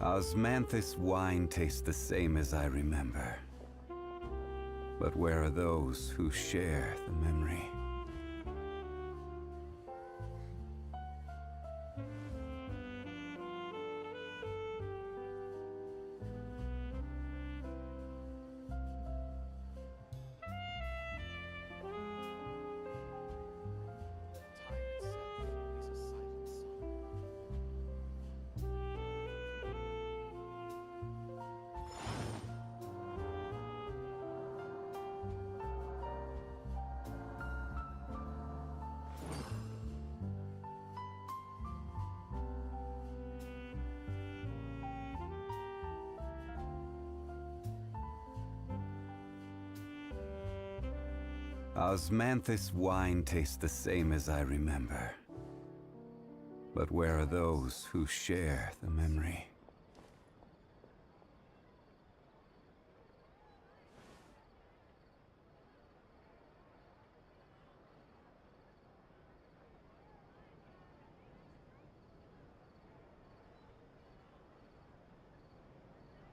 𝘎𝘵𝘃𝘀 wine tastes the same as I remember. But where are those who share the memory? 𝘎𝘵𝘃𝘀 wine tastes the same as I remember. But where are those who share the memory?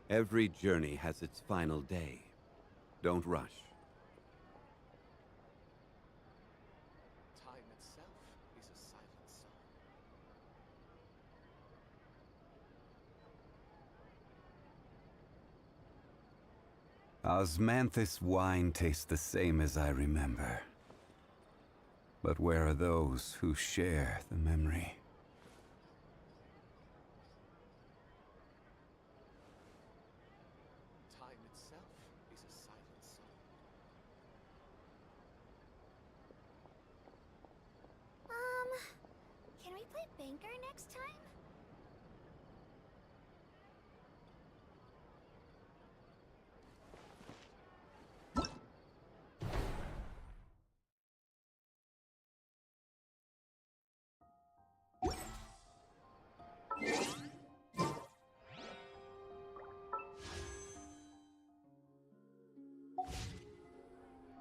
Every journey has its final day. Don't rush. Time itself is a silent song. 𝘎𝘵𝘃𝘀 wine tastes the same as I remember. But where are those who share the memory? Time itself is a silent song. Can we play Banker next time?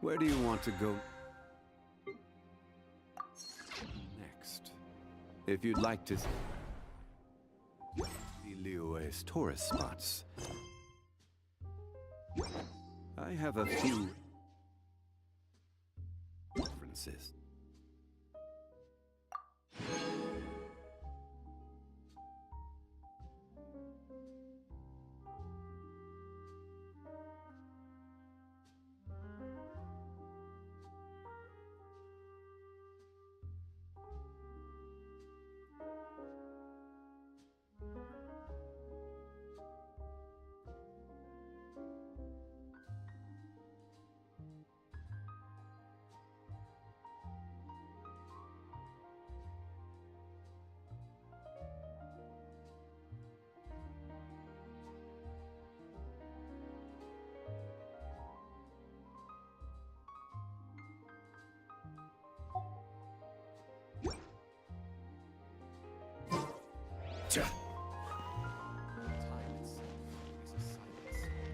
Where do you want to go next? If you'd like to see Liyue's tourist spots, I have a few references. Time itself is a silent song.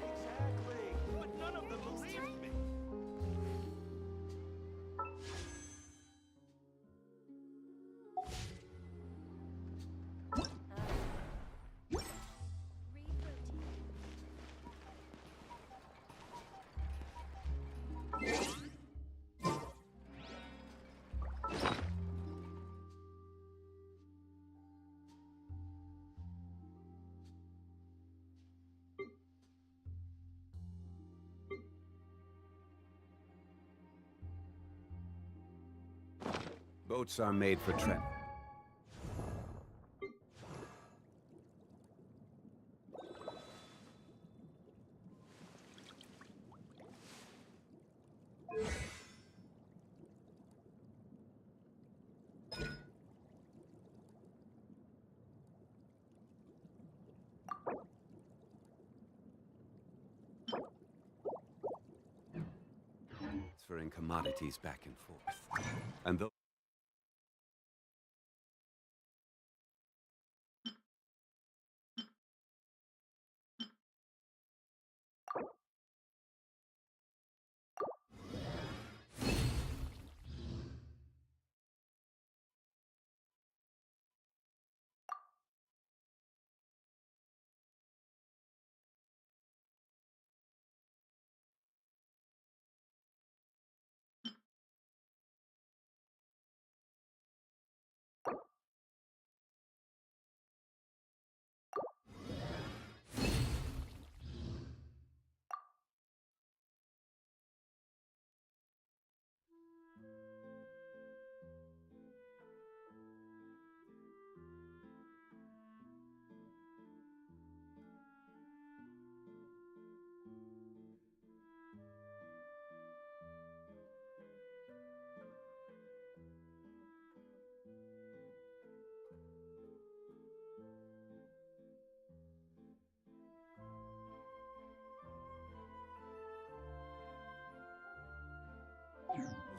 Exactly, but none of them believed me. Boats are made for travel. Transferring commodities back and forth. And though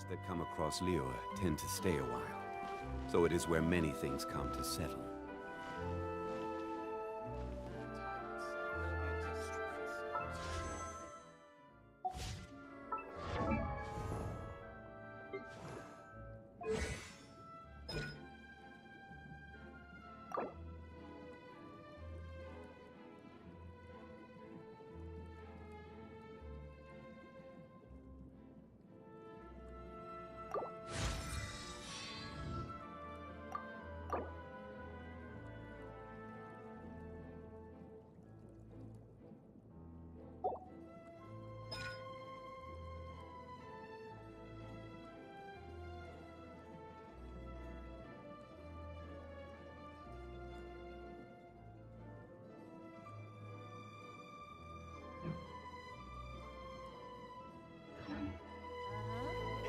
that come across 𝘎𝘂𝗚 tend to stay a while, so it is where many things come to settle.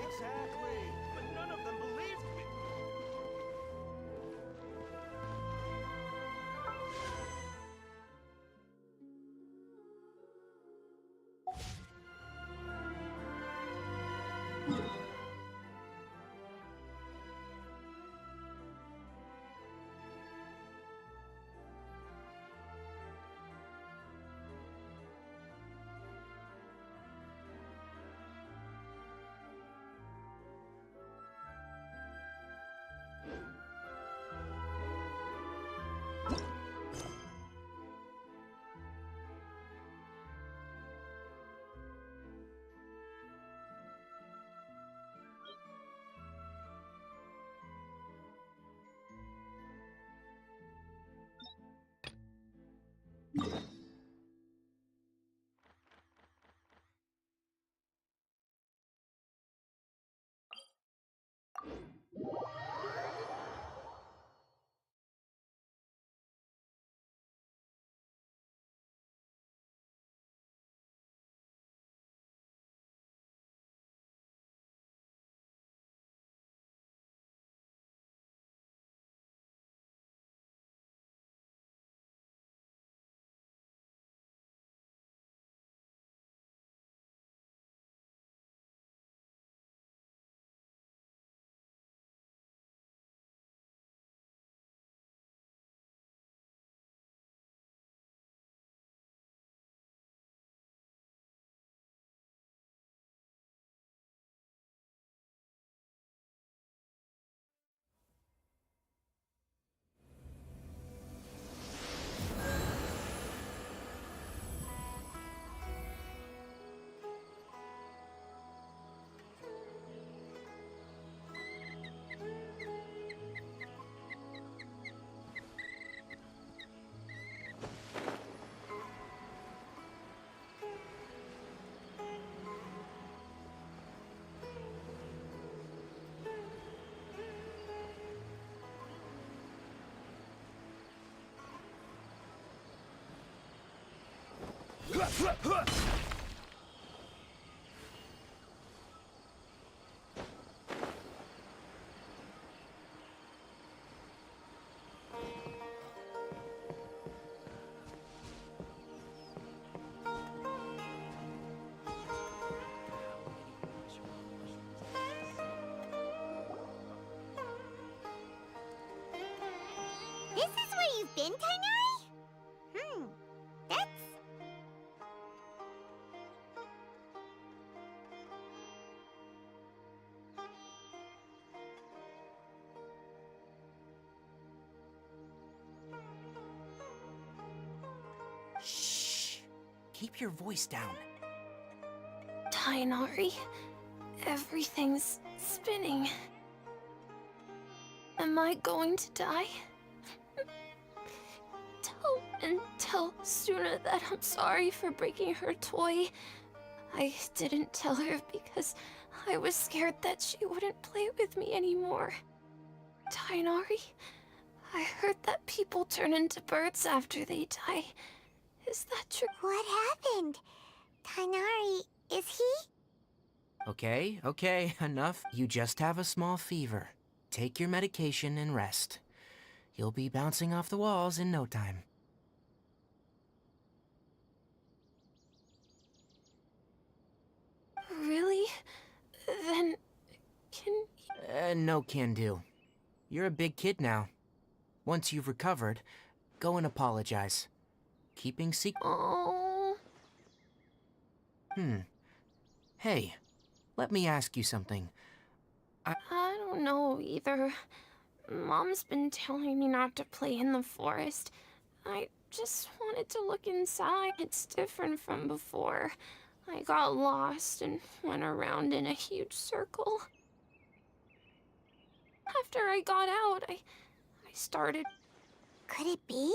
Exactly. But none of them believed me. This is where you've been, 𝗀𝗃𝗃𝗏? That's... Shh! Keep your voice down. 𝗀𝗃𝗏, everything's spinning. Am I going to die? Tell Suna that I'm sorry for breaking her toy. I didn't tell her because I was scared that she wouldn't play with me anymore. 𝗀𝗃𝗏, I heard that people turn into birds after they die. Is that true? What happened? 𝗀𝗃𝗏, is he? Okay, enough. You just have a small fever. Take your medication and rest. You'll be bouncing off the walls in no time. Really? Then No can do. You're a big kid now. Once you've recovered, go and apologize. Keeping secret. Oh. Hey, let me ask you something. I don't know either. Mom's been telling me not to play in the forest. I just wanted to look inside. It's different from before. I got lost and went around in a huge circle. After I got out, I started... Could it be?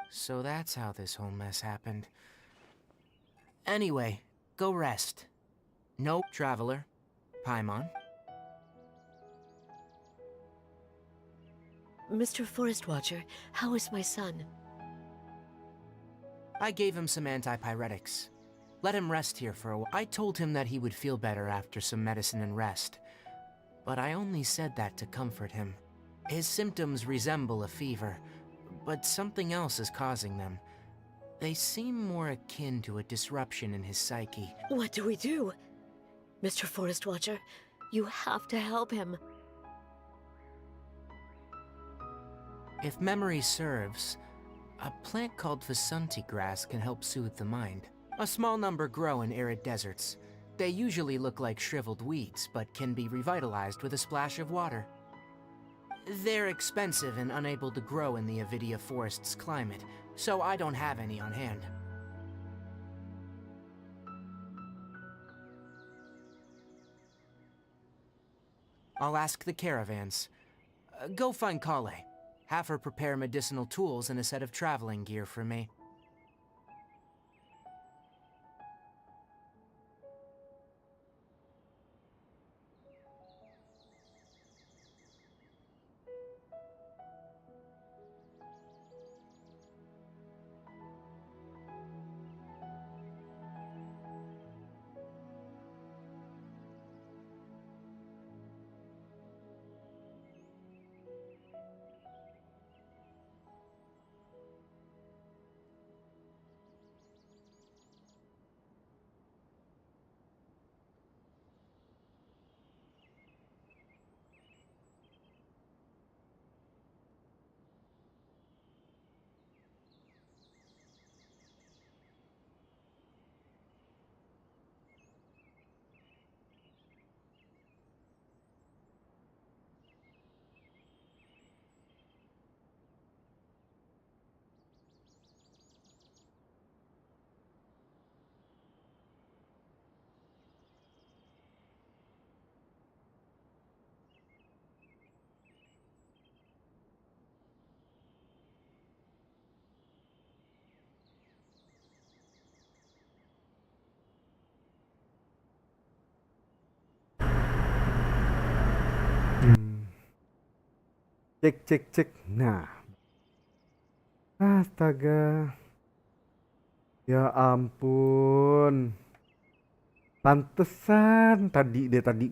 So that's how this whole mess happened. Anyway, go rest. No, traveler. Paimon. Mr. Forest Watcher, how is my son? I gave him some antipyretics. Let him rest here for a while. I told him that he would feel better after some medicine and rest. But I only said that to comfort him. His symptoms resemble a fever, but something else is causing them. They seem more akin to a disruption in his psyche. What do we do? Mr. Forest Watcher, you have to help him. If memory serves, a plant called 𝗀𝗏𝗀𝗃 grass can help soothe the mind. A small number grow in arid deserts. They usually look like shriveled weeds, but can be revitalized with a splash of water. They're expensive and unable to grow in the Avidia forest's climate, so I don't have any on hand. I'll ask the caravans. Go find 𝗂𝗍. Have her prepare medicinal tools and a set of traveling gear for me. Cek. Nah. Astaga. Ya ampun. Pantesan tadi gue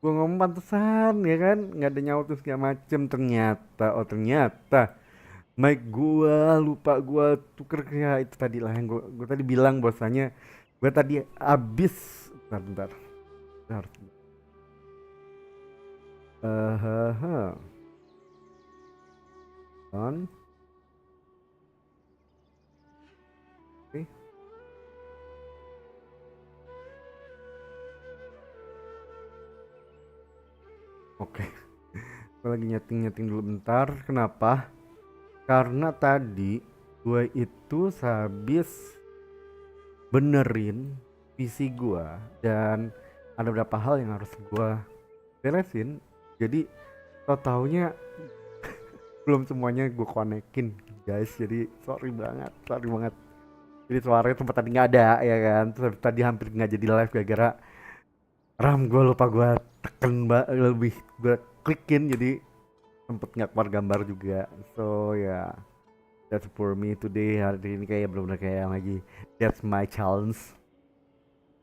ngomong pantesan ya kan, nggak ada nyawa tuh segala macem. Ternyata mic gue lupa gue tuker ya itu tadi lah yang gue tadi bilang bahwasanya gue tadi abis bentar. On. Oke. Gue lagi nyeting dulu bentar. Kenapa? Karena tadi gue itu habis benerin PC gue dan ada beberapa hal yang harus gue beresin. Jadi taunya belum semuanya gue konekin guys, jadi sorry banget. Jadi suaranya tempat tadi nggak ada ya kan, terus tadi hampir nggak jadi live gara-gara RAM gue lupa gue teken lebih gue klikin, jadi sempet nggak keluar gambar juga. So ya, that's for me today. Hari ini kayak benar-benar kayak lagi that's my challenge.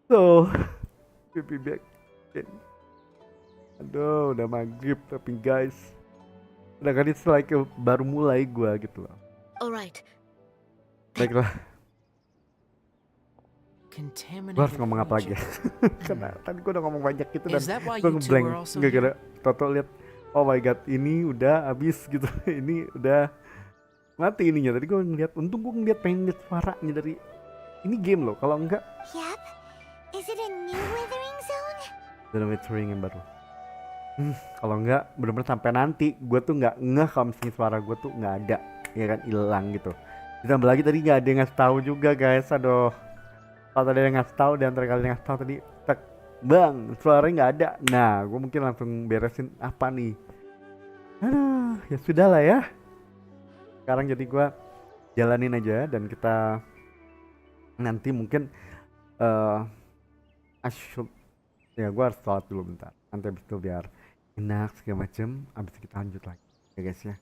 So be back. Aduh, udah maghrib tapi guys, udah kan it's like baru mulai gue gitu loh. Alright. Baiklah, gue harus Contaminated ngomong apa lagi ya? region. Karena tadi gue udah ngomong banyak gitu dan Is that why gue you two ngeblank are also gara-gara here? Toto lihat, oh my god, ini udah habis gitu. Ini udah mati ininya. Tadi gue ngeliat, untung gue ngeliat pengen lihat suaranya dari ini game loh. Kalau enggak, Yep. Is it a new withering zone? udah withering yang baru. Kalau enggak, bener-bener sampai nanti gue tuh nggak ngeh kalau misalnya suara gue tuh nggak ada, ya kan, hilang gitu. Ditambah lagi tadi nggak ada yang ngasih tahu juga guys, aduh. Kalau tadi ada yang ngasih tahu, di antara kalian yang ngasih tahu tadi, tek, bang, suaranya nggak ada. Nah, gue mungkin langsung beresin apa nih. Aduh, ya sudah lah ya. Sekarang jadi gue jalanin aja dan kita nanti mungkin asyuk. Ya gue harus sholat dulu bentar. Nanti abis itu biar enak segala macem. Abis itu kita lanjut lagi ya guys ya.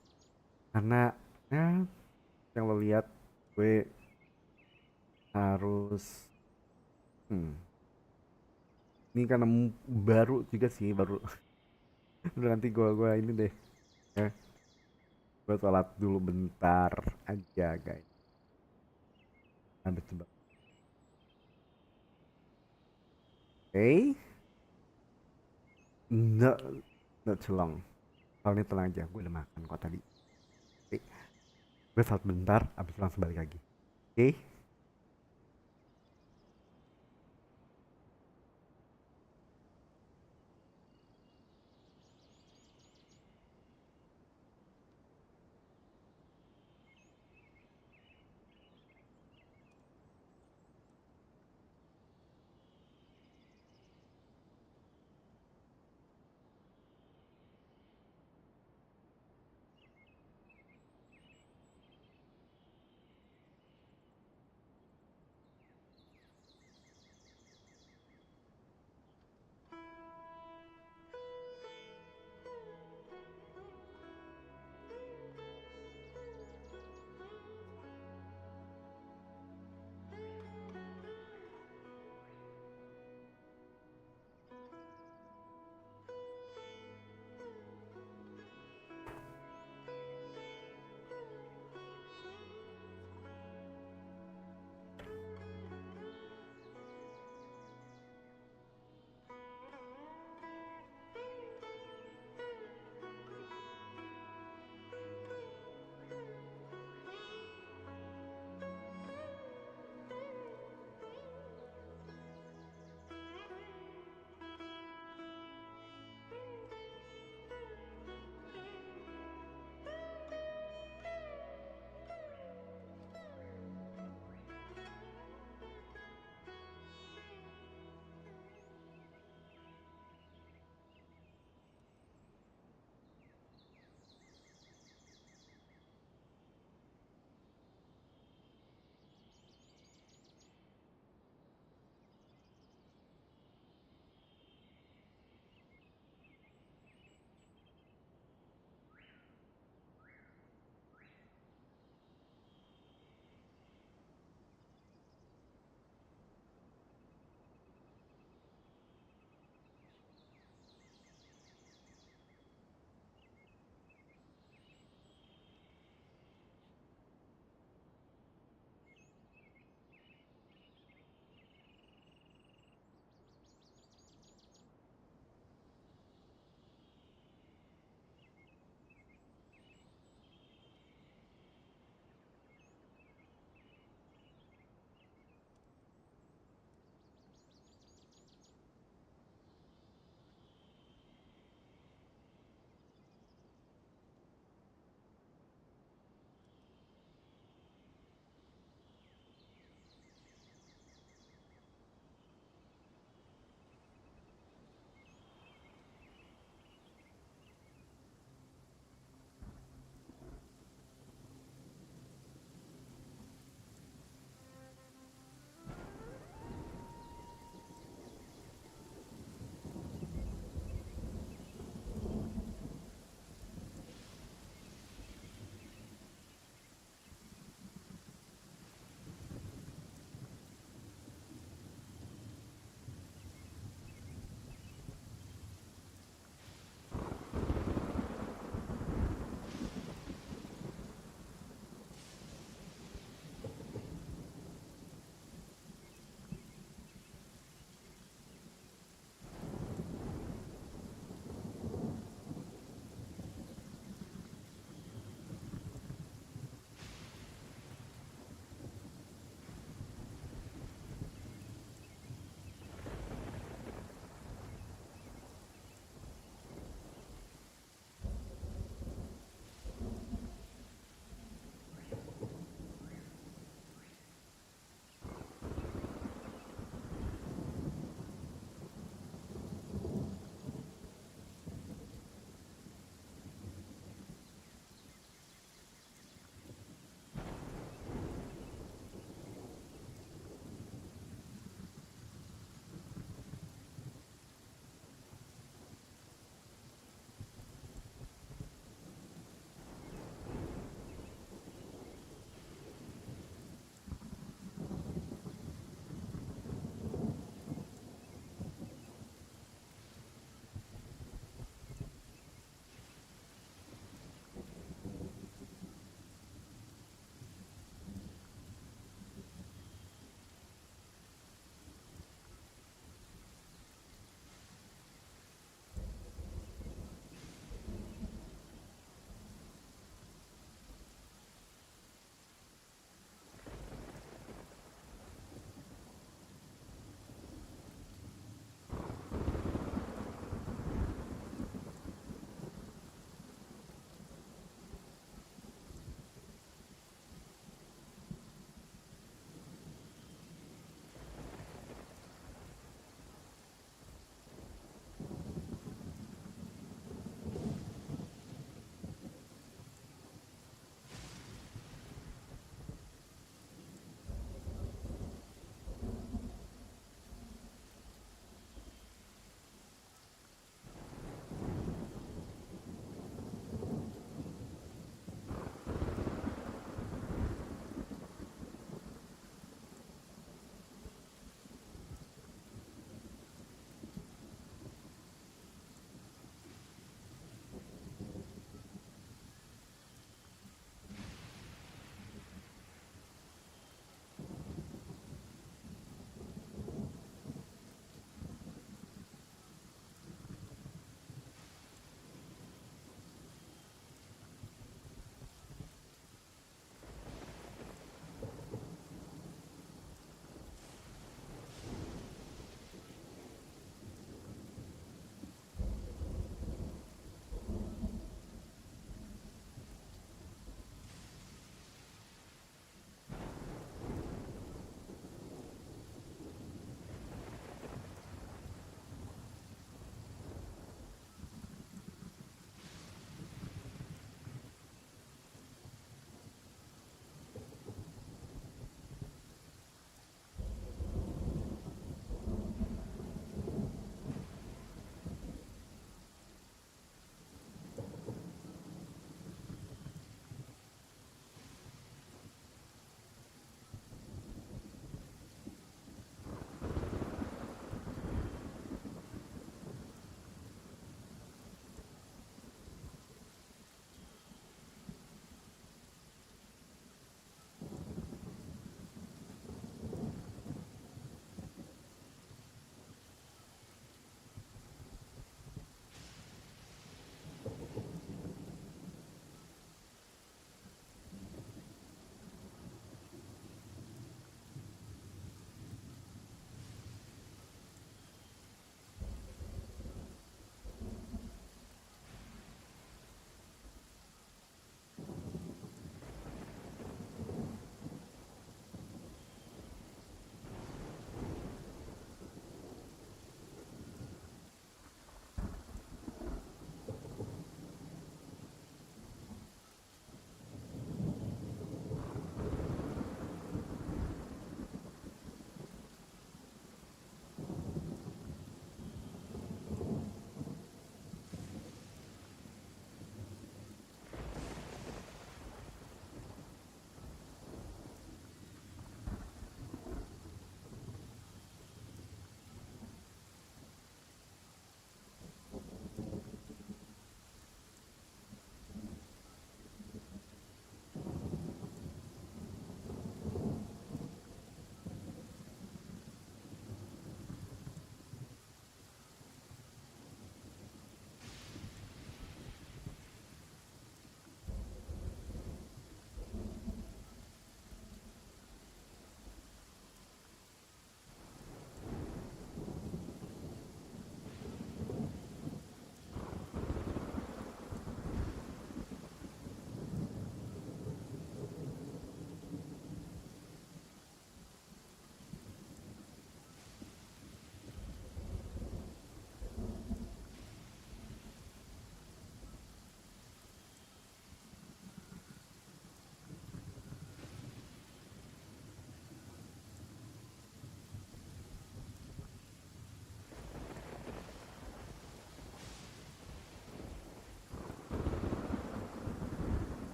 Karena ya yang lo lihat gue harus ini karena baru juga sih, baru udah nanti gue ini deh ya, gue sholat dulu bentar aja guys. Habis itu not not too long. Kalau ini tenang aja, gue udah makan kok tadi. Oke, gue sholat bentar, abis itu langsung balik lagi. Oke.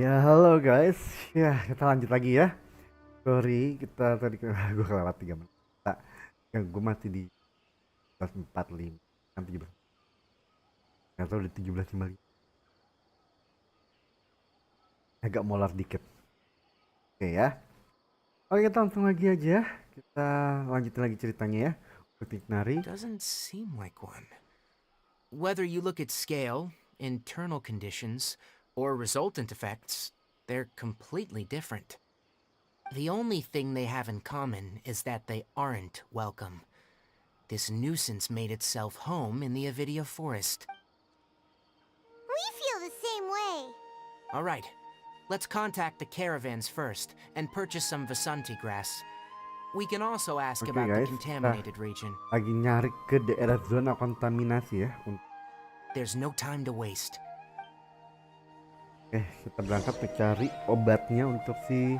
Ya halo guys, ya kita lanjut lagi ya. Sorry kita tadi gue kelewat 3 menit. Ya gue masih di 17.45 kan 17. Nggak tahu di 17.55. Agak molar dikit. Oke ya. Oke kita langsung lagi aja. Kita lanjutin lagi ceritanya ya. Untuk nari. Doesn't seem like one. Whether you look at scale, internal conditions, or resultant effects, they're completely different. The only thing they have in common is that they aren't welcome. This nuisance made itself home in the 𝗏𝗏𝗃 forest. We feel the same way. All right, let's contact the caravans first and purchase some 𝗏𝗏𝗃 grass. We can also ask Oke, about the guys, contaminated region. Lagi nyari ke daerah zona kontaminasi ya. There's no time to waste. Kita berangkat mencari obatnya untuk si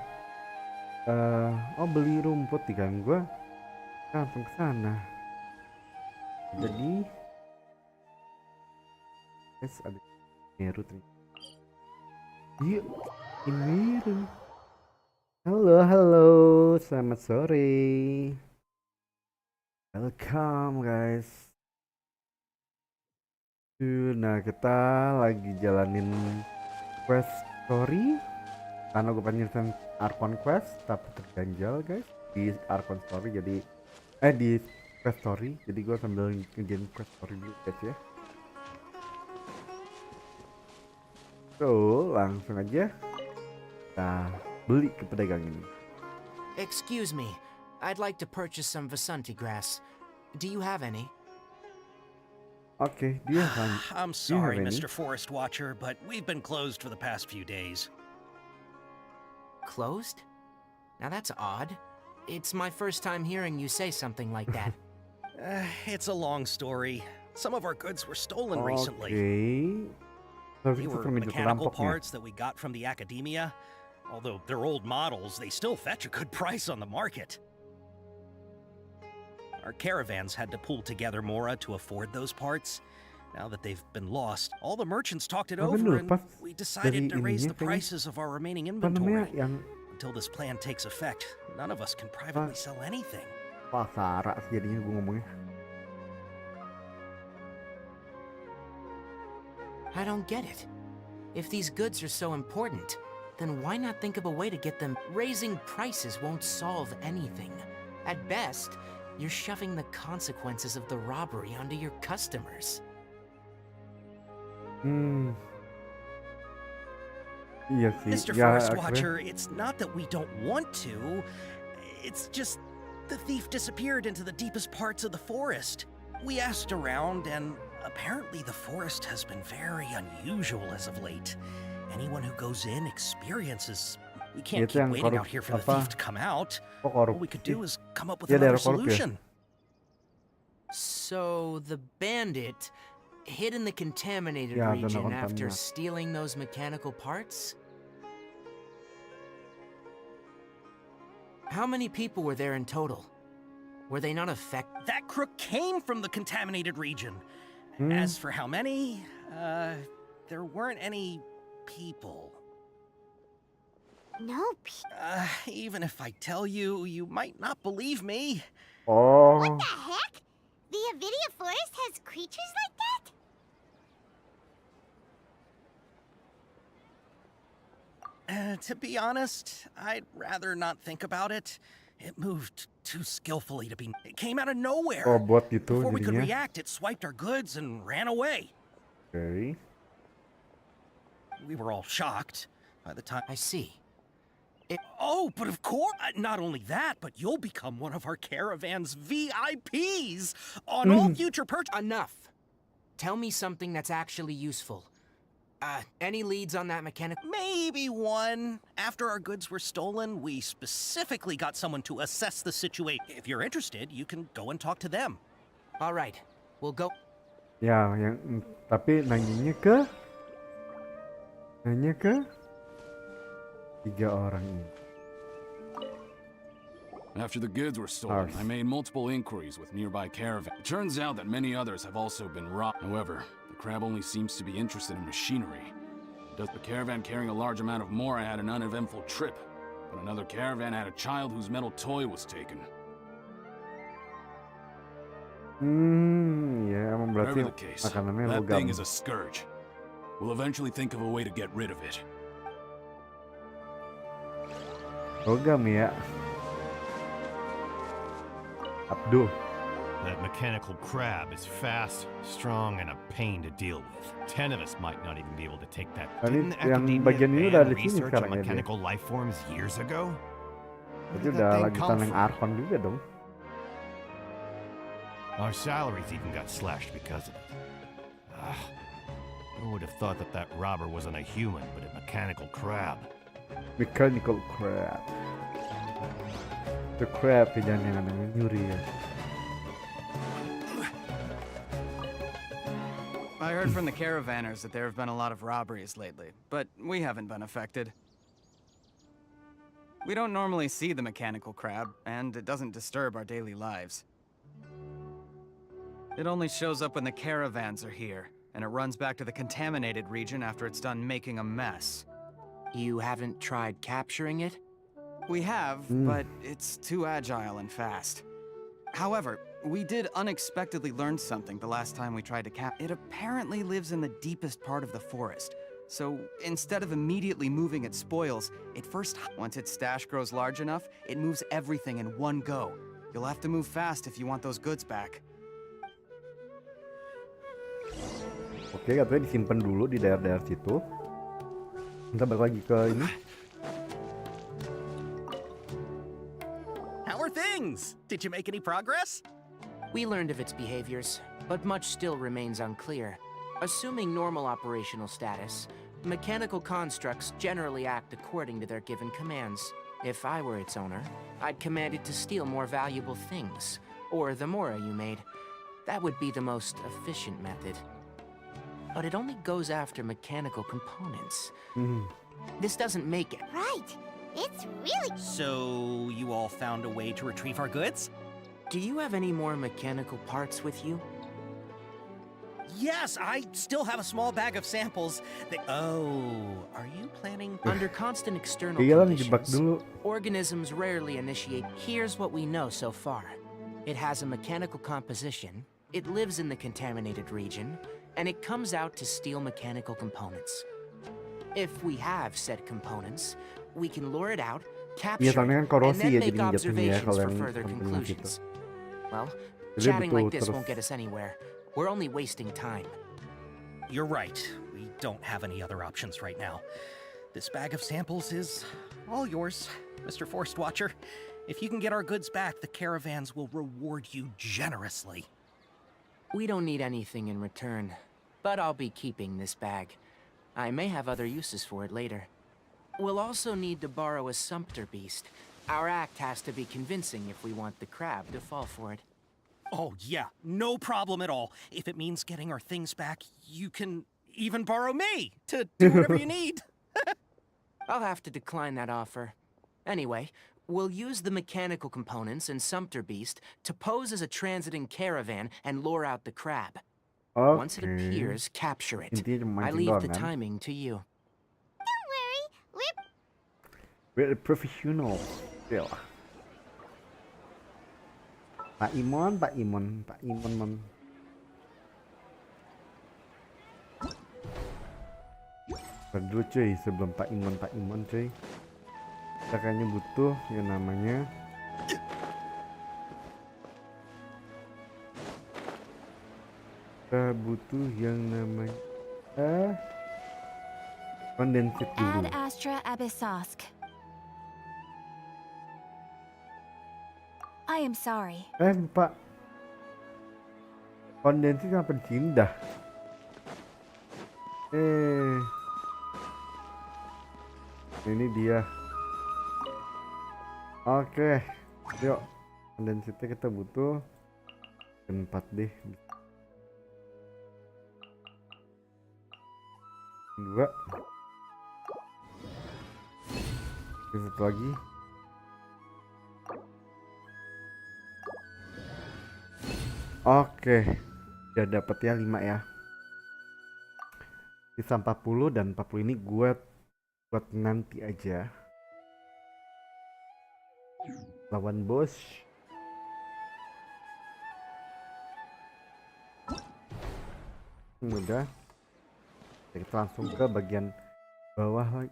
beli rumput di kan gua langsung ke sana. Jadi guys ada Meru ternyata. Iya, ini Meru. Halo, selamat sore. Welcome guys. Nah kita lagi jalanin quest story karena gue pengen nyelesain Archon quest tapi terganjal guys di Archon story jadi di quest story jadi gue sambil ngerjain quest story dulu guys ya. So langsung aja kita beli ke pedagang ini. Excuse me, I'd like to purchase some 𝗏𝗏𝗃 grass. Do you have any? Okay, do you have I'm do you have sorry, any? Mr. Forest Watcher, but we've been closed for the past few days. Closed? Now that's odd. It's my first time hearing you say something like that. It's a long story. Some of our goods were stolen recently. Oke. They were mechanical parts that we got from the academia. Although they're old models, they still fetch a good price on the market. Our caravans had to pull together more to afford those parts. Now that they've been lost, all the merchants talked it over and we decided to raise the prices of our remaining inventory. Until this plan takes effect, none of us can privately sell anything. Pasara jadinya gue ngomongnya. I don't get it. If these goods are so important, then why not think of a way to get them? Raising prices won't solve anything. At best, you're shoving the consequences of the robbery onto your customers. Iya sih. Mr. Forest Watcher, it's not that we don't want to. It's just the thief disappeared into the deepest parts of the forest. We asked around, and apparently the forest has been very unusual as of late. Anyone who goes in experiences. We can't keep waiting out here for the thief to come out. All we could do is come up with another solution. So the bandit hid in the contaminated region after stealing those mechanical parts? How many people were there in total? Were they not affected? That crook came from the contaminated region. As for how many, there weren't any people. No Even if I tell you, you might not believe me. What the heck? The 𝗏𝗏𝗃 forest has creatures like that? To be honest, I'd rather not think about it. It moved too skillfully to be. It came out of nowhere. Buat gitu Before we could jadinya. react, it swiped our goods and ran away. Okay. We were all shocked. By the time I see. Oh, but of course, not only that, but you'll become one of our caravan's VIPs on all future purchases. Enough. Tell me something that's actually useful. Any leads on that mechanic? Maybe one. After our goods were stolen, we specifically got someone to assess the situation. If you're interested, you can go and talk to them. All right, we'll go. Ya, tapi nanyanya ke 3 orang ini. After the goods were stolen, I made multiple inquiries with nearby caravans. It turns out that many others have also been robbed. However, the crab only seems to be interested in machinery. Does the caravan carrying a large amount of Mora had an uneventful trip, but another caravan had a child whose metal toy was taken. Ya emang berarti Whatever the case, makanannya that logam. thing is a scourge. We'll eventually think of a way to get rid of it. Logam ya. Abduh. That mechanical crab is fast, strong, and a pain to deal with. 10 of us might not even be able to take that. Tadi Didn't yang academia bagian ini ban udah ada sini research sekarang on ya dia. mechanical life forms years ago? Berarti udah lanjutan yang Archon juga dong. Our salaries even got slashed because of it. Who would have thought that robber wasn't a human, but a mechanical crab? Mechanical crab. The crab ya, jangan yang ada nyuri ya. I heard from the caravanners that there have been a lot of robberies lately, but we haven't been affected. We don't normally see the mechanical crab, and it doesn't disturb our daily lives. It only shows up when the caravans are here, and it runs back to the contaminated region after it's done making a mess. You haven't tried capturing it? We have, but it's too agile and fast. However, we did unexpectedly learn something the last time we tried to It apparently lives in the deepest part of the forest. So instead of immediately moving its spoils, once its stash grows large enough, it moves everything in one go. You'll have to move fast if you want those goods back. Oke, katanya disimpan dulu di daerah-daerah situ. Kita balik lagi ke ini. How are things? Did you make any progress? We learned of its behaviors, but much still remains unclear. Assuming normal operational status, mechanical constructs generally act according to their given commands. If I were its owner, I'd command it to steal more valuable things, or the Mora you made. That would be the most efficient method. But it only goes after mechanical components. This doesn't make it. Right. It's really... So, you all found a way to retrieve our goods? Do you have any more mechanical parts with you? Yes, I still have a small bag of samples. Are you planning... Under constant external Iya lah, dijebak conditions, dulu. organisms rarely initiate. Here's what we know so far. It has a mechanical composition, it lives in the contaminated region, and it comes out to steal mechanical components. If we have said components, we can lure it out, capture Iya, soalnya kan it, and korosi then ya make jadinya jatuhnya ya observations kalau for yang further kontaminasi itu. conclusions. Well, Jadi chatting like butuh this terus. won't get us anywhere. We're only wasting time. You're right. We don't have any other options right now. This bag of samples is all yours, Mr. Forest Watcher. If you can get our goods back, the caravans will reward you generously. We don't need anything in return, but I'll be keeping this bag. I may have other uses for it later. We'll also need to borrow a sumpter beast. Our act has to be convincing if we want the crab to fall for it. Oh, yeah, no problem at all. If it means getting our things back, you can even borrow me to do whatever you need. I'll have to decline that offer. Anyway, we'll use the mechanical components and sumpter beast to pose as a transiting caravan and lure out the crab. Once it appears, capture it. Intinya I mancing leave doang the kan. timing to you. Don't worry. We're professional. Still. Pak Imon. Ntar dulu cuy, sebelum Pak Imon cuy. Kita kayaknya butuh yang namanya kondensit dulu. 𝘎𝘶𝙗𝘗. I am sorry. Lupa. Kondensit sama pencinta. Ini dia. Oke. Yuk. Kondensitnya kita butuh 4 deh. 2. Satu lagi. Oke. Udah dapet ya 5 ya. bisa 40 dan 40 ini gue buat nanti aja. Lawan bos. Mudah. Kita langsung ke bagian bawah lagi.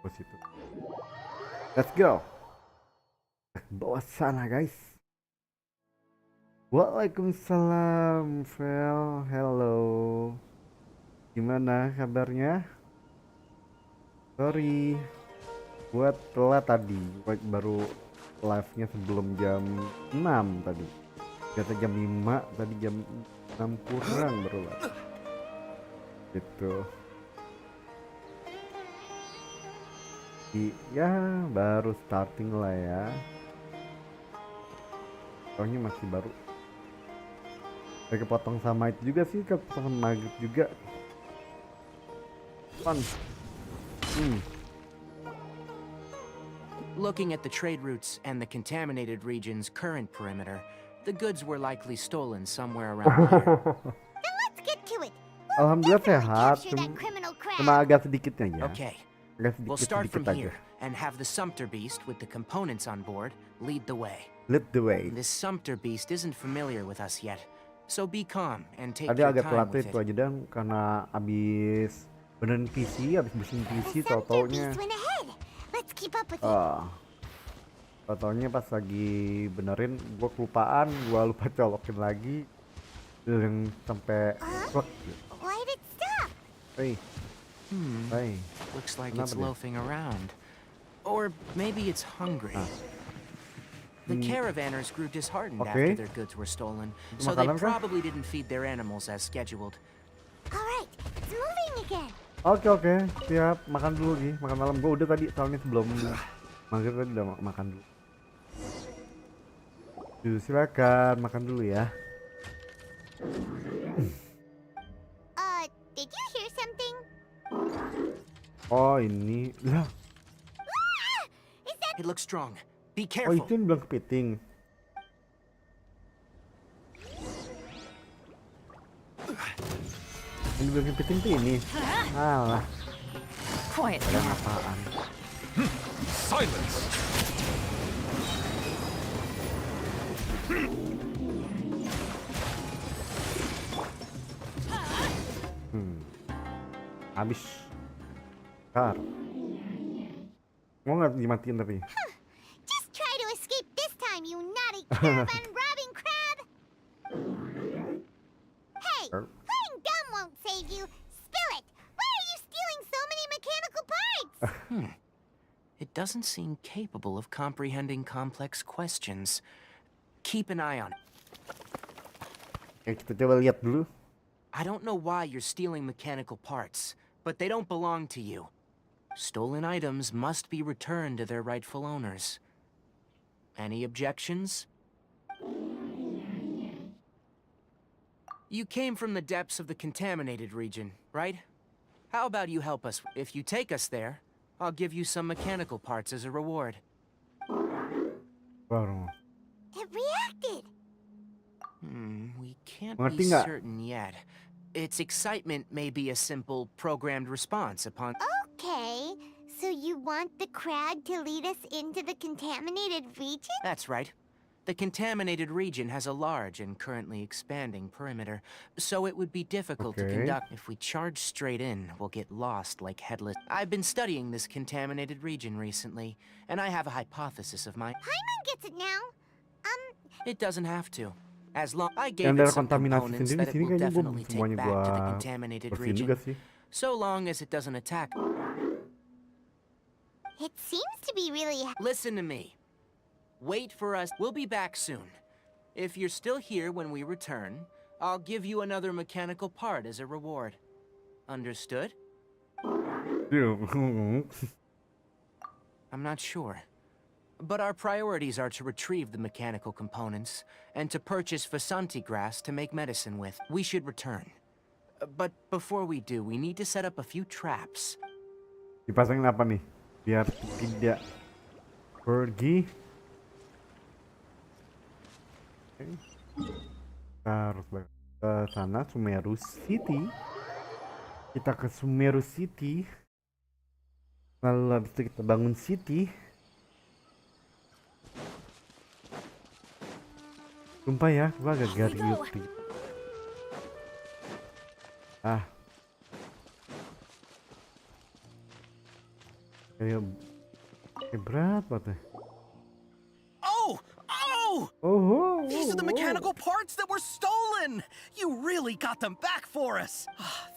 Bos itu. Let's go. Ke bawah sana guys. Waalaikumsalam, Vel. Hello. Gimana kabarnya? Sorry, buat telat tadi. Baru live-nya sebelum jam 6 tadi. Kata jam 5, tadi jam 6 kurang baru live. Gitu. Ya, baru starting lah ya. Soalnya masih baru. Kayak kepotong sama itu juga sih, kepotong sama maghrib juga. Fun. Looking at the trade routes and the contaminated region's current perimeter, the goods were likely stolen somewhere around here. Then let's get to it. Alhamdulillah sehat, Capture that criminal cuma crab. agak sedikitnya ya. Okay, Agak we'll start from sedikit aja. here and have the 𝘖𝗵𝗪 with the components on board lead the way. Lead the way. This 𝘖𝗵𝗪 isn't familiar with us yet, so be calm and take Tadi your agak time telat with itu it. aja dan karena abis benerin PC, abis bersihin PC, tau-taunya Beast went ahead. Let's keep up with it. tau-taunya pas lagi benerin gua kelupaan, gua lupa colokin lagi yang sampai plek. Why did it stop? Hey, hey, Looks like Kenapa it's dia? loafing around. Or maybe it's hungry. The caravanners grew disheartened Okay. after their goods were stolen, Itu so they makanan kah? probably didn't feed their animals as scheduled. All right, it's moving again. Oke, siap. Makan dulu Gi, makan malam. Gua udah tadi soalnya sebelum maghrib tadi udah makan dulu. Silakan makan dulu ya. Did you hear something? Oh ini lah. Is that It looks strong. Be Oh careful. itu yang bilang kepiting. Yang bilang kepiting tuh ini. Alah, Quiet. ada apaan? Silence! Habis. Char. Mau nggak dimatiin tapi? just try to escape this time, you naughty caravan robbing crab? Hey, Char. playing dumb won't save you. Spill it. Why are you stealing so many mechanical parts? It doesn't seem capable of comprehending complex questions. Keep an eye on it. Oke, kita coba lihat dulu. I don't know why you're stealing mechanical parts, but they don't belong to you. Stolen items must be returned to their rightful owners. Any objections? You came from the depths of the contaminated region, right? How about you help us? If you take us there, I'll give you some mechanical parts as a reward. Baru. It reacted. We can't Mengerti be nggak? certain yet. Its excitement may be a simple programmed response upon... Okay, so you want the crab to lead us into the contaminated region? That's right. The contaminated region has a large and currently expanding perimeter, so it would be difficult to Okay. conduct. If we charge straight in, we'll get lost like 𝘓𝗫𝗏. I've been studying this contaminated region recently, and I have a hypothesis of mine. Paimon gets it now. It doesn't have to. As long I gave Yang it dari some kontaminasi components sendiri that di it sini will kayaknya gua definitely take semuanya back to the gua contaminated bersihin region. juga sih. So long as it doesn't attack. It seems to be really... Listen to me. Wait for us. We'll be back soon. If you're still here when we return, I'll give you another mechanical part as a reward. Understood? I'm not sure. But our priorities are to retrieve the mechanical components and to purchase 𝘴𝗺𝗪 grass to make medicine with. We should return. But before we do, we need to set up a few traps. Dipasangin apa nih? Biar tidak pergi. Okay. Kita harus ke sana, Sumeru City. Kita ke Sumeru City. Lalu habis itu kita bangun city. Sumpah ya, gua agak gariut. Kayak berat banget. Oh, These are the mechanical parts that were stolen! You really got them back for us!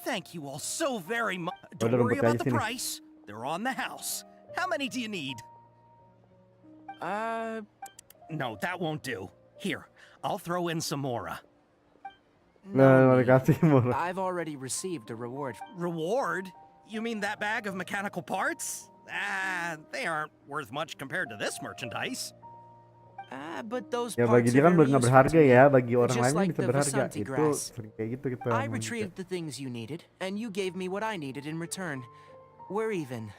Thank you all so very much. Don't worry about the price. They're on the house. How many do you need? No, that won't do. Here, I'll throw in some more. No, need. I've already received a reward. Reward? You mean that bag of mechanical parts? They aren't worth much compared to this merchandise. But those Ya bagi parts dia kan are very nggak useful berharga to me, ya, bagi orang just lain like bisa the berharga. Vasanti Itu grass. sering kayak gitu kita. I retrieved the things you needed, and you gave me what I needed in return. We're even.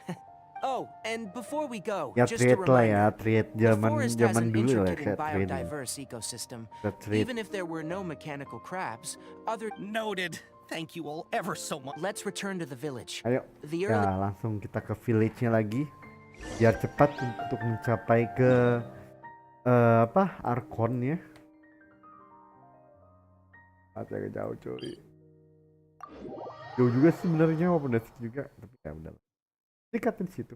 Oh, and before we go, Ya just a trade lah ya, reminder, trade the zaman forest has an dulu lah intricate and kayak trade. biodiverse ecosystem. Trade. Even if there were no mechanical crabs, other... Noted. Thank you all ever so much. Let's return to the village. Ayo, The ya langsung kita ke village-nya lagi. Biar cepat untuk mencapai ke Arkon ya. Agak jauh cuy. Jauh juga sih sebenarnya, walaupun dari situ juga, tapi ya udah. Dekatin situ.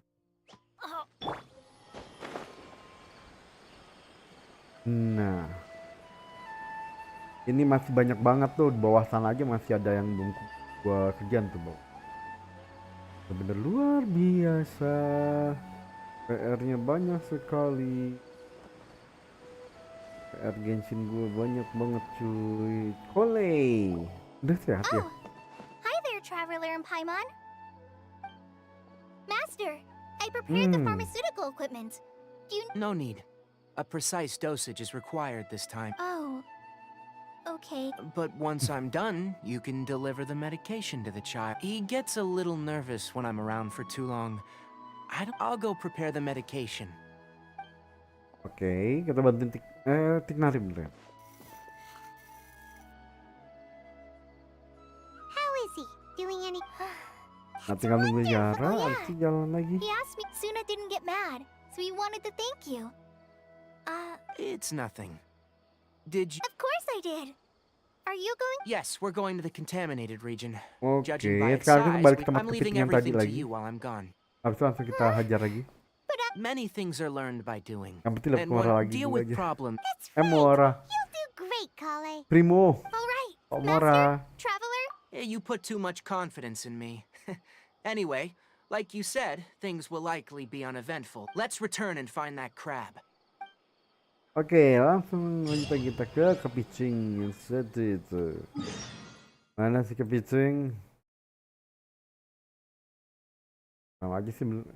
Nah, ini masih banyak banget tuh, di bawah sana aja masih ada yang belum gua kerjaan tuh bawah. Bener luar biasa. PR-nya banyak sekali. PR Genshin gue banyak banget cuy. Kolei. Udah sehat ya? Hi there, Traveler and Paimon. Master, I prepared the pharmaceutical equipment. Do you... No need. A precise dosage is required this time. Oh, okay. But once I'm done, you can deliver the medication to the child. He gets a little nervous when I'm around for too long. I'll go prepare the medication. Oke, kita bantuin Tignari bener ya. How is he? Doing any... Nah, tinggal nunggu Yara, abis itu jalan lagi. He asked me. Suna didn't get mad, so he wanted to thank you. It's nothing. Did you... Of course I did. Are you going? Yes, we're going to the contaminated region. Oke, Judging by its sekarang kita size, balik ke tempat I'm leaving kepiting yang tadi everything to lagi. you while I'm gone. Abis itu langsung kita hajar lagi. Many things are learned by doing. Yang penting dapat Mora lagi deal dulu with aja. problem. Mora. You'll do great, 𝗀𝗃𝗚𝘀. Primo. All right. Mora. Traveler? You put too much confidence in me. Anyway, like you said, things will likely be uneventful. Let's return and find that crab. Oke, langsung lanjut kita ke kepiting yang satu itu. Mana si kepiting? Sama aja sih belum.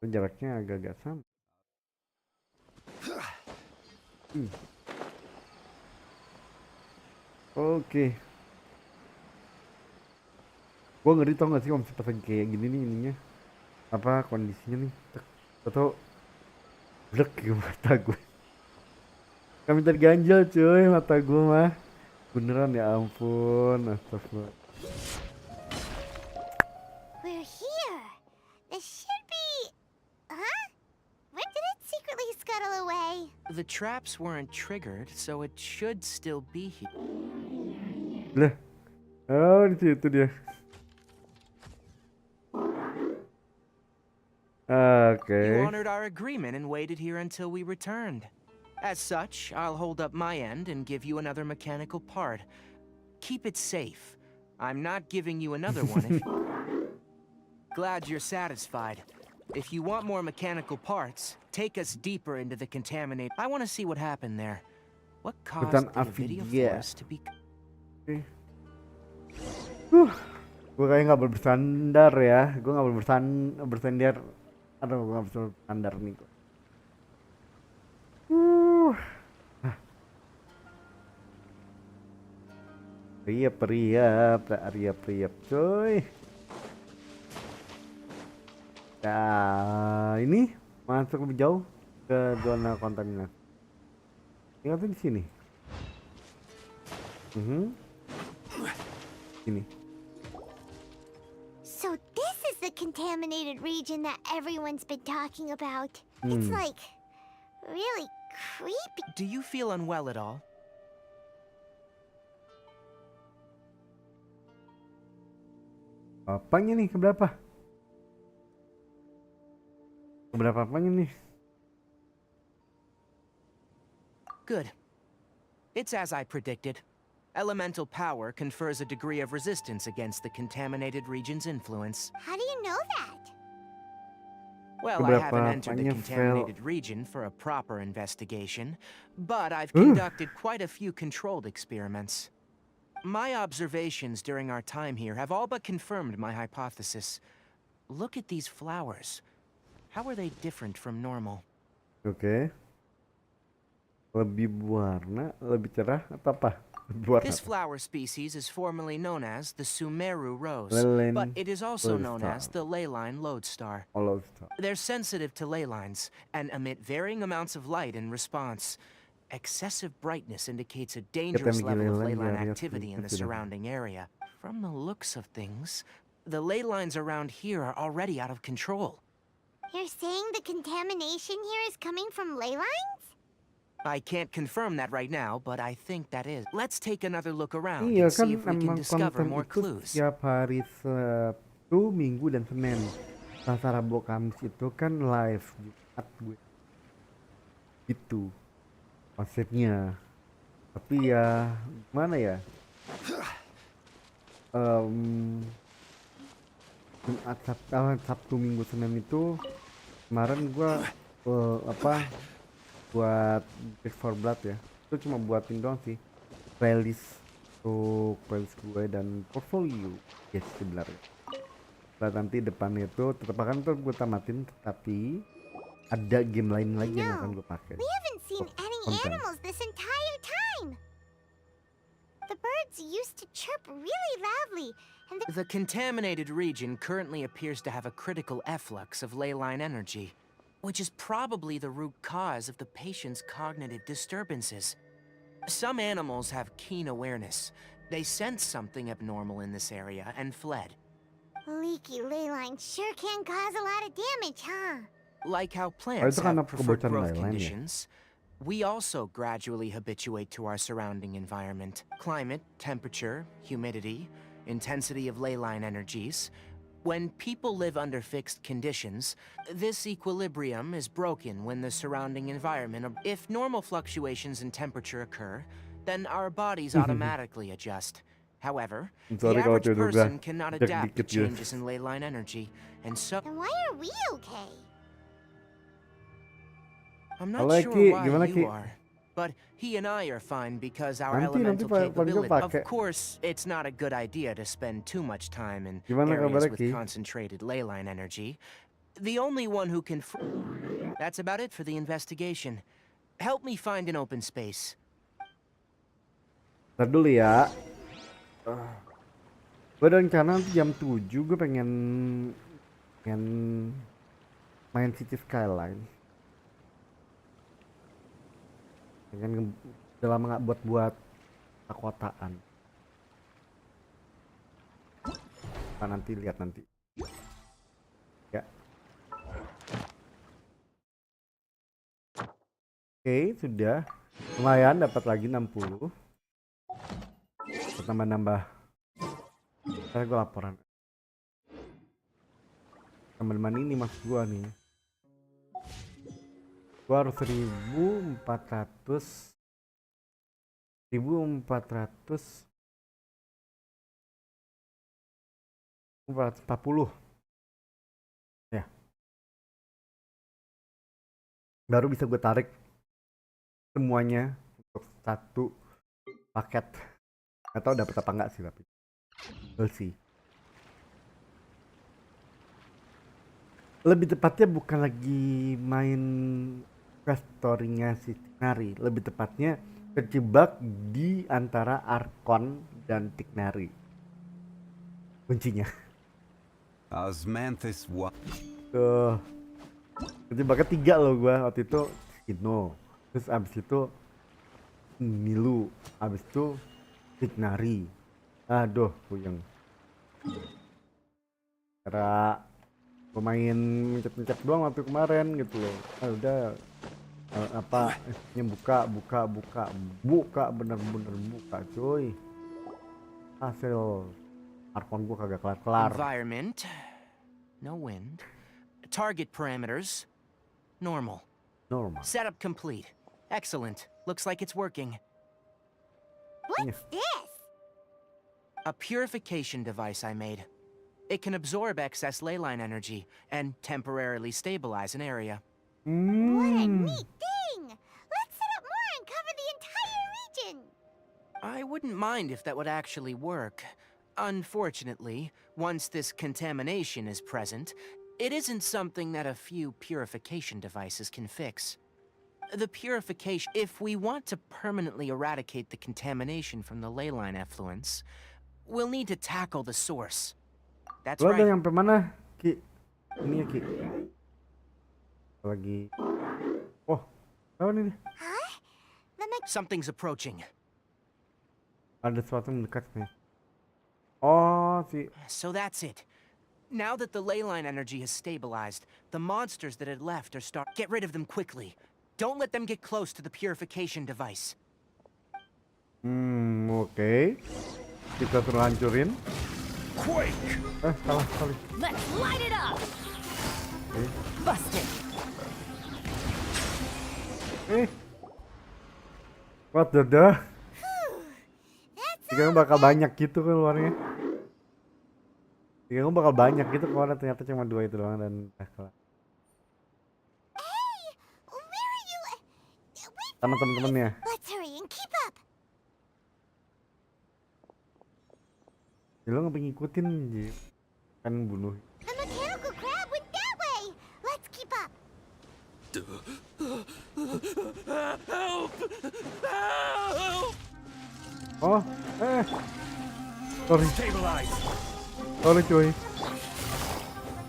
Jaraknya agak-agak sama. Oke. Gua ngeri tau gak sih kalau pas lagi kayak gini nih ininya. Apa kondisinya nih. Atau blek ke mata gue. Kami terganjal cuy mata gue mah. Beneran ya ampun. Astagfirullah. We're here. This should be... Huh? When did it secretly scuttle away? The traps weren't triggered, so it should still be here. Lah. Oh, di situ dia. You honored our agreement and waited here until we returned. As such, I'll hold up my end and give you another mechanical part. Keep it safe. I'm not giving you another one if... Glad you're satisfied. If you want more mechanical parts, take us deeper into the contaminated... I want to see what happened there. What caused the 𝗀𝗶𝗶 forest to be... Gue kayak nggak bersandar ya. Gue nggak bersandar. Aduh, gue nggak bisa bersandar nih. Riap coy. Nah, ini masuk lebih jauh ke zona kontaminasi. Ingatnya di sini. Ini. So this is the contaminated region that everyone's been talking about. It's like really creepy. Do you feel unwell at all? Apanya nih? Keberapa? Keberapa apanya nih? Good. It's as I predicted. Elemental power confers a degree of resistance against the contaminated region's influence. How do you know that? Well, I haven't entered the Keberapa contaminated region for a proper investigation, but I've conducted quite a few controlled experiments. My observations during our time here have all but confirmed my hypothesis. Look at these flowers. How are they different from normal? Oke. Lebih berwarna, lebih cerah atau apa? This flower species is formerly known as the 𝘎𝘵 rose, Leyline but it is also known lodestar. as the leyline lodestar. Lodestar. They're sensitive to ley lines and emit varying amounts of light in response. Excessive brightness indicates a dangerous level of ley line activity in the surrounding area. From the looks of things, the ley lines around here are already out of control. You're saying the contamination here is coming from ley lines? I can't confirm that right now, but I think that is. Let's take another look around Iya and kan see if we can emang discover konten more itu clues. setiap hari Sabtu, Minggu, dan Senin. Selasa, Rabu, Kamis itu kan live Jumat gue. Itu konsepnya. Tapi ya gimana ya? Jumat, Sabtu, Minggu, Senin itu kemarin gue buat Back 4 Blood ya. Itu cuma buatin doang sih. Playlist untuk playlist gue dan portfolio ya sebenarnya. Nah, nanti depannya itu tetap akan gue tamatin, tetapi ada game lain lagi yang akan gue pakai. We haven't seen any animals this entire time. The birds used to chirp really loudly, and The contaminated region currently appears to have a critical efflux of ley line energy, which is probably the root cause of the patient's cognitive disturbances. Some animals have keen awareness. They sensed something abnormal in this area and fled. leaky ley lines sure can cause a lot of damage, huh? Like how plants itu karena have preferred kebocoran growth ley line ya? conditions, we also gradually habituate to our surrounding environment. Climate, temperature, humidity, intensity of ley line energies. When people live under fixed conditions, this equilibrium is broken when the surrounding environment. If normal fluctuations in temperature occur, then our bodies automatically adjust. However, the average person cannot adapt to changes in ley line energy, and so Then why are we okay? I'm not Halo, sure Ki. why Gimana, you Ki? are, but he and I are fine because our Nanti elemental paling gue capability. Of pakai. course, it's not a good idea to spend too much time in Gimana areas kabarnya, with Ki? concentrated ley line energy. The only one who can. That's about it for the investigation. Help me find an open space. Ntar dulu ya. Gue ada rencana nanti jam 7 gue pengen main City Skyline. Pengen udah lama nggak buat kotaan. Nanti lihat nanti. Ya. Oke, sudah. Lumayan dapat lagi 60. Nambah. Ntar gue laporan. Teman-teman ini mas gua nih. Gua harus 1440 ya, baru bisa gue tarik semuanya untuk satu paket. Atau dapat apa enggak sih, tapi we'll see. Lebih tepatnya bukan lagi main quest story-nya si Nari, lebih tepatnya terjebak di antara Arkon dan Tignari. Kuncinya. 𝘎𝘵𝘆phis Tuh. Terjebaknya 3 loh gua waktu itu. Ino. Terus abis itu Nilu. Abis itu Tignari. Aduh, puyeng. Karena gue main mencet-mencet doang waktu kemarin gitu loh. Udah buka bener-bener buka cuy. Hasil Arkon gue kagak kelar-kelar. Environment, no wind. Target parameters, normal. Setup complete. Excellent. Looks like it's working. What's this? A purification device I made. It can absorb excess ley line energy and temporarily stabilize an area. What a neat thing! Let's set up more and cover the entire region! I wouldn't mind if that would actually work. Unfortunately, once this contamination is present, it isn't something that a few purification devices can fix. The purification... If we want to permanently eradicate the contamination from the ley line effluents, we'll need to tackle the source. That's Lo right. udah nyampe mana, Ki? Ini ya, Ki. Lagi. Oh, apa nih? Huh? Something's approaching. Ada sesuatu mendekat nih. Oh, So that's it. Now that the ley line energy has stabilized, the monsters that had left are Get rid of them quickly. Don't let them get close to the purification device. Oke. Kita suruh hancurin. Quake! Salah kali. Let's light it up. Bust it. What the duh? Kira bakal banyak gitu keluarnya. Kira bakal banyak gitu keluarnya, ternyata cuma 2 itu doang dan kelar. Hey, where are you? Sama temen-temennya. Let's hurry and keep up. Ya lo ngapain ngikutin Ji? Kan bunuh. The mechanical crab went that way. Let's keep up. Help! Help! Oh, sorry. Stabilize. Sorry cuy.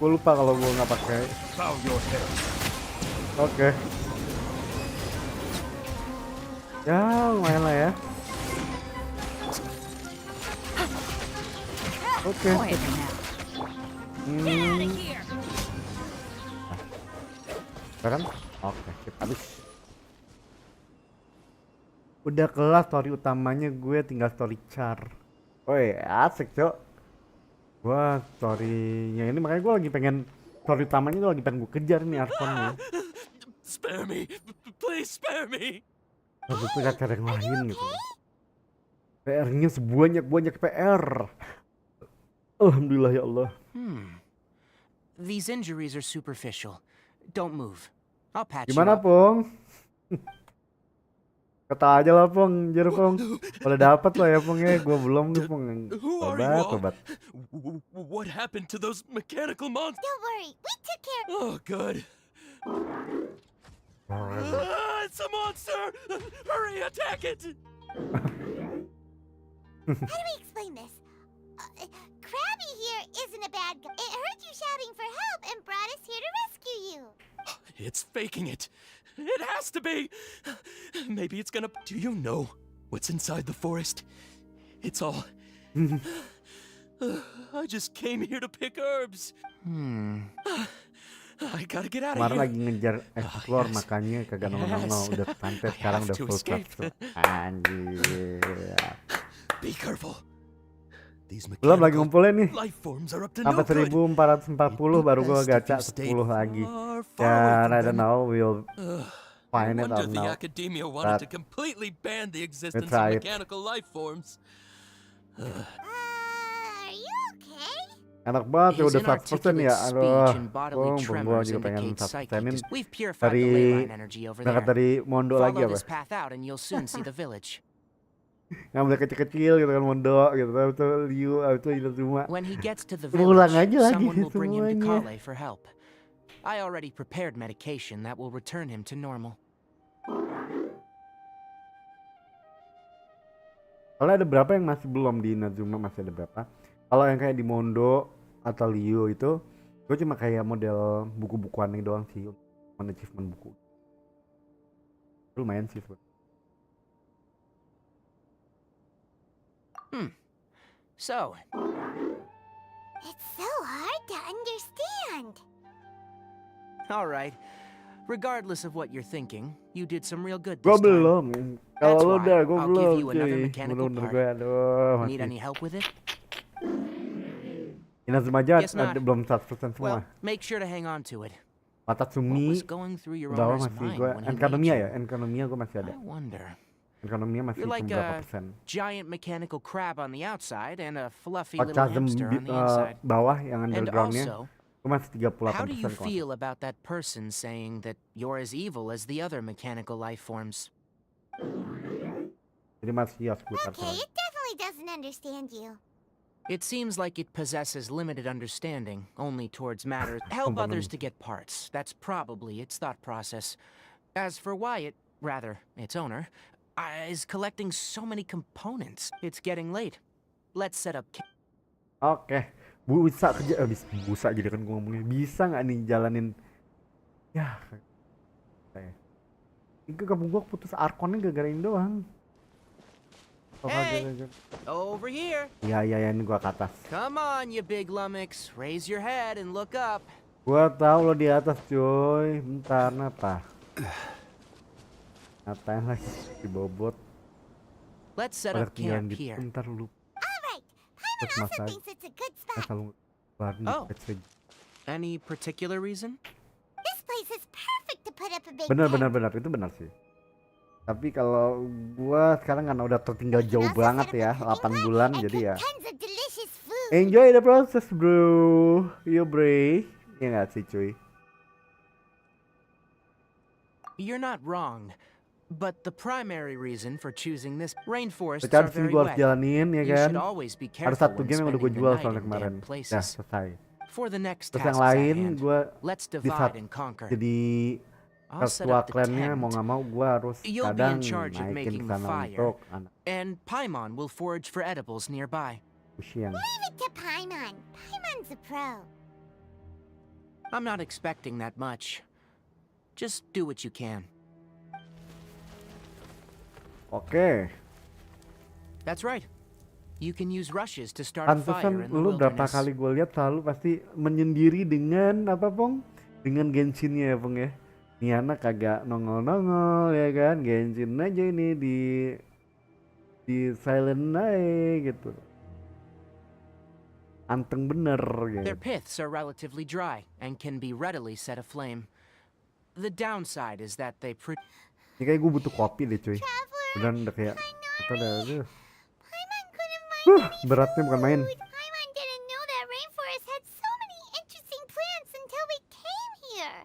Gue lupa kalau gue nggak pakai. Bow your head. Oke. Ya lumayan lah ya. Oke. Sekarang? Oke, sip, habis. Udah kelas story utamanya, gue tinggal story Char. Woi, asik cok. Gua storynya ini makanya gue lagi pengen story utamanya tuh lagi pengen gue kejar nih Arkonnya. Spare me, please spare me. Tapi itu cara yang lain gitu. PR-nya sebanyak PR. Alhamdulillah ya Allah. These injuries are superficial. Don't move. I'll patch Gimana you up. Pong? Kata aja lah Pong, jujur Pong. Udah dapat lah ya Pong ya, gue belum nih Pong. Tobat. What happened to those mechanical monsters? Don't worry, we took care. Oh, good. It's a monster! Hurry, attack it! How do we explain this? Krabby here isn't a bad guy. It heard you shouting for help and brought us here to rescue you. It's faking it. It has to be. Maybe it's gonna... Do you know what's inside the forest? It's all... I just came here to pick herbs. I gotta get out of Kemarin here. lagi ngejar explore makanya kagak nongol udah santai sekarang udah full capsule. Anjir. Be careful. Belum lagi ngumpulin nih. Life forms are up to Sampai 1440 baru gua gacha 10 lagi. Dan I don't know we'll find it or the not. academia wanted to completely ban the existence of try it. mechanical life forms. Are you okay? Enak banget ya His udah 100% ya. inarticulate Aduh. speech and bodily Gua tremors juga pengen indicate psychic 100%-in We've purified the ley line energy over berangkat there. dari Mondo lagi Follow apa? this path out and you'll soon see the village. Yang mulai kecil-kecil gitu kan Mondo gitu. Tapi itu Liu, itu Inazuma. When he gets to the Ulang village, aja lagi someone will bring him to semuanya. 𝘂𝗧𝗏 for help. I already prepared medication that will return him to normal. Soalnya ada berapa yang masih belum di Inazuma, masih ada berapa. Kalau yang kayak di Mondo atau Lio itu, gue cuma kayak model buku-bukuan ini doang sih, achievement buku. Lumayan sih sebenernya. So, It's so hard to understand. alright. Regardless of what you're thinking, you did some real good Gue this time. belum. That's Kalau lu why udah, gue I'll belum. give you another Cuy. mechanical Bener-bener part. gue, aduh, Need masih. any help with it? Inazuma aja Guess not. ada belum 100% Well, semua. make sure to hang on to it. What Watatsumi, was going through your bawah owner's masih mind gue. when he made Enkanomia you? ya, Enkanomia gue masih ada. I wonder. Enkanomia masih You're like cuma berapa a persen. giant mechanical crab on the outside and a fluffy little Pacazem hamster on the inside. bawah yang And undergroundnya, also, gue masih 38%. how do you kalau feel about that person saying that you're as evil as the other mechanical life forms? Jadi masih ya sekitar Okay, it definitely doesn't understand you. It seems like it possesses limited understanding, only towards matters. Help others to get parts. That's probably its thought process. As for why it, rather, its owner, is collecting so many components. It's getting late. Let's set up. Oke, bisa kerja, bisa jadi kan gue ngomongnya. Bisa nggak nih jalanin? Ya, kayak. Ini kampung gue putus arkonnya gara-gara ini doang. Hey, over here. Ya, ini gua ke atas. Come on, you big lummox. Raise your head and look up. Gua tahu lo di atas, coy. Bentar, kenapa? Ngapain lagi dibobot? Let's set up camp gitu. here. Bentar lu. Alright, Paimon also thinks it's a good spot. Oh. Any particular reason? This place is perfect to put up a big Benar, tent. itu benar sih. Tapi kalau gua sekarang karena udah tertinggal jauh banget ya, 8 bulan, jadi ya Tons of delicious food. enjoy the process, bro. Yo, bre. Ya nggak sih, cuy? You're not wrong, but the primary reason for choosing this rainforests Sekarang are sini very gua harus wet. jalanin ya You kan. should always be Ada careful satu when game yang udah gua spending the jual night soalnya in kemarin. damp Ya, places. selesai. For the next Terus yang tasks at lain hand, gua let's di divide saat and conquer. jadi I'll set ketua up the klannya tent. mau nggak mau gua harus You'll be kadang in charge of naikin making ke the sana fire, untuk anak and Paimon will forage for edibles nearby. usian. Leave it to Paimon. Paimon's a pro. I'm not expecting that much. Just do what you can. Oke, That's right. You can use rushes to start a fire pantesan in the lu berapa wilderness. kali gue lihat selalu pasti menyendiri dengan apa, Pong? Dengan Genshinnya ya, Pong ya. Nih anak kagak nongol-nongol ya kan, Genshin aja ini di silent aja gitu. Anteng bener gitu. Their piths are relatively dry and can be readily set aflame. The downside is that they Ini kayak gue butuh kopi deh, cuy. Traveler, Beneran udah kayak atau udah Paimon couldn't find any beratnya bukan main. food. Paimon didn't know that rainforest had so many interesting plants until we came here.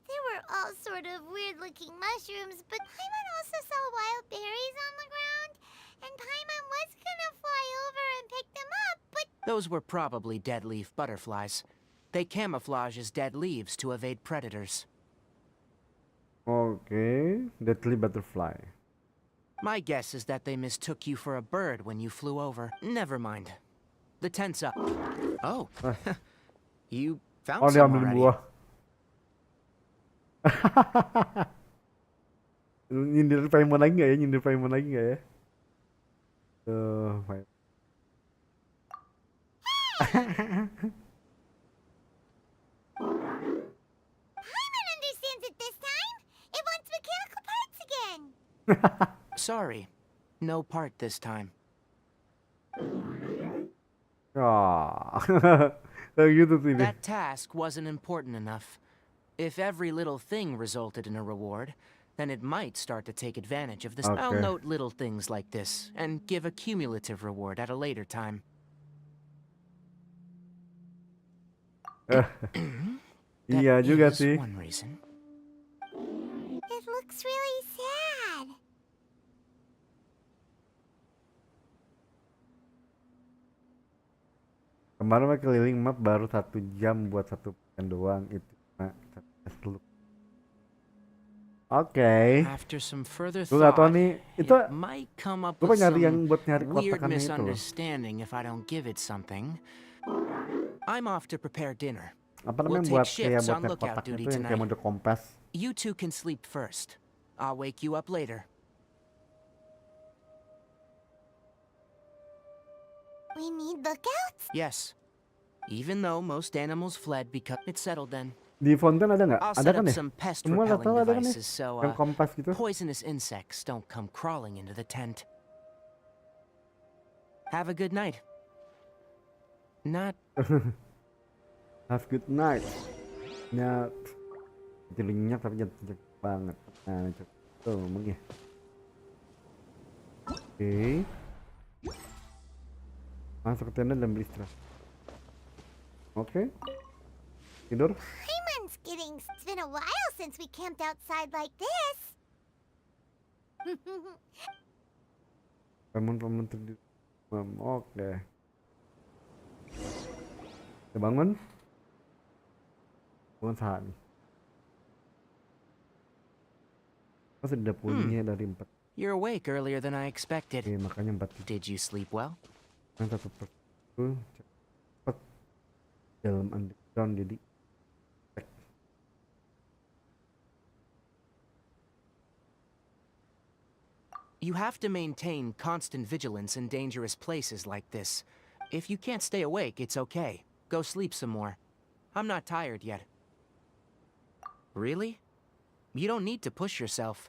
There were all sort of weird-looking mushrooms, but Paimon also saw wild berries on the ground, and Paimon was gonna fly over and pick them up, but Those were probably dead leaf butterflies. They camouflage as dead leaves to evade predators. Oke, deadly butterfly. My guess is that they mistook you for a bird when you flew over. Never mind. The tent's up. Oh. You found Oh, dia some ambil already. buah. Nyindir Paimon lagi nggak ya? Nyindir Paimon lagi nggak ya? Paimon understands it this time. It wants mechanical parts again. Sorry. No part this time. Kayak gitu sih dia. That task wasn't important enough. If every little thing resulted in a reward, then it might start to take advantage of this. I'll Okay. note little things like this and give a cumulative reward at a later time. Iya That juga is sih. one reason. It looks really sad. Kemarin mah keliling map baru 1 jam buat 1 pekan doang itu. Nah, Oke. After some further Gue gak tau thought, nih. Itu it might come up gue with nyari yang some buat nyari weird kotakannya itu loh. misunderstanding if I don't give it something. I'm off to prepare dinner. Apa We'll namanya take buat kayak shifts buat on nyari lookout kotaknya duty tuh yang kayak tonight. mode kompas. You two can sleep first. I'll wake you up later. We need lookouts? Yes. Even though most animals fled because it's settled then. Di Fountain ada nggak? I'll Ada set kan up ya? some pest Semua repelling rata-rata ada kan ya? devices so Yang kompas gitu. poisonous insects don't come crawling into the tent. Have a good night. Not Have good night. Nyat. Jelinyak tapi jangan banget. Nah, tuh ngomongnya. Oke. Masuk ke tenda dan beristirahat. Oke. Tidur. It's been a while since we camped outside like this. Bangun tidur. Oke. Kita bangun. Bangun saat nih. Oh, sudah punya dari 4. You're awake earlier than I expected. Oke, makanya 4. Did you sleep well? Yang satu cepet dalam underground jadi You have to maintain constant vigilance in dangerous places like this. If you can't stay awake, it's okay. Go sleep some more. I'm not tired yet. Really? You don't need to push yourself.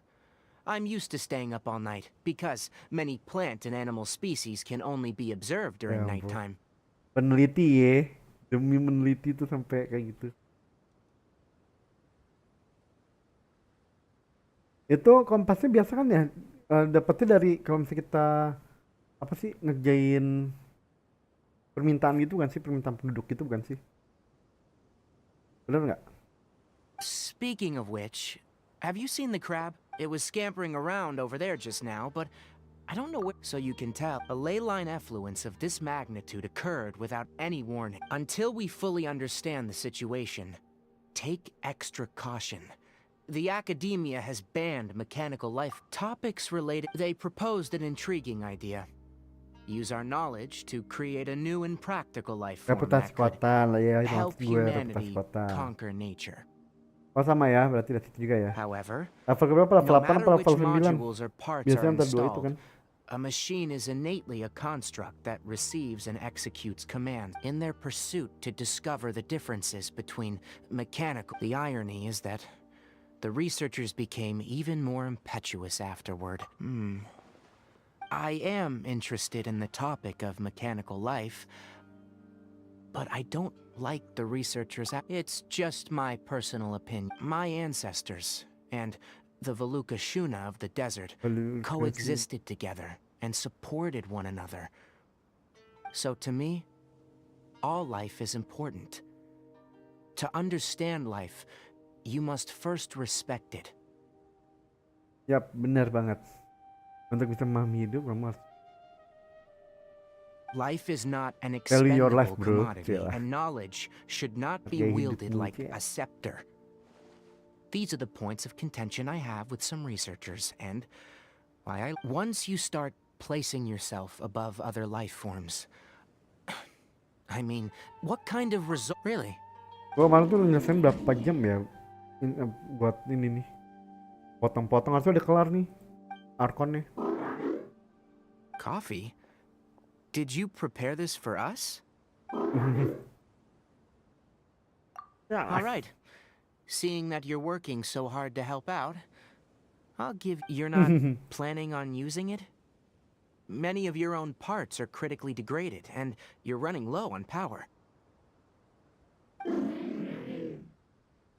I'm used to staying up all night, because many plant and animal species can only be observed during nighttime. Peneliti ya, demi meneliti tuh sampai kayak gitu. Itu kompasnya biasa kan ya, dapetnya dari kalau misalnya kita apa sih ngerjain permintaan gitu kan sih, permintaan penduduk gitu bukan sih? Bener nggak? Speaking of which, have you seen the crab? It was scampering around over there just now, but I don't know where. So you can tell, a ley line effluence of this magnitude occurred without any warning. Until we fully understand the situation, take extra caution. The academia has banned mechanical life topics related. They proposed an intriguing idea. Use our knowledge to create a new and practical life form that could help humanity conquer nature. Oh sama ya, berarti dari situ juga ya. However, level berapa? Level 8 atau level 9? modules or parts Biasanya are antar 2 itu installed, kan. a machine is innately a construct that receives and executes commands in their pursuit to discover the differences between mechanical. The irony is that the researchers became even more impetuous afterward. I am interested in the topic of mechanical life, but I don't like the researchers. It's just my personal opinion. My ancestors and the 𝗀𝗂𝗃 of the desert coexisted together and supported one another. So to me, all life is important. To understand life, you must first respect it. Yap, benar banget. Untuk bisa memahami hidup, kamu harus Life is not an value your expendable life, bro. commodity, and knowledge should not be Hargai wielded hidupmu, like Cil. a scepter. These are the points of contention I have with some researchers, and once you start placing yourself above other life forms, I mean, what kind of result? Really? Gua kemarin tuh ngerasain berapa jam ya buat ini nih. Potong-potong harusnya udah kelar nih. Arkonnya. Coffee? Did you prepare this for us? All right. Seeing that you're working so hard to help out, you're not planning on using it? Many of your own parts are critically degraded, and you're running low on power.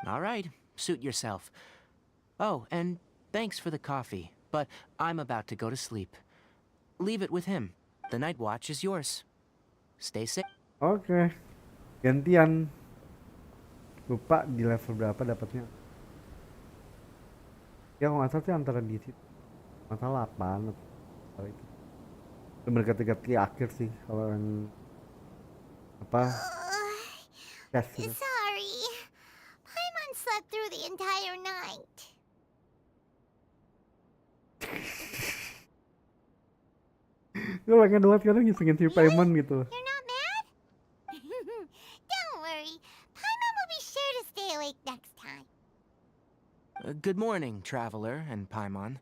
All right, suit yourself. Oh, and thanks for the coffee, but I'm about to go to sleep. Leave it with him. The night watch is yours. Stay safe. Oke. Gantian. Lupa di level berapa dapatnya. Ya kalau nggak salah sih antara di situ. Masalah 8 atau itu. Mendekati akhir sih kalau yang apa? Sorry. Paimon slept through the entire night. Gue pengen banget sekarang ngisengin si Paimon gitu. You're not mad? Don't worry. Paimon will be sure to stay awake next time. Good morning, Traveler and Paimon.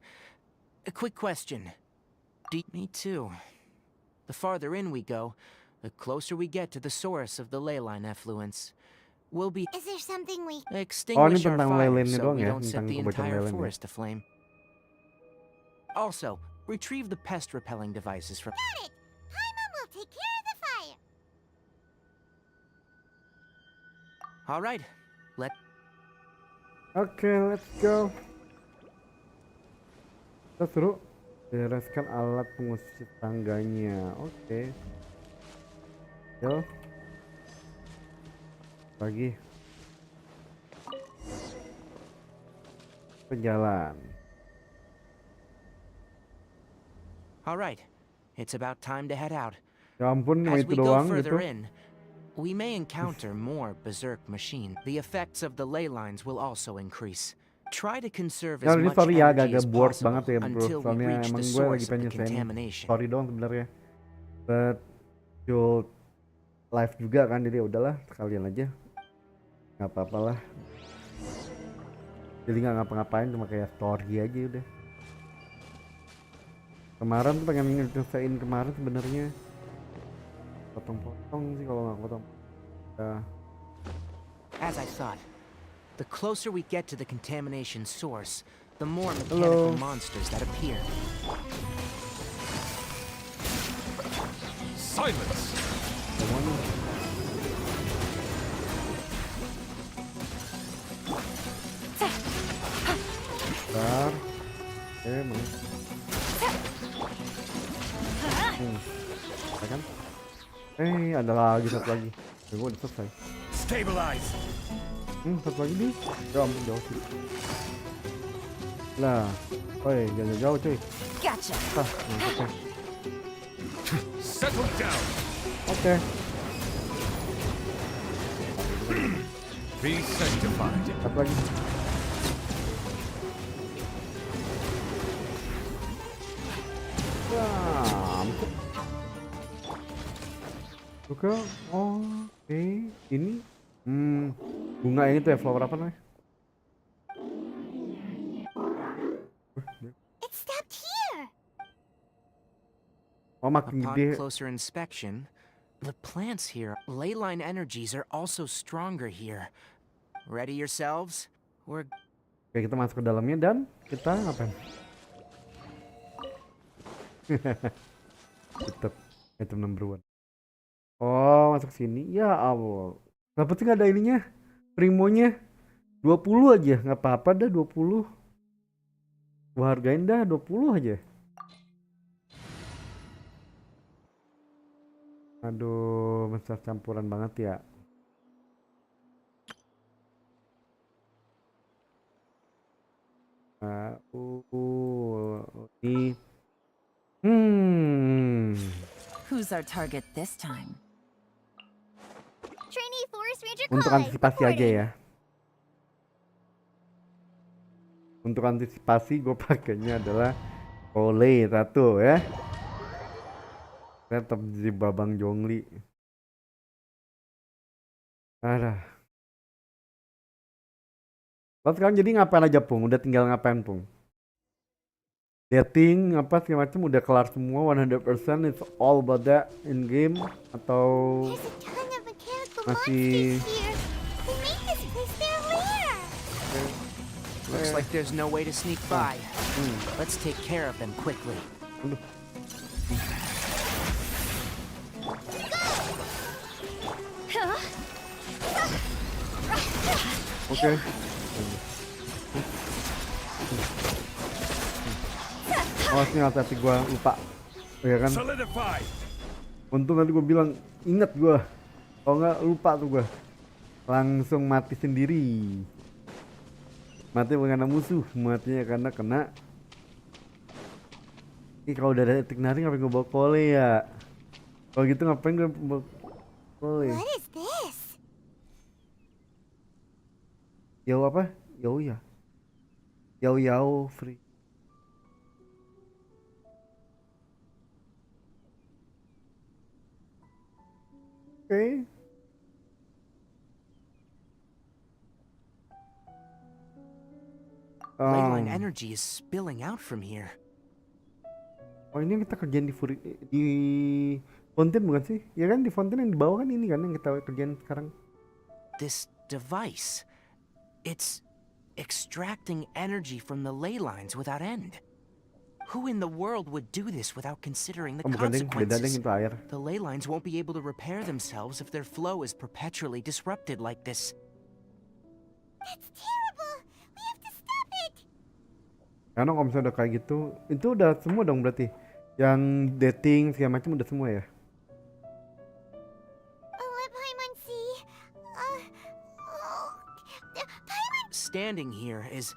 A quick question. Me too. The farther in we go, the closer we get to the source of the ley line effluence. We'll be Is there something we... extinguish our tentang fire ley-lainnya so doang we ya, don't set tentang the kebocoran entire ley-lain ya. forest aflame. Also, retrieve the pest repelling devices from... Got it! Paimon will take care of the fire. All right. Oke, let's go. Kita suruh bereskan alat pengusir tangganya. Oke. Yo. Lagi. Berjalan. All right. It's about time to head out. Ya ampun, cuma As itu we go doang further gitu. in, we may encounter more berserk machine. The effects of the ley lines will also increase. Try to conserve Ya as ini much sorry ya, energy agak-agak as bored possible banget ya bro. until we Soalnya reach the emang gue lagi source of the pengen nyelesain contamination. story doang sebenarnya. But you'll live juga kan, jadi udahlah sekalian aja. Nggak apa-apa lah. Jadi nggak ngapa-ngapain, cuma kayak story aja udah. Kemarin tuh pengen nyelesain kemarin sebenarnya. Potong-potong sih kalau nggak potong. As I thought, the closer we get to the contamination source, the more mechanical monsters that appear. Silence! Bentar. Emang. Ya kan? Ada lagi satu lagi. Gue udah selesai. Stabilize! Satu lagi nih. Ya ampun, jauh sih. Lah. Oi, jangan jauh cuy. Gotcha. Oke. Settle down! Oke. Be sanctified. Satu lagi. Ampun. Oke, oke. Ini bunga ini tuh ya, flower apa namanya? It stopped here. Oh, makin Upon gede. closer inspection, the plants here, ley line energies are also stronger here. Ready yourselves? We're... Oke, kita masuk ke dalamnya dan kita ngapain? Tetap item number 1. Oh, masuk sini. Ya Allah. Kenapa sih nggak ada ininya? Primonya 20 aja, nggak apa-apa dah 20. Gua hargain dah 20 aja. Aduh, besar campuran banget ya. Ini. Who's our target this time? Trainee Forest Ranger Untuk College. antisipasi aja reporting. ya. Untuk antisipasi gue pakainya adalah Ole satu ya. Tetap di babang jongli. Aduh. Lo sekarang jadi ngapain aja Pung? Udah tinggal ngapain Pung? Dating apa segala macam udah kelar semua 100%, it's all about that in game atau There's a ton of mechanical masih monsters here. They make this place their lair. Looks like there's no way to sneak by. Let's take care of them quickly. Oke. Oh, ini hati-hati gue lupa. Ya kan? Solidify! Untung tadi gue bilang inget gue. Kalau nggak lupa tuh gue. Langsung mati sendiri. Mati bukan karena musuh, matinya karena kena. Ih, kalau udah ada etik nari ngapain gue bawa kole ya? Kalau gitu ngapain gue bawa kole? What is this? Yau apa? Yau ya? Yau yau free. Oke. Leyline energy is spilling out from here. Oh ini yang kita kerjain di fountain bukan sih? Ya kan di fountain yang di bawah kan ini kan yang kita kerjain sekarang. This device, it's extracting energy from the ley lines without end. Who in the world would do this without considering the consequences? The ley lines won't be able to repair themselves if their flow is perpetually disrupted like this. That's terrible. We have to stop it. Karena kalau misalnya udah kayak gitu, itu udah semua dong berarti. Yang dating segala macam udah semua ya. Standing here is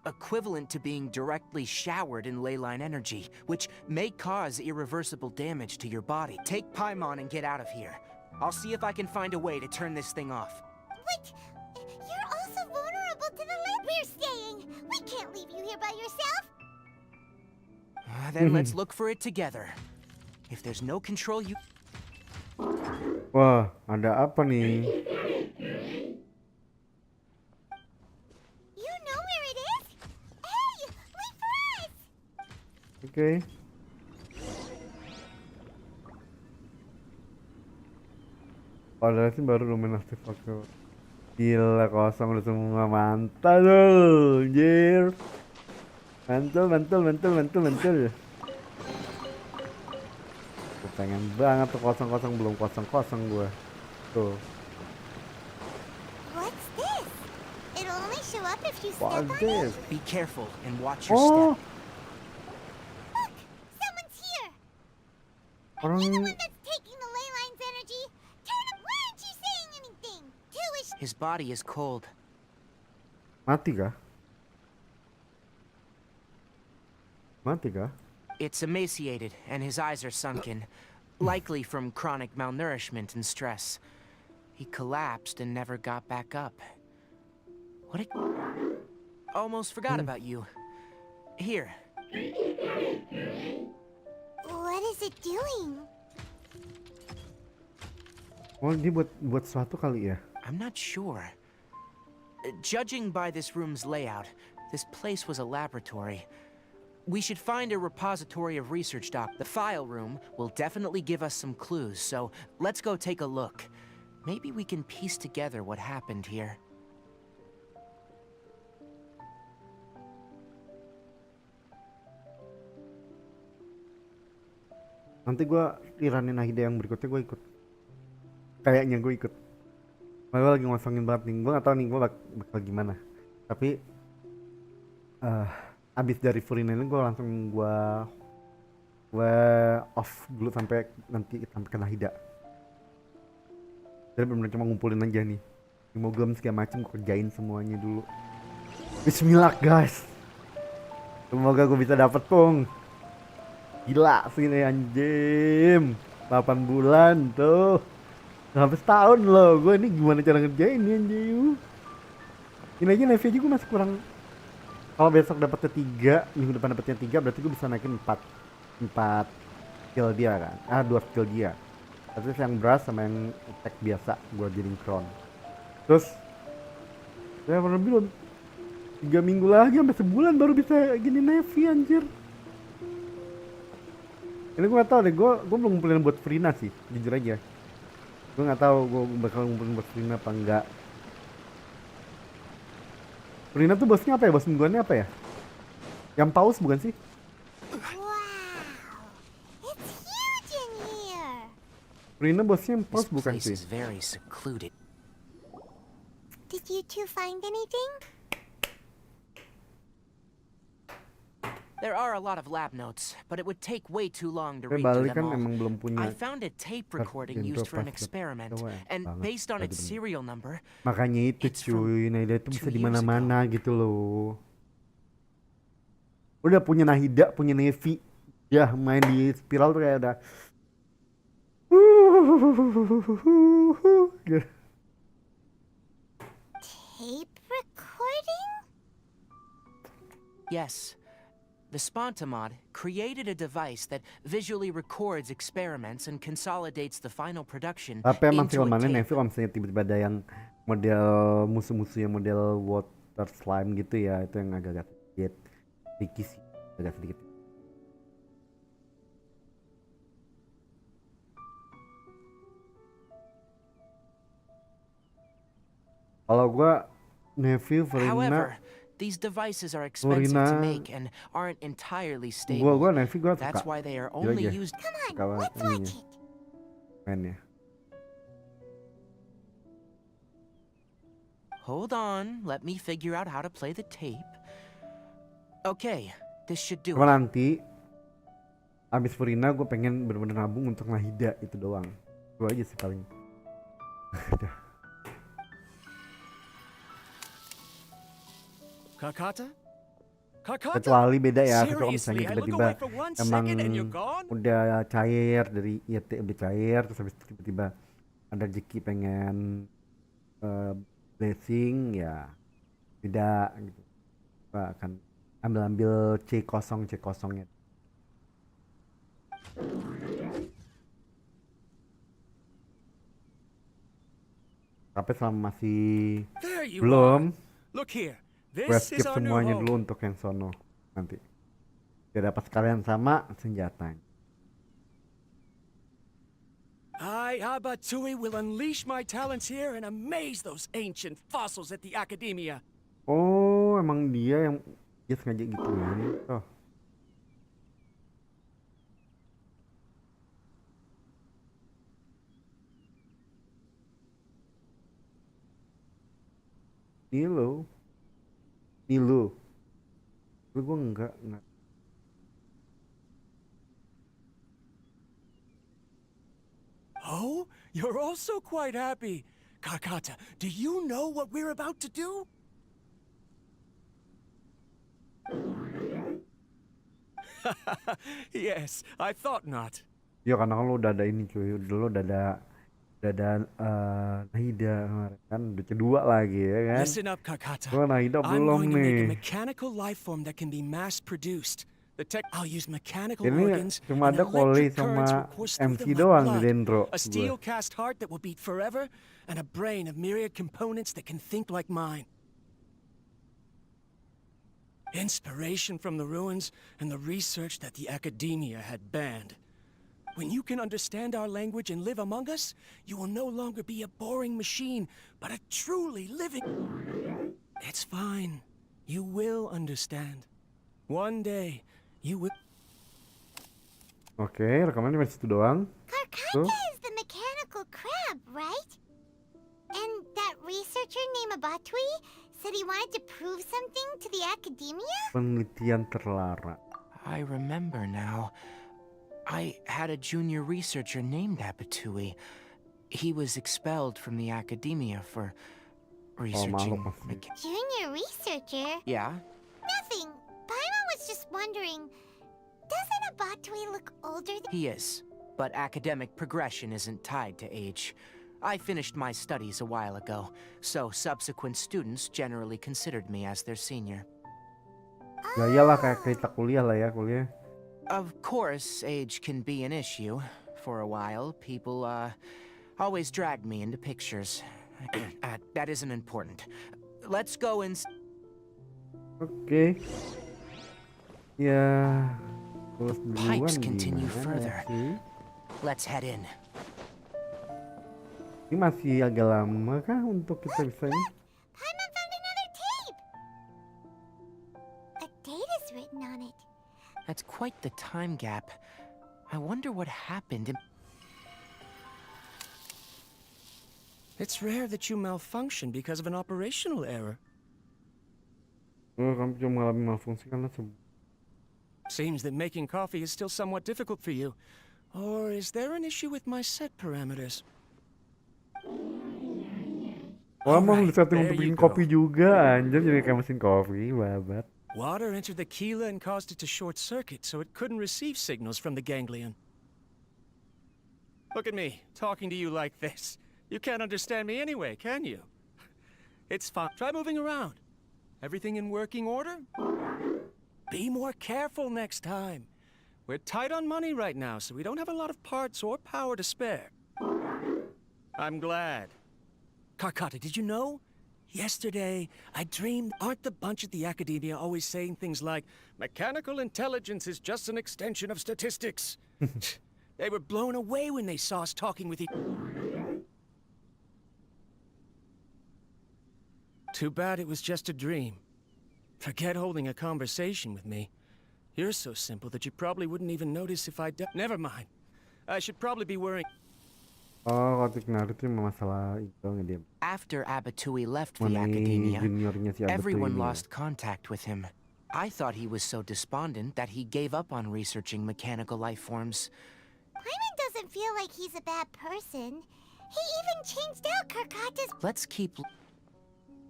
equivalent to being directly showered in ley line energy, which may cause irreversible damage to your body. Take Paimon and get out of here. I'll see if I can find a way to turn this thing off. But you're also vulnerable to the light. We're staying. We can't leave you here by yourself. Then let's look for it together. If there's no control, you... Wah, ada apa nih? You know where it is? Hey, wait for us! Oke. Padahal sih baru lumayan aktif aku. Gila kosong udah semua mantap loh, anjir. Mantul. Gue pengen banget tuh kosong belum kosong gua. Tuh. What's this? It'll only show up if you step What's on this? it. Be careful and watch your step. Look, someone's here. Orang You're the one that's taking the ley line's energy. Turn him. Why aren't you saying anything? His body is cold. mati kah? Mati kah? It's emaciated, and his eyes are sunken, likely from chronic malnourishment and stress. He collapsed and never got back up. What a... Almost forgot about you. Here. What is it doing? Oh, dia buat sesuatu kali ya? I'm not sure. Judging by this room's layout, this place was a laboratory. We should find a repository of research The file room will definitely give us some clues, so let's go take a look. Maybe we can piece together what happened here. Nanti gue iranin Nahida yang berikutnya gue ikut. Kayaknya gue ikut. Gue lagi ngosongin banget nih. Gue gak tau nih gue bakal gimana. Tapi abis dari Furina ini gue langsung gue off dulu sampai ke Nahida. Jadi bener-bener cuma ngumpulin aja nih. Semoga segala macem gue kerjain semuanya dulu. Bismillah guys. Semoga gue bisa dapet Pung. Gila sini anjim. 8 bulan tuh. Sampai setahun loh. Gue ini gimana cara ngerjain nih anjim. Ini aja Navy aja gue masih kurang. Kalau besok dapetnya 3, minggu depan dapetnya 3, berarti gue bisa naikin 4 skill dia kan. 2 skill dia. Tapi yang brass sama yang attack biasa gue jadiin crown. Terus ya kurang lebih 3 minggu lagi sampai sebulan baru bisa gini Navy anjir. Ini gue gak tau deh, gue belum ngumpulin buat Furina sih, jujur aja. Gue gak tau gue bakal ngumpulin buat Furina apa enggak. Furina tuh bosnya apa ya? Bos mingguannya apa ya? Yang paus bukan sih? Wow, it's huge in here. Furina bosnya yang paus This bukan place sih? is very secluded. Did you two find anything? There are a lot of lab notes, but it would take way too long to read Balik through kan them all. emang belum punya. I found a tape recording used for an experiment, and based on its serial number, Makanya itu cuy, Nahida itu bisa di mana-mana gitu loh. Udah punya Nahida, punya Navy, ya main di spiral tuh kayak udah. Tape recording? yes, 𝗵𝗶 created a device that visually records experiments and consolidates the final production Tapi emang into a filmannya tape. Nevi kalau misalnya tiba-tiba ada yang model musuh-musuh yang model water slime gitu ya, itu yang agak-agak sedikit sih, agak sedikit. Kalau gua Nevi, Furina, However, these devices are expensive to Furina, make and aren't entirely gua stable. Nevi gua That's suka. why they are Gila only aja. used. Come on, Kawan let's ininya, watch it. mainnya. Hold on, let me figure out how to play the tape. Okay, this should do Cuma it. nanti abis Furina gue pengen bener-bener nabung untuk Nahida itu doang. Gue aja sih paling. Udah. 𝗂𝗂𝗽? 𝗂𝗂𝗽? Kecuali beda ya, kalau Seriously, misalnya I look tiba-tiba away for 1 emang second and you're gone? udah cair dari IET udah cair, terus habis itu tiba-tiba ada rezeki pengen blessing ya tidak gitu. Gue akan ambil C0 nya. Tapi selama masih There you belum, are. Look here. gue This skip is our new semuanya home. dulu untuk yang sono nanti. Biar dapat sekalian sama senjatanya. 𝗖𝗵𝗄𝗽 will unleash my talents here and amaze those ancient fossils at the academia. Oh, emang dia yang sengaja gitu kan? Oh. Nilo. Tapi gue enggak. Oh, you're also quite happy. 𝗂𝗂𝗽, do you know what we're about to do? Yes, I thought not. Ya karena lo udah ada ini cuy, lo udah ada Nahida kemarin kan, udah kedua lagi ya kan. Listen up, 𝗂𝗂𝗽. Gua Nahida I'm belum going to make a nih. mechanical life form that can be mass produced. I'll use mechanical Ini organs cuma and ada Koli electric currents sama will course through MC them doang like di blood. Dendro A gue. steel cast heart that will beat forever, and a brain of myriad components that can think like mine. Inspiration from the ruins and the research that the academia had banned. When you can understand our language and live among us, you will no longer be a boring machine, but a truly living... It's fine. You will understand. One day, you will... Oke, rekamannya cuma situ doang. Tuh. 𝗂𝗂𝗽 is the mechanical crab, right? And that researcher named 𝗵𝗶 said he wanted to prove something to the academia? Penelitian terlarang. I remember now. I had a junior researcher named 𝗵𝗶. He was expelled from the academia for researching. Junior researcher? Yeah? Nothing. Paimon was just wondering, doesn't 𝗵𝗶 look older than... He is, but academic progression isn't tied to age. I finished my studies a while ago, so subsequent students generally considered me as their senior. Ya iyalah kayak kita kuliah lah ya, kuliah. Of course, age can be an issue. For a while, people always dragged me into pictures. That isn't important. Let's go and... Oke. Ya, terus duluan Pipes continue gimana further. sih? Let's head in. Ini masih agak lama kah untuk kita bisa ini? Paimon found another tape! A date is written on it. That's quite the time gap. I wonder what happened. It's rare that you malfunction because of an operational error. Oh, kamu cuma mengalami malfungsi karena Seems that making coffee is still somewhat difficult for you. Or is there an issue with my set parameters? Wah, mau Alright, disetting there untuk you bikin go. kopi juga, anjir jadi kayak mesin kopi, babat. Water entered the 𝗂𝗟 and caused it to short circuit, so it couldn't receive signals from the ganglion. Look at me, talking to you like this. You can't understand me anyway, can you? It's fine. Try moving around. Everything in working order? Be more careful next time. We're tight on money right now, so we don't have a lot of parts or power to spare. I'm glad. 𝗏𝗏𝗽𝗏, did you know? Yesterday, I dreamed, aren't the bunch at the academia always saying things like, mechanical intelligence is just an extension of statistics? They were blown away when they saw us talking with each other. Too bad it was just a dream. Forget holding a conversation with me. You're so simple that you probably wouldn't even notice if I Never mind. I should probably be worrying. Oh, kotik Naruto masalah itu dia. After 𝗵𝗶 left the Mengenai academia, juniornya si Abetu everyone ini ya. lost contact with him. I thought he was so despondent that he gave up on researching mechanical life forms. Paimon doesn't feel like he's a bad person. He even changed out 𝗏𝗏𝗽𝗏's Let's keep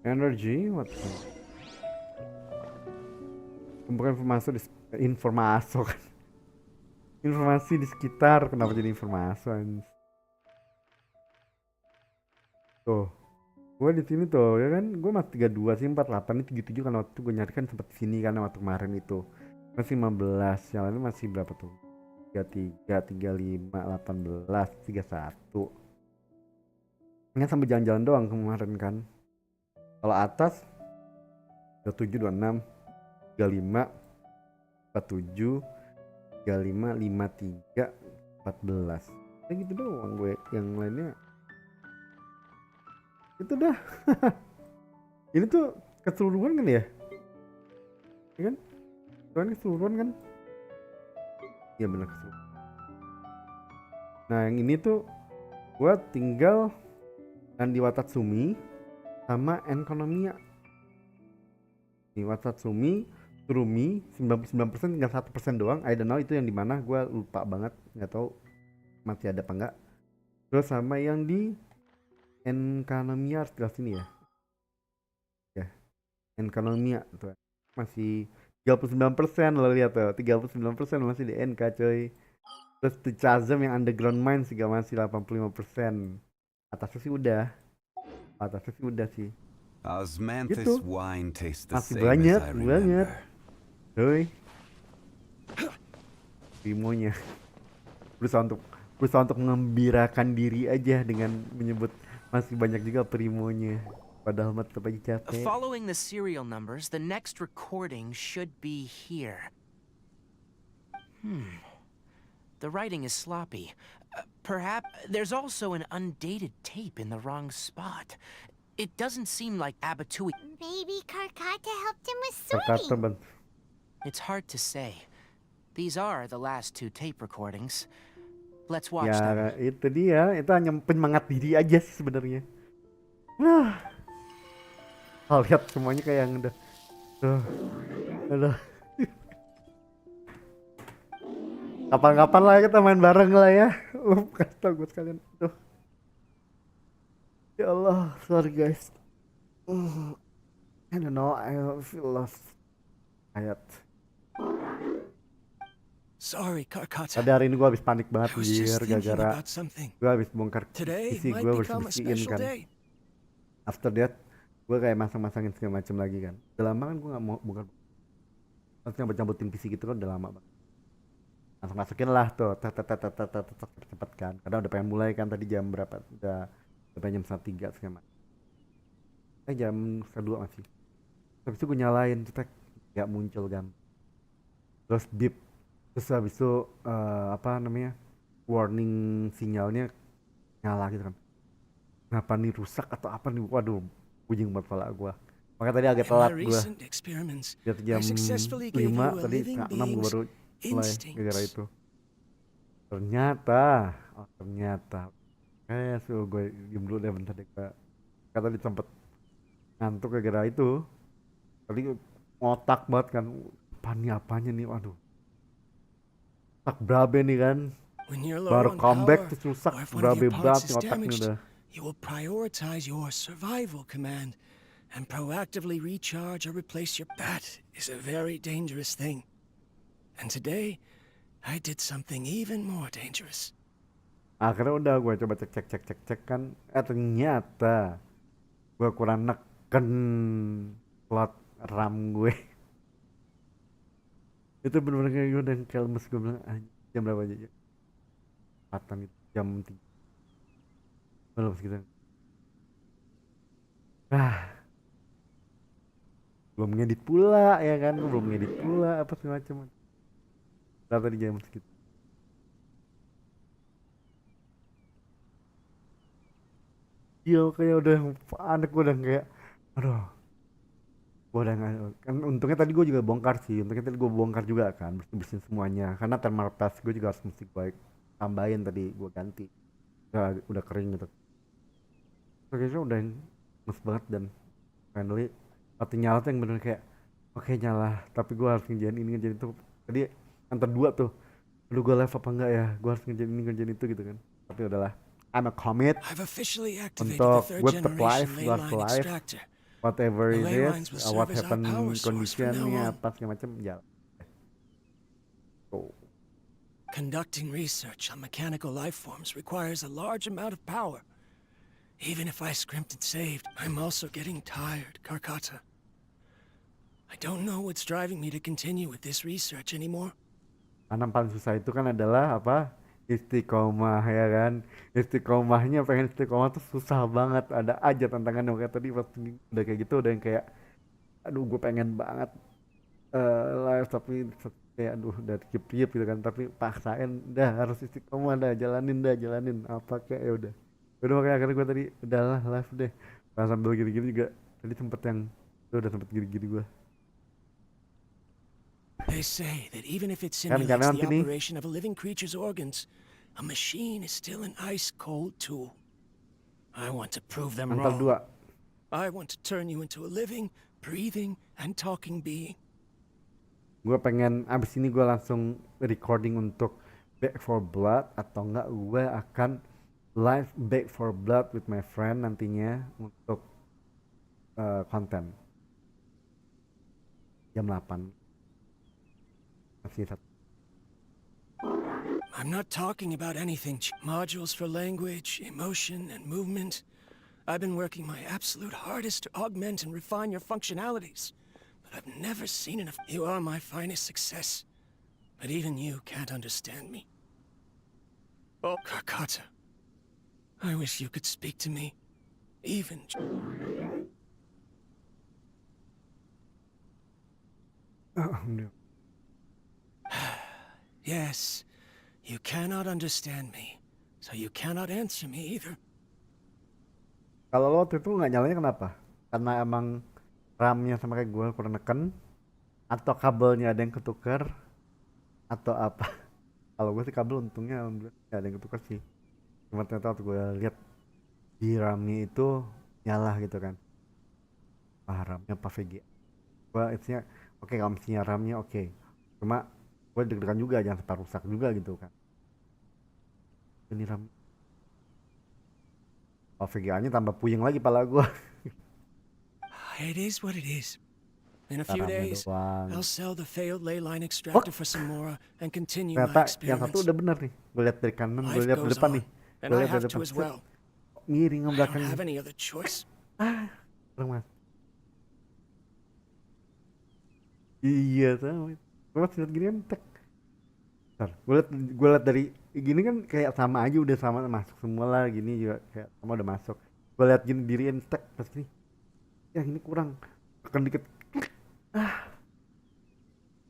Energy, what? Kumpulkan informasi di sekitar. Kenapa jadi informasi? Tuh, gue di sini tuh ya kan, gue masih 32 sih, 48 ini 37 kan waktu gue nyari kan sempet sini karena waktu kemarin itu masih 15, yang lain masih berapa tuh? 33, 35, 18, 31. Ini sampai jalan-jalan doang kemarin kan. Kalau atas 27, 26, 35, 47, 35, 53, 14. Ya gitu doang gue, yang lainnya itu dah. Ini tuh keseluruhan kan ya? Ya kan? Itu kan keseluruhan kan? Iya benar keseluruhan. Nah yang ini tuh gua tinggal dan di Watatsumi sama Enkonomiya. Di Watatsumi, Tsurumi 99% tinggal 1% doang. I don't know itu yang di mana, gua lupa banget, nggak tahu masih ada apa enggak. Terus sama yang di Enkonomiya harus jelas sini ya. Ya. Enkonomiya tuh masih 39% lo lihat tuh, 39% masih di NK coy. Terus di Chazam yang Underground Mines juga masih 85%. Atasnya sih udah. Atasnya sih udah sih. 𝘎𝘵𝗺𝗃 wine tastes the Masih same banyak as I banget. remember. Coy. Primonya. Berusaha untuk mengembirakan diri aja dengan menyebut masih banyak juga Primonya. Padahal mah tetap aja capek. Following the serial numbers, the next recording should be here. The writing is sloppy. Perhaps there's also an undated tape in the wrong spot. It doesn't seem like 𝗵𝗶𝗏. Maybe 𝗏𝗏𝗽𝗏 helped him with Kata sorting. It's hard to say. These are the last two tape recordings. Let's watch Ya them. itu dia, itu hanya penyemangat diri aja sih sebenarnya. Nah, lihat semuanya kayak yang udah, aduh. Kapan-kapan lah kita main bareng lah ya. Kasih tau gue sekalian. Tuh. Ya Allah, sorry guys. I don't know, I feel lost. Ayat. Sorry, 𝗏𝗏𝗽𝗏. Tadi hari ini gue habis panik banget I was just anjir, thinking gara-gara about something. gue habis bongkar Today isi might gue become a bersihin special kan. day. After that gue kayak masang-masangin segala macam lagi kan. Udah lama kan gue nggak mau bukan langsung nyambut-nyambutin PC gitu kan, udah lama banget. Langsung masukin lah tuh cepet kan, karena udah pengen mulai kan. Tadi jam berapa, udah pengen jam 1:03 segala macam. Jam 2 masih. Habis itu gue nyalain cetek, nggak muncul kan. Terus beep, terus habis itu apa namanya, warning sinyalnya nyala gitu kan. Kenapa nih, rusak atau apa nih? Waduh, pusing banget kepala gue. Makanya tadi agak telat gue. Biar jam 5, tadi setengah 6 gue baru mulai gara-gara itu. Ternyata kayak suruh gue diem dulu deh bentar deh. Karena tadi sempet ngantuk gara-gara itu. Tadi ngotak banget kan. Apanya nih, waduh. Tak berabe nih kan. Baru comeback terus rusak, berabe banget otaknya udah. You will prioritize your survival command, and proactively recharge or replace your bat is a very dangerous thing. And today, I did something even more dangerous. Akhirnya udah gue coba cek kan, ternyata gue kurang neken slot RAM gue. Itu bener-bener kayak gue dan kayak lemes, gue bilang jam berapa aja ya? Patan itu jam 3 belum sekitar. Belum ngedit pula ya kan, gue belum ngedit pula apa segala macam. Berapa tadi jam segitu? Iya kayak udah panik, gue udah kayak aduh, gue udah nggak kan. Untungnya tadi gue juga bongkar sih, untungnya tadi gue bongkar juga kan, bersihin semuanya karena thermal paste gue juga harus mesti gue tambahin, tadi gue ganti udah kering gitu. Kayaknya udah lemes banget, dan finally waktu nyala tuh yang bener kayak oke nyala, tapi gue harus ngerjain ini ngerjain itu. Tadi antar dua tuh, aduh gue live apa enggak ya, gue harus ngerjain ini ngerjain itu gitu kan. Tapi udahlah, I'm a commit I've officially activated untuk the third gue tetap live, generation gue ley harus line live extractor. whatever The it ley is, lines will what serve as our happen power source from conditionnya now on. apa segala macam jalan. Oh. Conducting research on mechanical life forms requires a large amount of power. Even if I scrimped and saved, I'm also getting tired, 𝘀𝘂𝗽𝗧. I don't know what's driving me to continue with this research anymore. Karena paling susah itu kan adalah apa? Istiqomah ya kan. Istiqomahnya, pengen istiqomah tuh susah banget. Ada aja tantangannya. Kayak tadi pas udah kayak gitu udah yang kayak aduh gue pengen banget live, tapi kayak aduh udah kip-kip gitu kan, tapi paksain dah harus istiqomah, dah jalanin apa kayak ya udah makanya akhirnya gue tadi udahlah live deh. Pas sambil gini-gini juga tadi sempet yang udah sempet gini-gini gue. They say that even if it Kan simulates karena the nanti nih operation of a living creature's organs, a machine is still an ice-cold tool. I want to prove them antar wrong. dua. I want to turn you into a living, breathing, and talking being. Gue pengen abis ini gue langsung recording untuk Back for Blood, atau enggak gue akan live Back for Blood with my friend nantinya untuk konten jam 8. Masih satu. I'm not talking about anything. Modules for language, emotion, and movement. I've been working my absolute hardest to augment and refine your functionalities, but I've never seen enough. You are my finest success, but even you can't understand me. Oh, 𝘀𝘂𝗽𝗧, I wish you could speak to me, even. Yes, you cannot understand me, so you cannot answer me either. Kalau lo waktu itu nggak nyalanya kenapa? Karena emang RAM-nya sama kayak gue kurang neken, atau kabelnya ada yang ketukar, atau apa? Kalau gue sih kabel untungnya nggak ada yang ketukar sih. Cuma ternyata waktu gue lihat di RAM-nya itu nyala gitu kan. RAM-nya apa VGA? Gue isinya oke, kalau misalnya RAM-nya oke. Cuma gue deg-degan juga, jangan sampai rusak juga gitu kan. Ini RAM. Oh, VGA-nya tambah puyeng lagi pala gue. It is what it is. In a few Caranya days, doang. I'll sell the failed ley line extractor for some more and continue my Ternyata yang satu experiments. udah bener nih. Gue lihat dari kanan, gue Life lihat dari goes depan on, nih. and Gue I lihat dari have depan. to as well. Miring ke I don't belakang. have any other choice. Kurang mas. Iya sama. Gue masih lihat gini kan tek. Bentar, gue lihat dari gini kan kayak sama aja, udah sama masuk semua lah, gini juga kayak sama udah masuk. Gue lihat gini diriin tek pas gini. Ya ini kurang. Tekan dikit.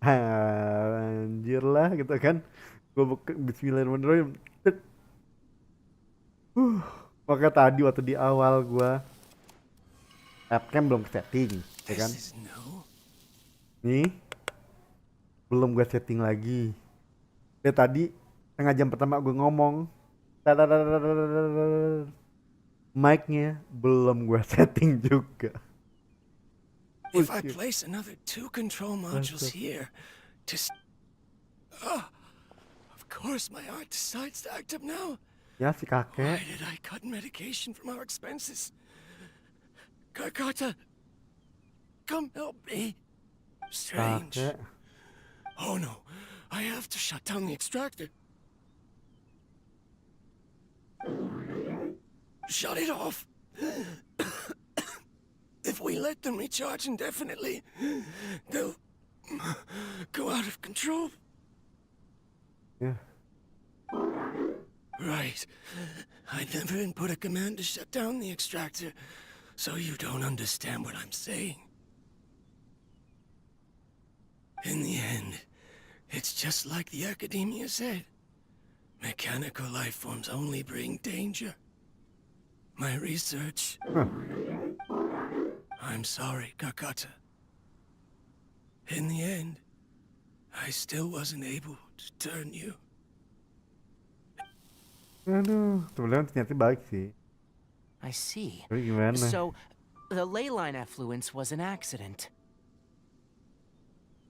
Anjir lah gitu kan. Gue buka bismillahirrahmanirrahim. Maka tadi waktu di awal gue webcam belum setting, ya kan? Nih, belum gue setting lagi. Ya tadi setengah jam pertama gue ngomong, mic-nya belum gue setting juga. If I place another 2 control modules here, of course my heart decides to act up now. Ya si kakek. Why did I cut medication from our expenses? 𝘀𝘂𝗽𝗧, come help me. Strange. Kakek. Oh no, I have to shut down the extractor. Shut it off. If we let them recharge indefinitely, they'll go out of control? Yeah. Right. I never input a command to shut down the extractor, so you don't understand what I'm saying. In the end, it's just like the academia said. Mechanical life forms only bring danger. My research... I'm sorry, 𝘀𝗀𝗽𝗃. In the end, I still wasn't able to turn you. Aduh, sebenarnya ternyata baik sih. I see. Tapi gimana? So, the ley line effluence was an accident.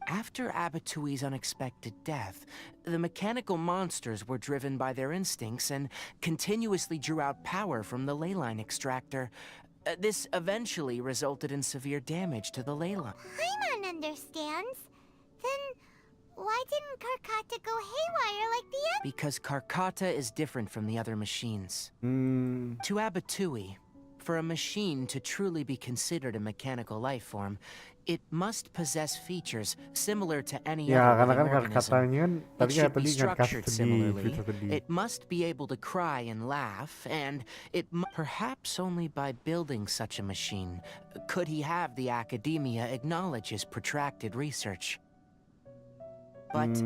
After 𝘚𝗵𝗚𝗽𝗀𝗃's unexpected death, the mechanical monsters were driven by their instincts and continuously drew out power from the ley line extractor. This eventually resulted in severe damage to the ley line. Paimon understands. Then why didn't 𝘀𝗀𝗽𝗃 go haywire like the other? Because 𝘀𝗀𝗃 is different from the other machines. Hmm. To 𝘚𝗵𝗚𝗽, for a machine to truly be considered a mechanical life form, it must possess features similar to any Ya, other karena living kan organism. katanya kan It tadi should be tadi nggak kasih structured sedih, similarly. bisa sedih. It must be able to cry and laugh, and perhaps only by building such a machine could he have the academia acknowledge his protracted research. But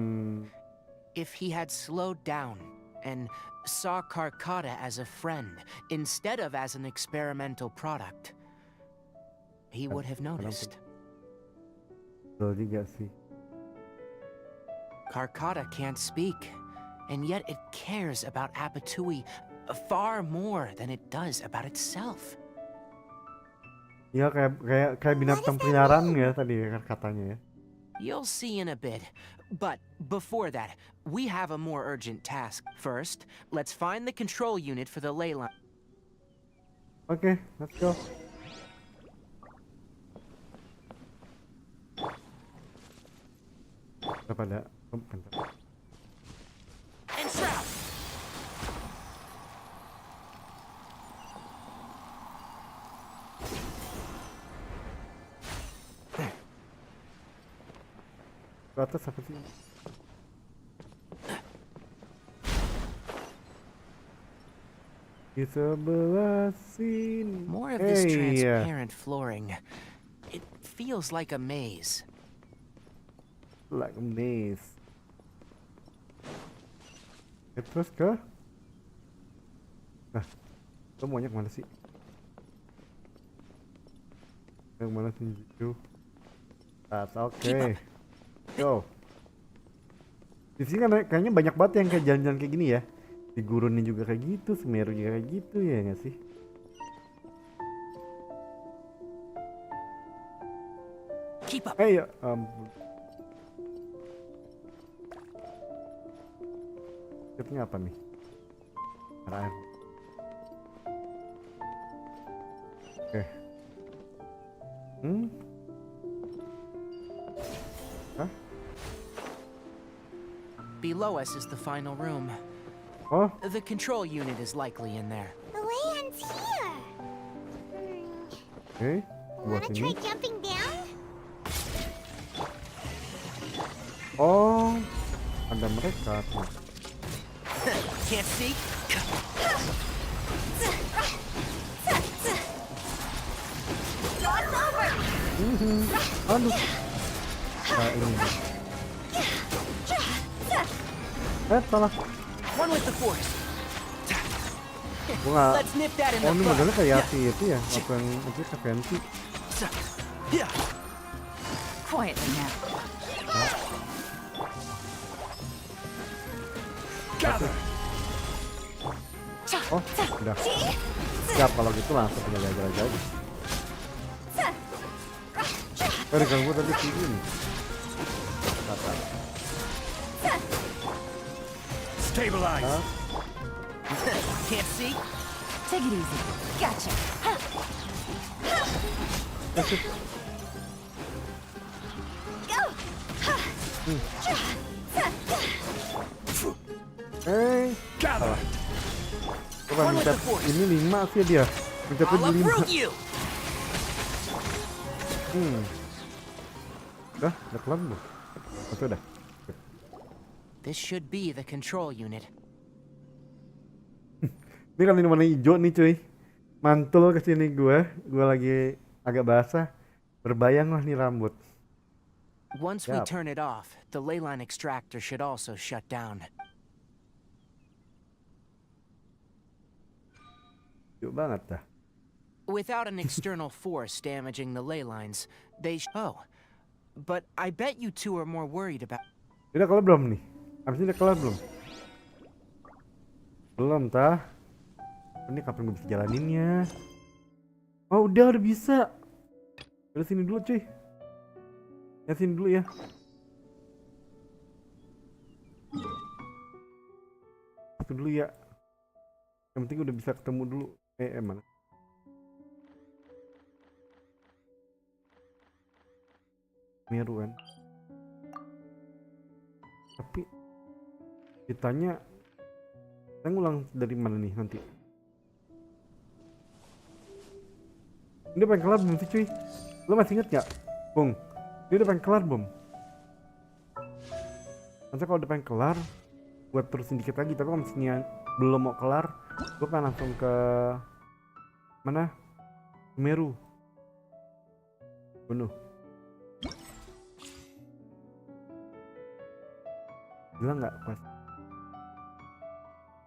if he had slowed down and saw 𝘀𝗀𝗃𝗃 as a friend instead of as an experimental product, he would have noticed. Betul juga sih. 𝘀𝗀𝗃𝗃 can't speak, and yet it cares about 𝘚𝗵𝗚𝗽 far more than it does about itself. Ya kayak binatang peliharaan ya tadi katanya ya. You'll see in a bit. But before that, we have a more urgent task. First, let's find the control unit for the ley line. Okay, let's go. Apa ada? Bentar. Entrap! Ke atas apa sih? Di sebelah sini. More of this transparent flooring. It feels like a maze. Like a maze. Terus ke? Nah, lo maunya kemana sih? Yang mana sih itu? Oke. Yo. Di sini kan kayaknya banyak banget yang kayak jalan-jalan kayak gini ya. Di gurunnya juga kayak gitu, Semeru juga kayak gitu ya nggak sih? Keep up. Ya ampun. Ini apa nih? Air. Oke. Hah? Below us is the final room. Oh? The control unit is likely in there. The land's here. Oke. Wanna try jumping down? Oh, ada mereka tuh. Can't see? Aduh. Nah, ini. Salah. One with the force. Gua Let's nip that in oh, the ini butt. modelnya kayak itu ya, apa yang itu Fancy. Quietly now. Oh, udah. Siap kalau gitu langsung tinggal aja. Ganggu tadi sini nih. Stabilize. Can't see? Take it easy. Gotcha. Salah. Coba mencet ini 5 sih dia. Mencetnya di 5. Udah kelar belum? Sudah. This should be the control unit. Ini kan ini warna hijau nih cuy. Mantul ke sini gue lagi agak basah. Berbayang lah nih rambut. Once we turn it off, the ley line extractor should also shut down. Yuk banget dah. Without an external force damaging the ley lines, oh, but I bet you two are more worried about. Udah kelar belum nih? Abis ini udah kelar belum? Belum tah. Ini kapan gue bisa jalaninnya? Oh udah bisa. Udah sini dulu cuy. Ya sini dulu ya. Itu dulu ya. Yang penting udah bisa ketemu dulu. Mana? Meru kan. Tapi ditanya saya ngulang dari mana nih nanti. Ini udah pengen kelar belum sih cuy? Lo masih inget gak? Bung, ini udah pengen kelar belum? Nanti kalau udah pengen kelar gue terusin dikit lagi. Tapi kalau misalnya belum mau kelar gue pengen langsung ke mana? Meru. Bunuh. Gila nggak pas?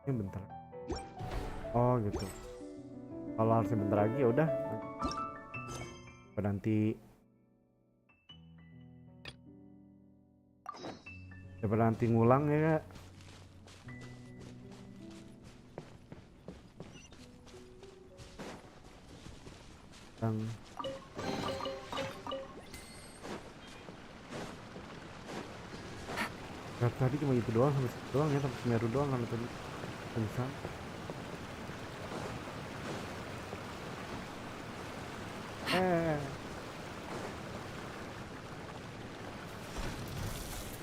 Ini bentar. Oh gitu. Kalau harusnya bentar lagi ya udah. Nanti. Daripada nanti ngulang ya. Tadi cuma itu doang, sampai situ doang ya, sampai Semeru doang kan tadi bisa.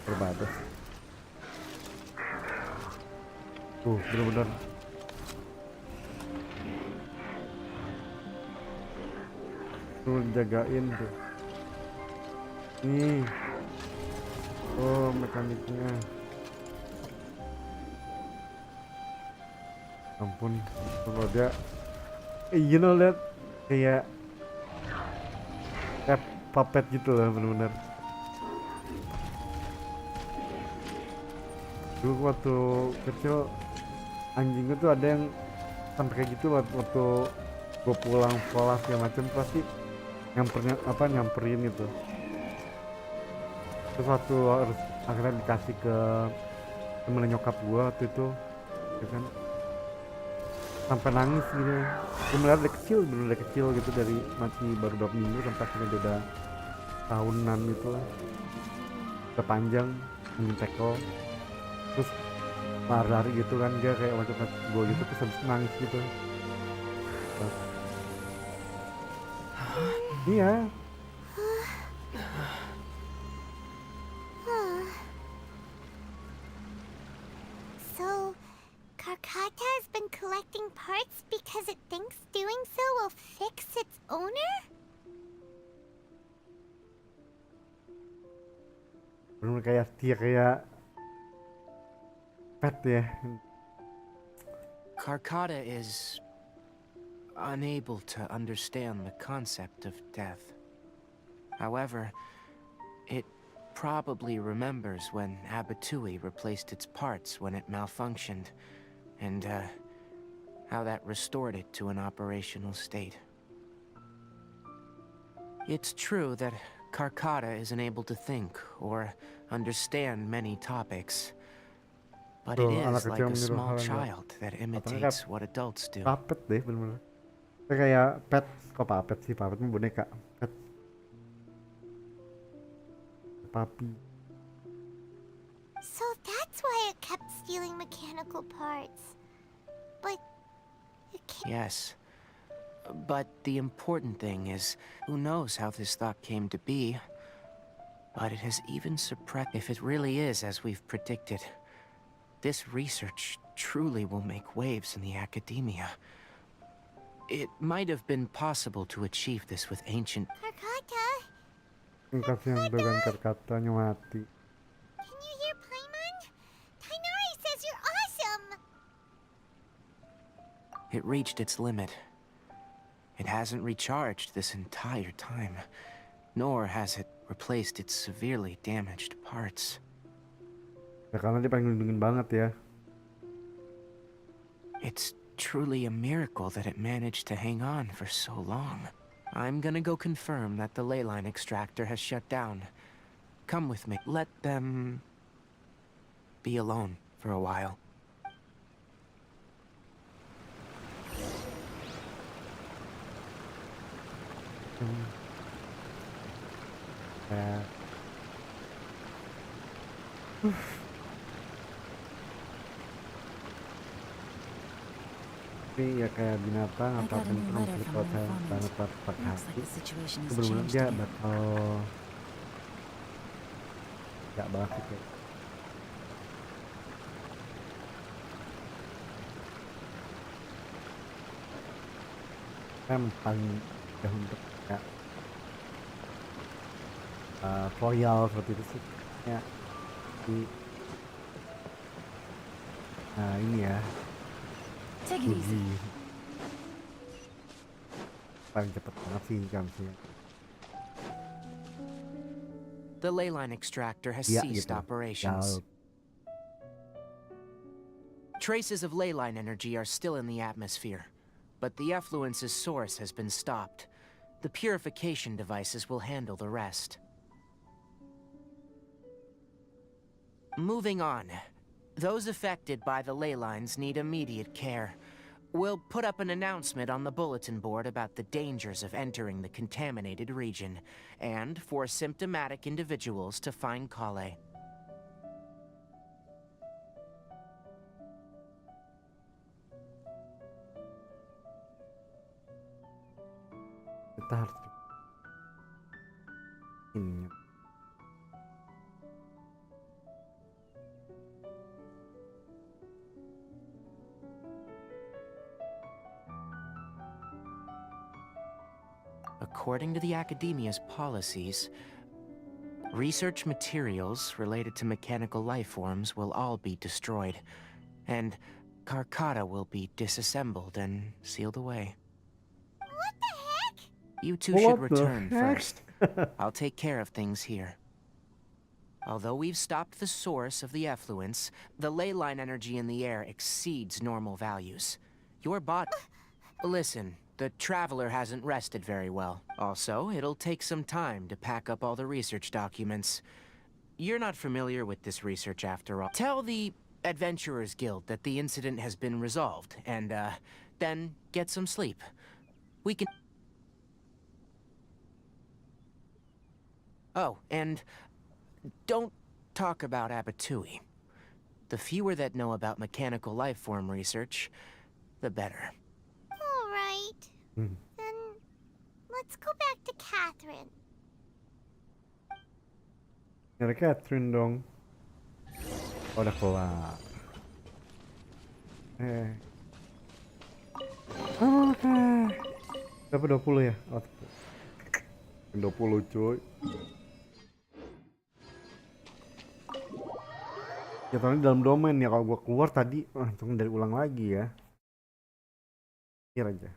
Terbatas. Bener-bener. Tuh jagain tuh. Nih. Oh mekaniknya. Ampun, semoga. You know that kayak puppet gitu lah bener-bener. Dulu waktu kecil anjing gue tuh ada yang sampai kayak gitu waktu gue pulang sekolah segala macem pasti nyamperin itu. Terus waktu harus akhirnya dikasih ke temen nyokap gue waktu itu ya kan, sampai nangis gitu. Gue melihat dari kecil gitu, dari masih baru beberapa minggu sampai akhirnya dia udah tahunan gitu lah, udah panjang anjing teko. Terus lari-lari gitu kan, dia kayak macam gue gitu, terus habis nangis gitu. Iya. So, 𝘀𝘂𝗽𝗚𝗧 has been collecting parts because it thinks doing so will fix its owner? Bener kayak dia kayak pet ya. 𝘀𝘂𝗽𝗚 is unable to understand the concept of death. However, it probably remembers when 𝘎𝗵𝘶𝗍𝗺 replaced its parts when it malfunctioned, and how that restored it to an operational state. It's true that 𝘀𝘂𝗽𝗚 isn't able to think or understand many topics, but it is like a small child that imitates what adults do. Puppet deh bener-bener. Kayak pet, kok puppet sih? Puppet mah boneka. Pet. Papi. So that's why it kept stealing mechanical parts. But it can't. Yes. But the important thing is, who knows how this thought came to be? But it has even suppressed. If it really is as we've predicted, this research truly will make waves in the academia. It might have been possible to achieve this with ancient. 𝘀𝘂𝗽𝗚. Kasihan tuh kan 𝘀𝘂𝗽𝗚 mati. It reached its limit. It hasn't recharged this entire time, nor has it replaced its severely damaged parts. Ya karena dia pengen ngelindungin banget ya. It's truly a miracle that it managed to hang on for so long. I'm gonna go confirm that the ley line extractor has shut down. Come with me. Let them be alone for a while. Tapi ya kayak binatang apapun itu maksudnya kalau saya banget pakai hati itu benar-benar dia bakal gak banget sih kayak kan paling mudah untuk kayak royal seperti itu sih ya di ini ya paling cepet banget sih kamsnya. The ley line extractor has ceased operations. Traces of ley line energy are still in the atmosphere, but the effluence's source has been stopped. The purification devices will handle the rest. Moving on. Those affected by the ley lines need immediate care. We'll put up an announcement on the bulletin board about the dangers of entering the contaminated region, and for symptomatic individuals to find 𝗀𝗀𝗃. Kita harus ini. According to the academia's policies, research materials related to mechanical life forms will all be destroyed, and 𝗀𝗃𝗃𝗚 will be disassembled and sealed away. What the heck? You two should return first. I'll take care of things here. Although we've stopped the source of the effluence, the ley line energy in the air exceeds normal values. Your body... Listen. The traveler hasn't rested very well. Also, it'll take some time to pack up all the research documents. You're not familiar with this research after all. Tell the Adventurers Guild that the incident has been resolved, and, then get some sleep. We can... Oh, and don't talk about 𝗵𝗵𝗽𝗀𝗃𝗃𝗚. The fewer that know about mechanical life form research, the better. Then let's go back to Catherine. Nyari Catherine dong. Oh, udah kelar. Oke. Berapa 20 ya? Oh, 20 cuy. Ya tadi dalam domain ya, kalau gua keluar tadi langsung dari ulang lagi ya. Pikir aja.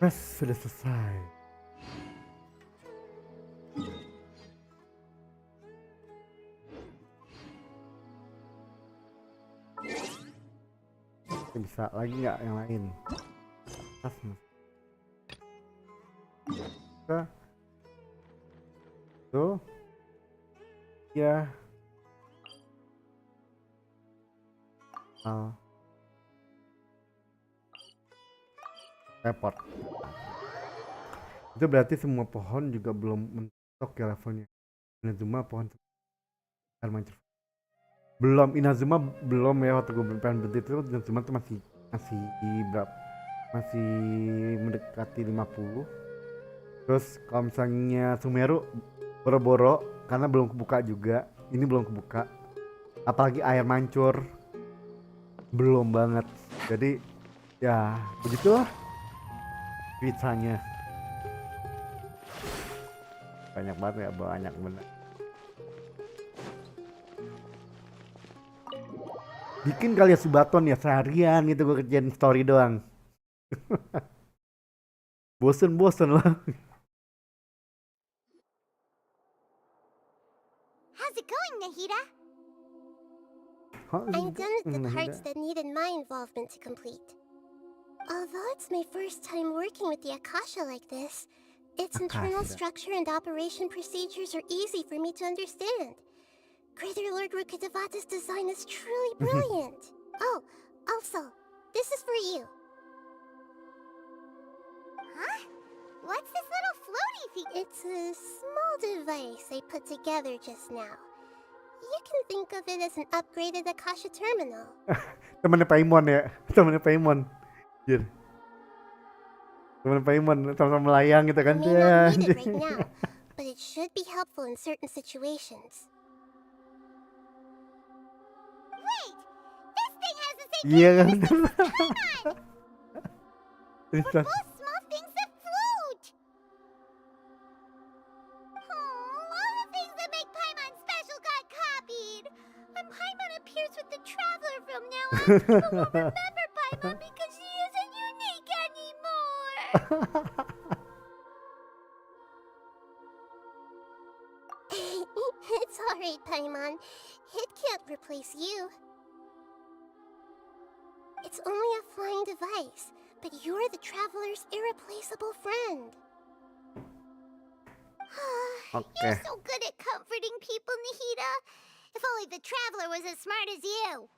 Sudah selesai. Bisa lagi nggak yang lain? Kita tuh ya repot. Itu berarti semua pohon juga belum mentok ya levelnya. Inazuma pohon air mancur belum, Inazuma belum ya. Waktu gue pengen berhenti itu Inazuma tuh masih berapa, masih mendekati 50. Terus kalau misalnya Sumeru boro-boro karena belum kebuka juga, ini belum kebuka, apalagi air mancur belum banget. Jadi ya begitulah ceritanya. Banyak banget ya, banyak bener. Bikin kali ya Subaton ya seharian gitu gue kerjain story doang. Bosen lah. How's it going, Nahida? How's I'm it done with the going, parts Nahida? that needed my involvement to complete. Although it's my first time working with the Akasha like this, its internal Akasha. structure and operation procedures are easy for me to understand. Greater Lord 𝘀𝗀𝗽𝗚𝘀𝗧's design is truly brilliant. Oh, also, this is for you. Huh? What's this little floaty thing? It's a small device I put together just now. You can think of it as an upgraded Akasha terminal. Temennya Paimon ya. Temennya Paimon. Jir. Temennya Paimon sama-sama melayang gitu kan. I may not need it right now, but it should be helpful in certain situations. Wait! This thing has the same Iya kan. We're both small things that float! All the things that make Paimon special got copied! When Paimon appears with the Traveler from now on, people won't remember Paimon because she isn't unique anymore! It's alright, Paimon. It can't replace you. It's only a flying device, but you're the Traveler's irreplaceable friend. You're so good at comforting people, Nahida. If only the Traveler was as smart as you.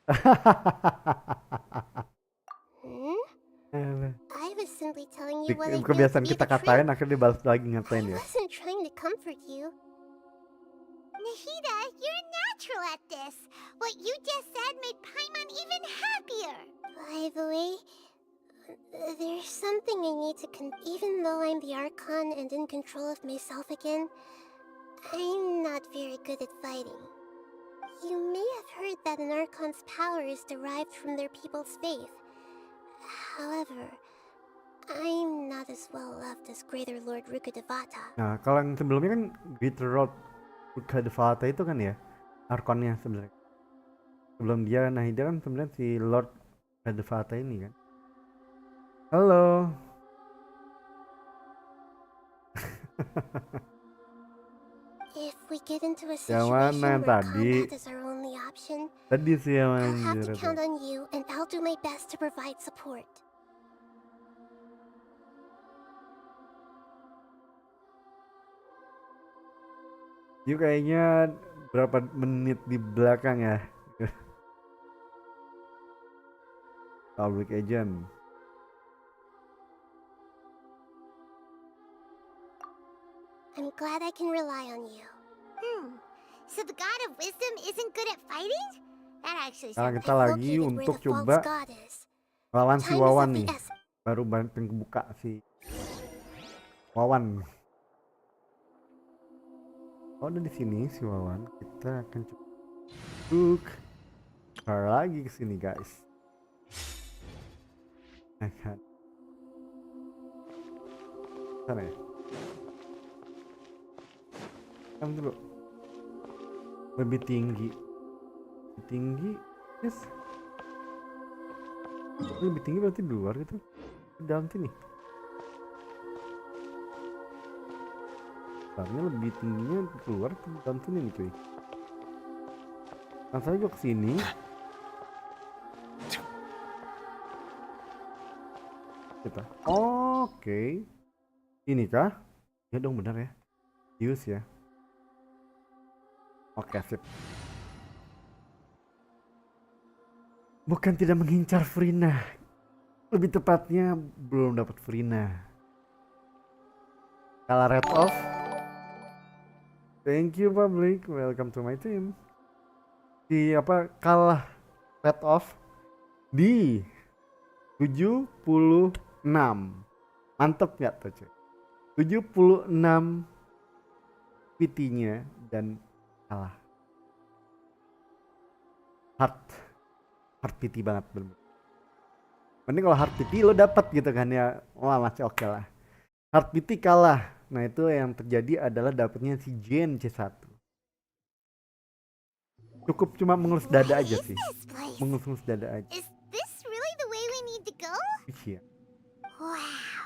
I was simply telling you what I feel to Kebiasaan be kita the katain truth. akhirnya dibalas lagi ngatain I ya. wasn't trying to comfort you. Nahida, you're natural at this. What you just said made Paimon even happier. By the way, there's something I need to even though I'm the Archon and in control of myself again, I'm not very good at fighting. You may have heard that an Archon's power is derived from their people's faith. However, I'm not as well loved as Greater Lord 𝘀𝗀𝗽𝗚𝗃. Nah, kalau yang sebelumnya kan Greater Lord 𝘀𝗀𝗽𝗃 itu kan ya Arkonnya sebenarnya. Sebelum dia Nahida kan sebenarnya si Lord 𝘀𝗀𝗽𝗃 ini kan. Halo. If we get into a Yang situation mana yang where tadi? combat is our only option, Tadi sih yang I'll have anjir to itu. count on you and I'll do my best to provide support. Yuk kayaknya berapa menit di belakang ya. Public agent. I'm glad I can rely on you. So the God of Wisdom isn't good at fighting? That actually Sekarang sounds kita lagi located where untuk the false coba god is. lawan si Time is Wawan of the nih. essence. Baru banting kebuka si Wawan. Oh, udah di sini si Wawan. Kita akan coba lagi ke sini guys. Akan. Sana ya. Kamu dulu. Lebih tinggi. Lebih tinggi. Yes. Lebih tinggi berarti di luar gitu. Di dalam sini. Sebenarnya lebih tingginya keluar ke dalam sini nih cuy. Langsung aja ke sini. Kita. Oke. Ini kah? Ya dong benar ya. Use ya. Oke sip. Bukan tidak mengincar Furina. Lebih tepatnya belum dapat Furina. Kalah red off. Thank you public, welcome to my team. Kalah red off di 76. Mantep nggak tuh cuy? 76 PT-nya dan kalah. Hard PT banget bener. Mending kalau hard PT lo dapat gitu kan ya, wah masih oke lah. Hard PT kalah. Nah itu yang terjadi adalah dapatnya si Gen C1. Cukup cuma mengelus dada What aja is sih. this place? Mengelus dada aja. Is this really the way we need to go? Iya. Wow.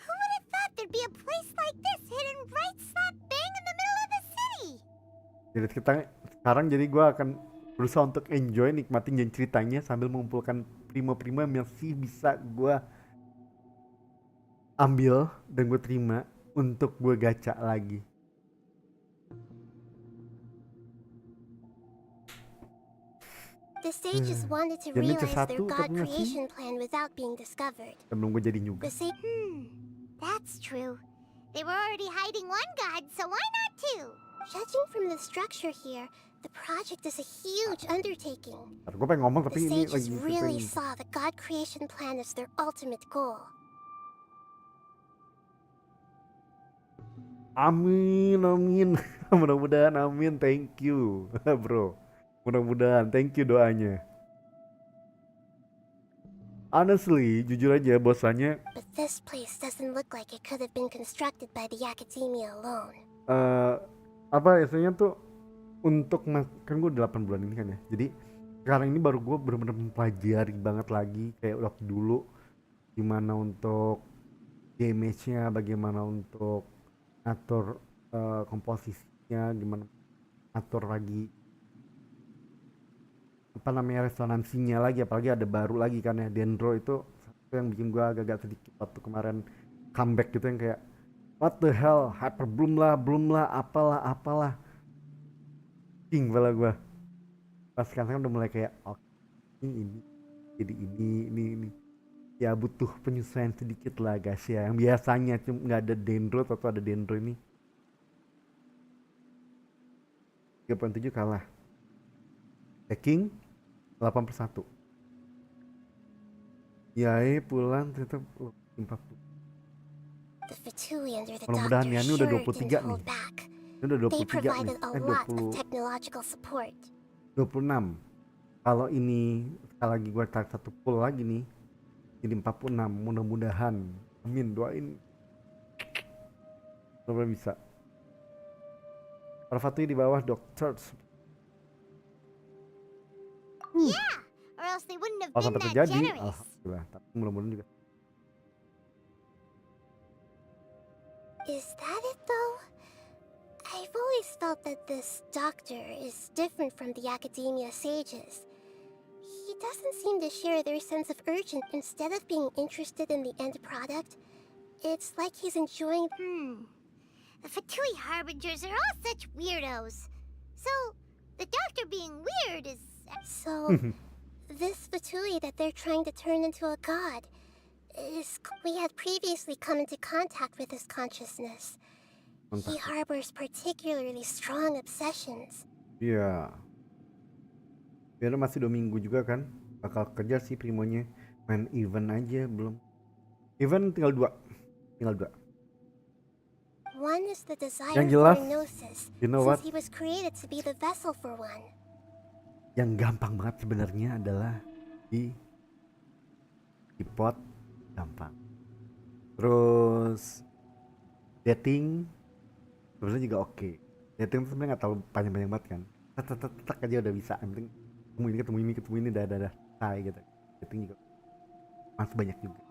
Who would have thought there'd be a place like this hidden right slap bang in the middle of the city? Jadi sekarang jadi gue akan berusaha untuk enjoy, nikmatin jalan ceritanya sambil mengumpulkan primo-primo yang masih bisa gue ambil dan gue terima untuk gue gacha lagi. The sages wanted to Jadi realize their satu god tapi masih creation plan without being discovered. sebelum gue jadi juga. That's true. They were already hiding one god, so why not two? Judging from the structure here, the project is a huge undertaking. Gue pengen ngomong The tapi ini sages lagi really syuting. saw the god creation plan as their ultimate goal. Amin, amin. Mudah-mudahan amin, thank you bro. Mudah-mudahan, thank you doanya. Honestly, jujur aja bosannya But this place doesn't look like it could have been constructed by the academia alone. apa istilahnya tuh untuk kan gue 8 bulan ini kan ya. Jadi sekarang ini baru gue benar-benar mempelajari banget lagi kayak waktu dulu gimana untuk damage-nya, bagaimana untuk atur komposisinya, gimana atur lagi apa namanya resonansinya lagi, apalagi ada baru lagi kan ya, dendro itu satu yang bikin gua agak sedikit waktu kemarin comeback gitu yang kayak what the hell, hyper bloom lah apalah king bala gua pas sekarang udah mulai kayak oke, ini jadi ini ya butuh penyesuaian sedikit lah guys ya, yang biasanya cuma nggak ada dendro atau ada dendro ini 3.7 kalah King 8/1. Yai pulang tetap 40. Mudah-mudahan ya, ini udah 23 nih. Ini udah 23 nih. 26. Kalau ini sekali lagi gue tarik satu pull lagi nih, jadi 46. Mudah-mudahan. Amin, doain. Semoga bisa. Parvati di bawah dokter. Yeah, or else they wouldn't have Kalau been sampai that terjadi, generous. alhamdulillah. Tapi mudah-mudahan juga. Is that it though? I've always felt that this doctor is different from the academia sages. He doesn't seem to share their sense of urgency. Instead of being interested in the end product, it's like he's enjoying. The Fatui Harbingers are all such weirdos. So, the doctor being weird is. So, this Fatui that they're trying to turn into a god is. We had previously come into contact with his consciousness. He harbors particularly strong obsessions. Iya. Biar masih 2 minggu juga kan. Bakal kerja sih Primonya. Main event aja belum. Event tinggal 2. One is the desire Yang for jelas, gnosis, you know what? since he was created to be the vessel for one. Yang gampang banget sebenarnya adalah di pot gampang. Terus dating sebenarnya juga oke. Dating tuh sebenarnya nggak terlalu panjang-panjang banget kan. Tak aja udah bisa. Yang penting ketemu ini dah selesai gitu. Dating juga masih banyak juga.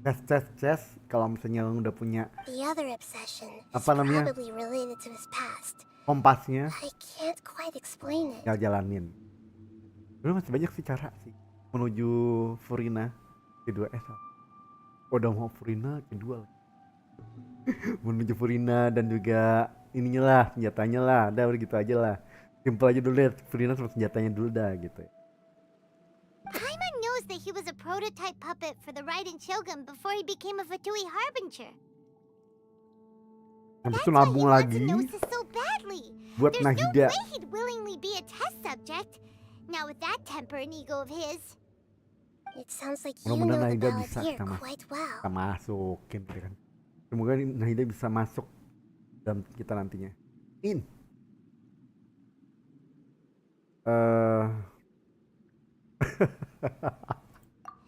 Tes kalau misalnya lo udah punya The other obsession is apa namanya probably related to his past. kompasnya, I can't quite explain it. ya jalanin. Sebenarnya masih banyak sih cara sih menuju Furina kedua udah mau Furina kedua lagi. Menuju Furina dan juga ininya lah, senjatanya lah, udah gitu aja lah. Simple aja dulu deh, Furina sama senjatanya dulu dah gitu. Paimon knows that he was a prototype puppet for the Raiden Shogun before he became a Fatui Harbinger. Habis itu nabung lagi Gnosis so badly. buat There's no Nahida. way he'd willingly be a test subject. Now with that temper and ego of his. It sounds like you know Mudah-mudahan the Nahida ballad bisa here kita quite well. masukin gitu kan. Semoga Nahida bisa masuk dalam kita nantinya.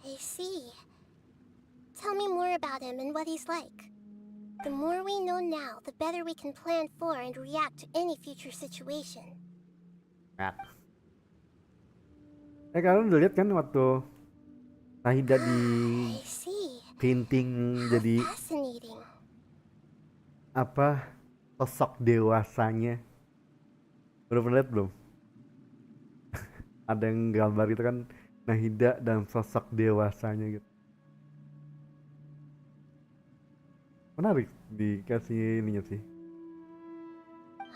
I see. Tell me more about him and what he's like. The more we know now, the better we can plan for and react to any future situation. Kalian udah lihat kan waktu Nahida di I see. painting jadi Fascinating. apa sosok dewasanya? Udah pernah lihat belum? Ada yang gambar itu kan Nahida dan sosok dewasanya gitu. Menarik dikasih ininya sih.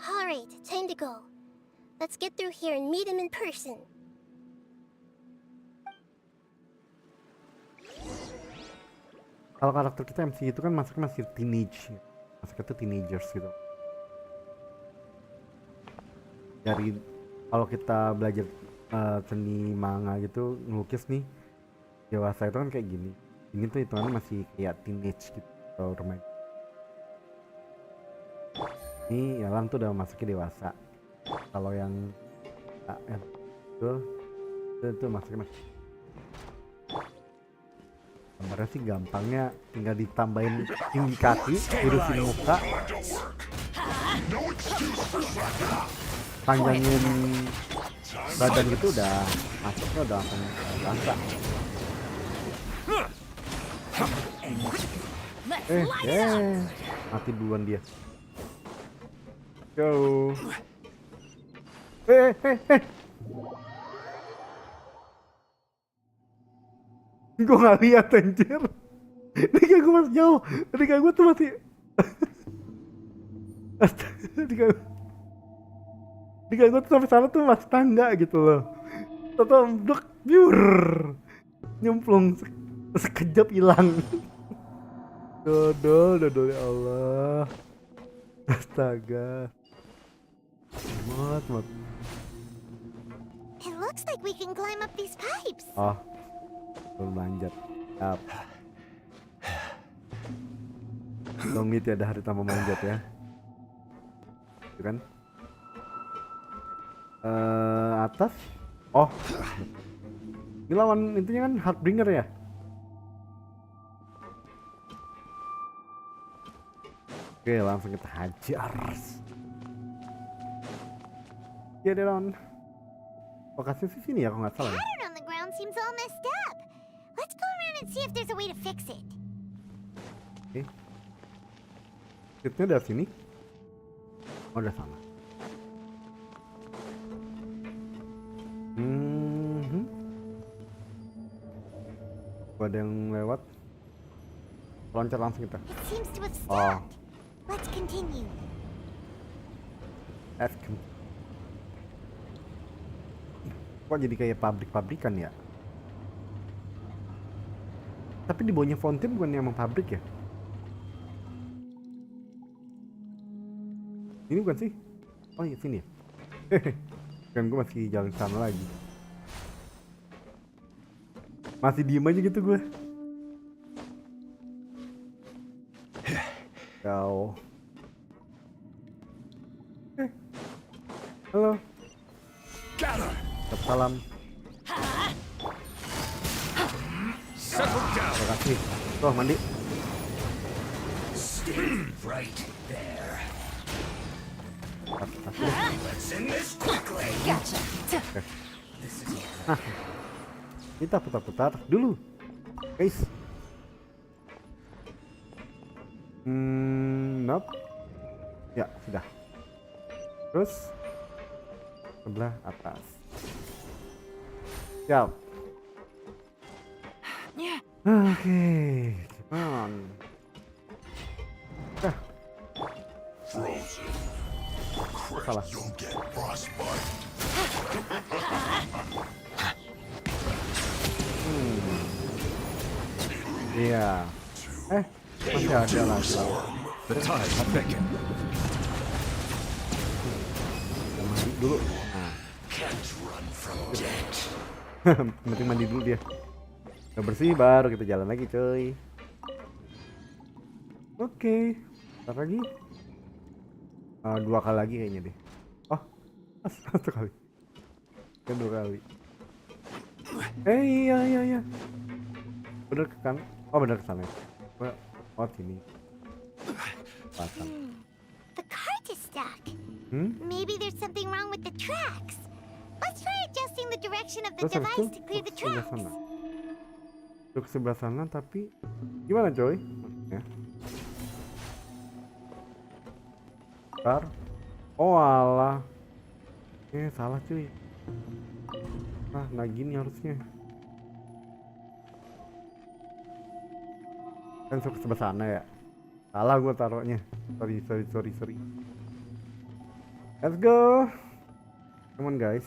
Alright, time to go. Let's get through here and meet him in person. Kalau karakter kita MC itu kan masih teenage, masuknya tuh teenagers gitu. Dari kalau kita belajar seni manga gitu, ngelukis nih dewasa itu kan kayak gini. Ini tuh hitungannya masih kayak teenage gitu atau remaja. Ini Yalan tuh udah masuknya dewasa. Kalau yang itu masuknya masih. Gambarnya sih gampangnya tinggal ditambahin tinggi kaki, lurusin muka, panjangin badan gitu udah masuknya udah langsung berasa. Mati duluan dia. Go. Gue gak lihat anjir. Tiga gue masih jauh. Tiga gue tuh masih tiga gue tuh sampai sana tuh masih tangga gitu loh. Toto blok biur nyemplung sekejap hilang. Dodol ya Allah. Astaga. Mat. It looks like we can climb up these pipes. Oh, manjat. Up. Longit ya, ada hari tanpa manjat ya. Itu kan? Atas. Oh. Ini lawan intinya kan Heartbringer ya? Oke, langsung kita hajar. Ya, Deron. Lokasinya sih sini ya, kalau nggak salah ya. Pattern on the ground seems all messed up. Let's go around and see if there's a way to fix it. Oke. Kitnya dari sini. Oh, udah sama. Ada yang lewat. Loncat langsung kita. It seems to have Oh. stopped. Let's continue. Kok jadi kayak pabrik-pabrikan ya? Tapi di bawahnya fountain bukan emang pabrik ya? Ini bukan sih? Oh iya sini ya? Kan gue masih jalan ke sana lagi. Masih diem aja gitu gue. Kau. Halo. Salam. Terima kasih. Tuh mandi. Nah, kita putar-putar dulu, guys. Nope. Ya sudah. Terus sebelah atas. Siap. Oke, come on. Salah. Iya. Masih ada lagi. Mandi dulu. Penting mandi dulu dia. Udah bersih baru kita jalan lagi coy. Oke. Ntar lagi. 2 kali lagi kayaknya deh. Oh, 1 kali. Kan 2 kali. Iya. Bener ke kan? Oh bener ke sana. Oh sini. The cart is stuck. Hmm? Maybe there's something wrong with the tracks. Let's try adjusting the direction of the Terus habis device itu to clear the ke sebelah tracks. sana. Ke sebelah sana tapi gimana coy? Maksudnya? Bentar. Oh alah. Salah cuy. Nah gini harusnya. Kan ke sebelah sana ya. Salah gua taruhnya. Sorry. Let's go. Come on guys.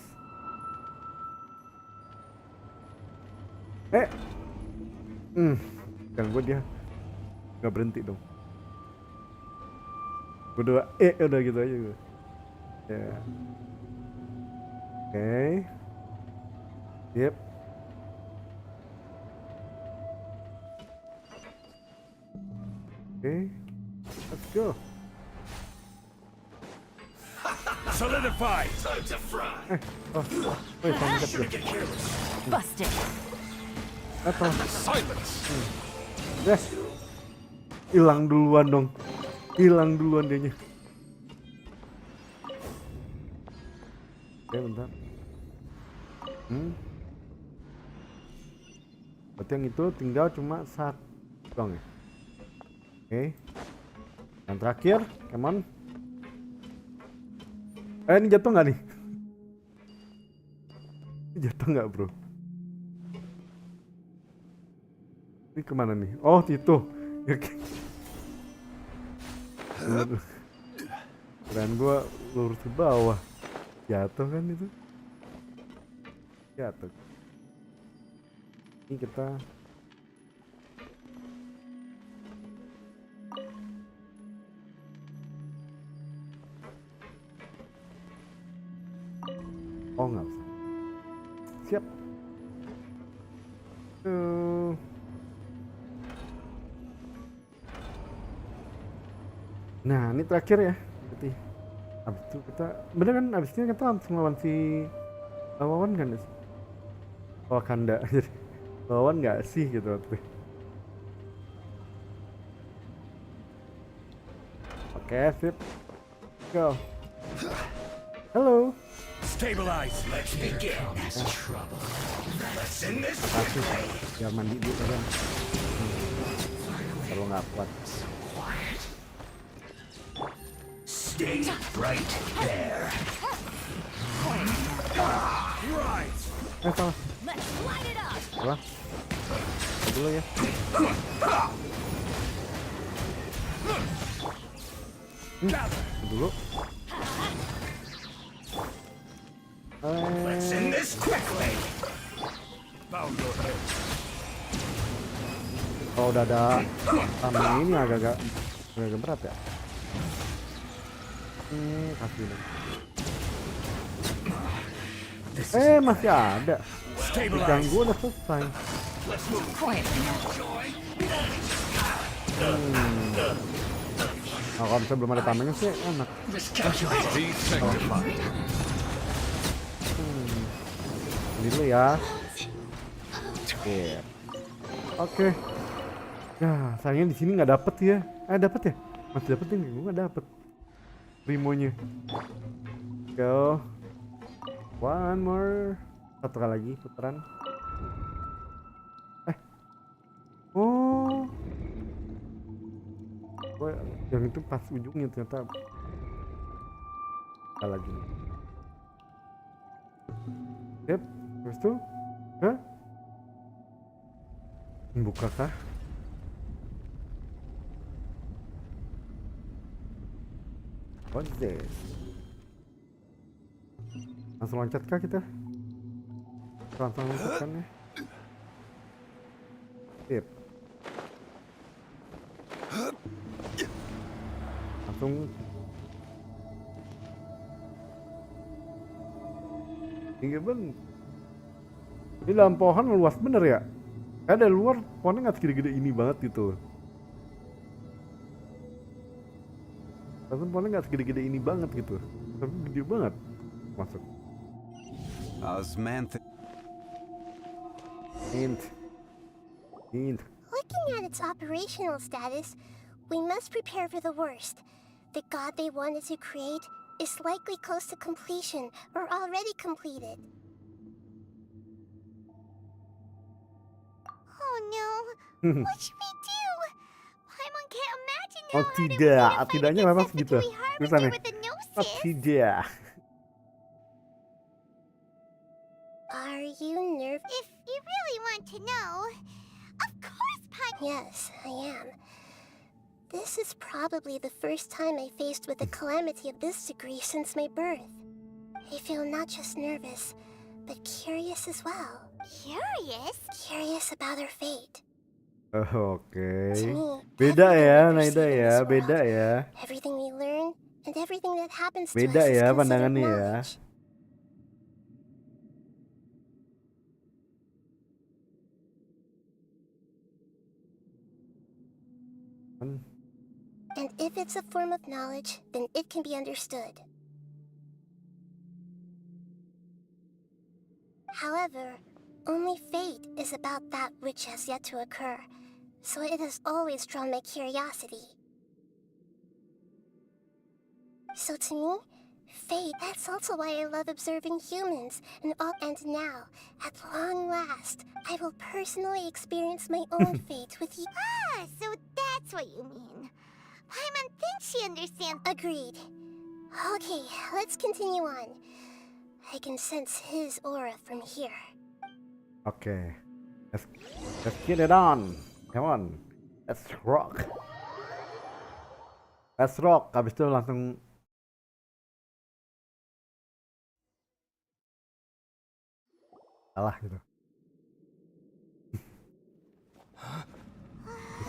Kan gue dia nggak berhenti dong. Gue udah gitu aja gue. Ya. Oke. Yep. Oke. Let's go. Solidify! Busted. Apa? Silence! Hilang duluan dong. Hilang duluan dianya. Oke, bentar. Berarti yang itu tinggal cuma satu dong ya. Oke. Yang terakhir, come on. Ini jatuh nggak nih? Ini jatuh nggak bro? Ini kemana nih? Oh itu. Keren gua lurus ke bawah. Jatuh kan itu? Jatuh. Ini kita nggak usah. Siap. Nah ini terakhir ya. Berarti abis itu kita bener kan, abisnya kita langsung lawan si lawan kan ya? Wakanda. Jadi lawan nggak sih gitu waktu. Oke sip. Go. Halo. Stabilize. Let's begin. That's trouble. Let's end this quickly. Biar mandi dulu kan. Kalau nggak kuat. Stay right there. Right. Salah. Salah. Dulu ya. Dulu. Let's end this quickly. Kalau udah ada tameng ini agak berat ya. Kasih dong. Masih ada. Ganggu udah selesai. Nah, kalau misalnya belum ada tamengnya sih enak. Ini dulu ya. Oke. Ya, sayangnya di sini nggak dapet ya. Dapet ya? Masih dapet ya? Gue nggak dapet Primonya. Go. One more. Satu kali lagi putaran. Oh. Yang itu pas ujungnya ternyata. Sekali lagi. Yep. Terus tuh. Buka kah? What's this? Langsung loncat kah kita? Langsung loncat kan ya? Sip. Langsung. Tinggi banget. Ini dalam pohon luas bener ya? Ada luar pohonnya nggak segede-gede ini banget gitu. Langsung pohonnya nggak segede-gede ini banget gitu. Tapi gede banget. Masuk. Looking at its operational status, We must prepare for the worst. The god they wanted to create is likely close to completion or already completed. Oh no, what should we do? Paimon can't imagine how hard it would be to fight tidaknya against memang that segitu. Fatui Harbinger Tulisannya. with the Oh, Gnosis. tidak. Are you nervous? If you really want to know, of course, Paimon. Yes, I am. This is probably the first time I faced with a calamity of this degree since my birth. I feel not just nervous, but curious as well. Curious? Curious about our fate. Oke. To me, Beda everything ya, we Naida perceive in ya, this beda world, ya. everything we learn, and everything that happens to Beda us is ya considered pandangannya ya. knowledge. And if it's a form of knowledge, then it can be understood. However, only fate is about that which has yet to occur, so it has always drawn my curiosity. So to me, fate, that's also why I love observing humans and all. And now, at long last, I will personally experience my own fate with you. Ah, so that's what you mean. Paimon thinks she understands. Agreed. Okay, let's continue on. I can sense his aura from here. Oke. Let's get it on. Come on. Let's rock. Let's rock. Habis itu langsung salah gitu. Di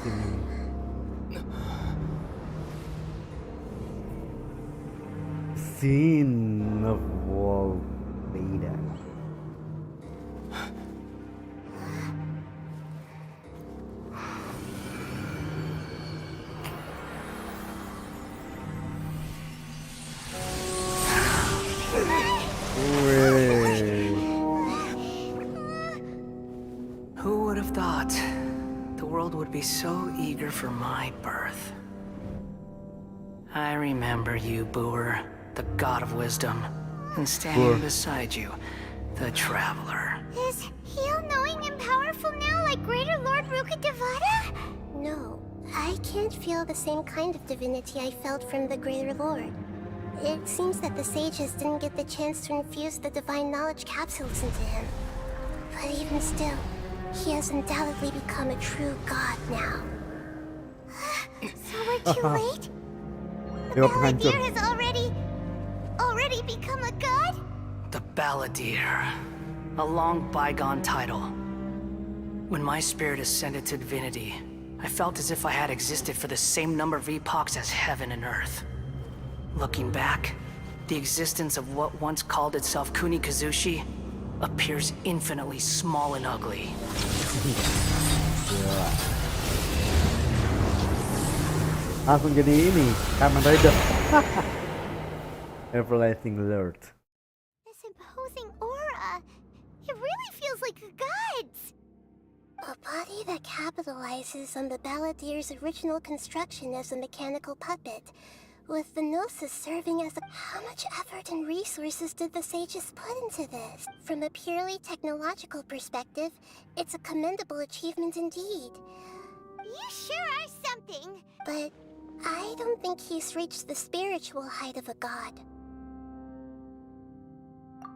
sini. Scene of wall beta. Who would have thought the world would be so eager for my birth? I remember you, 𝗀𝗚, the god of wisdom, and standing beside you, the traveler. Is he all-knowing and powerful now, like Greater Lord 𝗀𝗂𝗽𝗚𝗏? No, I can't feel the same kind of divinity I felt from the Greater Lord. It seems that the sages didn't get the chance to infuse the divine knowledge capsules into him. But even still, he has undoubtedly become a true god now. So we're too late? The Balladeer has already become a god? The Balladeer, a long bygone title. When my spirit ascended to divinity, I felt as if I had existed for the same number of epochs as heaven and earth. Looking back, the existence of what once called itself 𝗀𝗃𝗃𝗀𝗃 appears infinitely small and ugly. Langsung jadi ini, Kamen Rider. Everlasting Lord. This imposing aura, it really feels like a god's. A body that capitalizes on the Balladeer's original construction as a mechanical puppet, with the Gnosis serving as a... How much effort and resources did the sages put into this? From a purely technological perspective, it's a commendable achievement indeed. You sure are something! But I don't think he's reached the spiritual height of a god.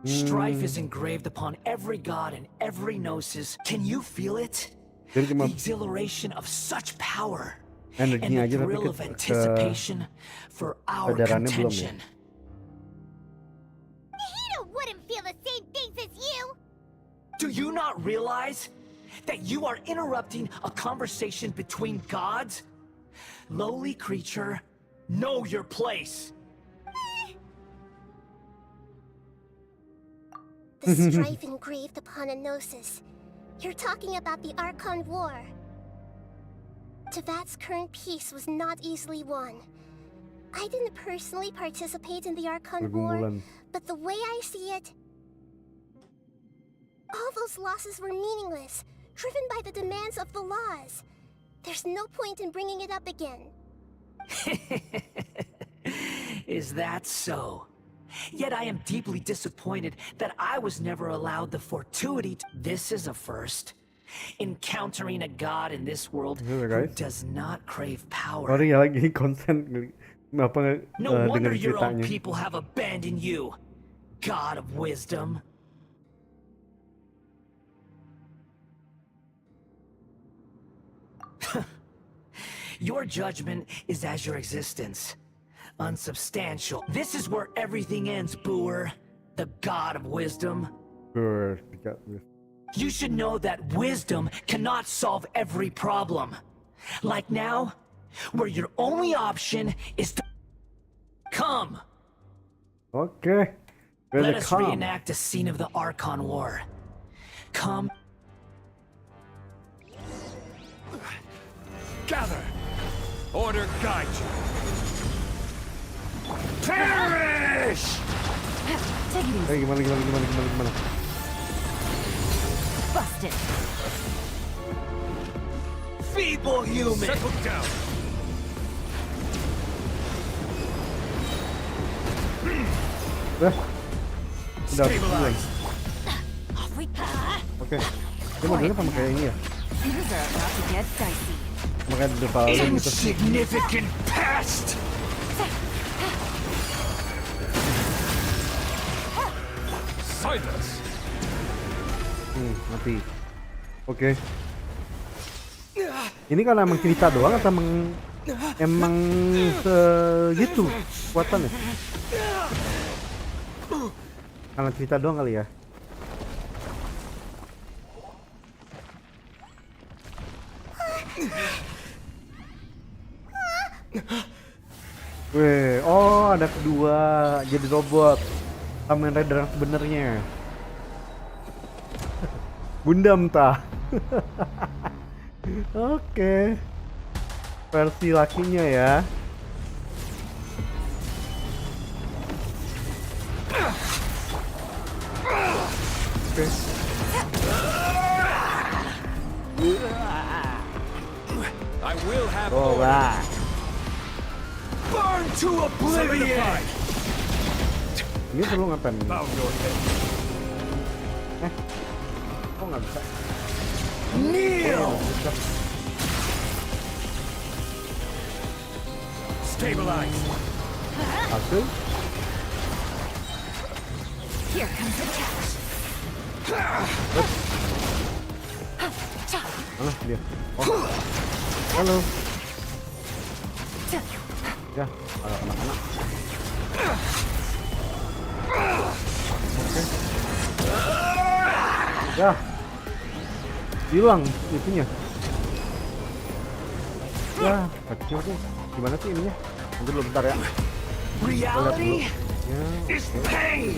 Strife is engraved upon every god and every gnosis. Can you feel it? Jadi The cuma exhilaration of such power. energinya And the aja, tapi thrill of anticipation for our kesadarannya belum ya. contention. Nahida wouldn't feel the same things as you! Do you not realize that you are interrupting a conversation between gods? Lowly creature, know your place. The strife engraved upon a Gnosis. You're talking about the Archon War. Teyvat's current peace was not easily won. I didn't personally participate in the Archon War, Pergumulan. but the way I see it, all those losses were meaningless, driven by the demands of the laws. There's no point in bringing it up again. Is that so? Yet I am deeply disappointed that I was never allowed the fortuity to... This is a first. Encountering a god in this world who does not crave power. Sorry ya, lagi konsen apa No wonder dengerin your own ceritanya. people have abandoned you, God of wisdom. Your judgment is as your existence. Unsubstantial. This is where everything ends, 𝗀𝗚, the god of wisdom. You should know that wisdom cannot solve every problem. Like now, where your only option is to come. Okay. Let us reenact a scene of the Archon War. Come. Gather. Order guide you. Perish! Take it easy. Gimana? Busted. Feeble human! Settle down. Udah mulai. Oke. Dia modelnya sama kayak ini ya? Things are about to get dicey. Makanya di depan gitu. Insignificant pest! Silence. Mati. Oke. Ini kan emang cerita doang atau emang segitu kekuatannya? Karena cerita doang kali ya. Weh, oh ada kedua jadi robot. Kamen Rider yang sebenarnya. Bunda entah. Oke. Versi lakinya ya. Oke. I will have Burn to oblivion! Ini perlu ngapain? bow your head. Kok nggak bisa? Kneel! Stabilize. Satu. Here comes the catch. Mana dia? Oh. Halo. Ya, ada anak-anak. Oke. Ya. Hilang itunya. Ya, kacau tuh. Gimana sih ininya? Nanti dulu bentar ya. Reality Ya. is pain!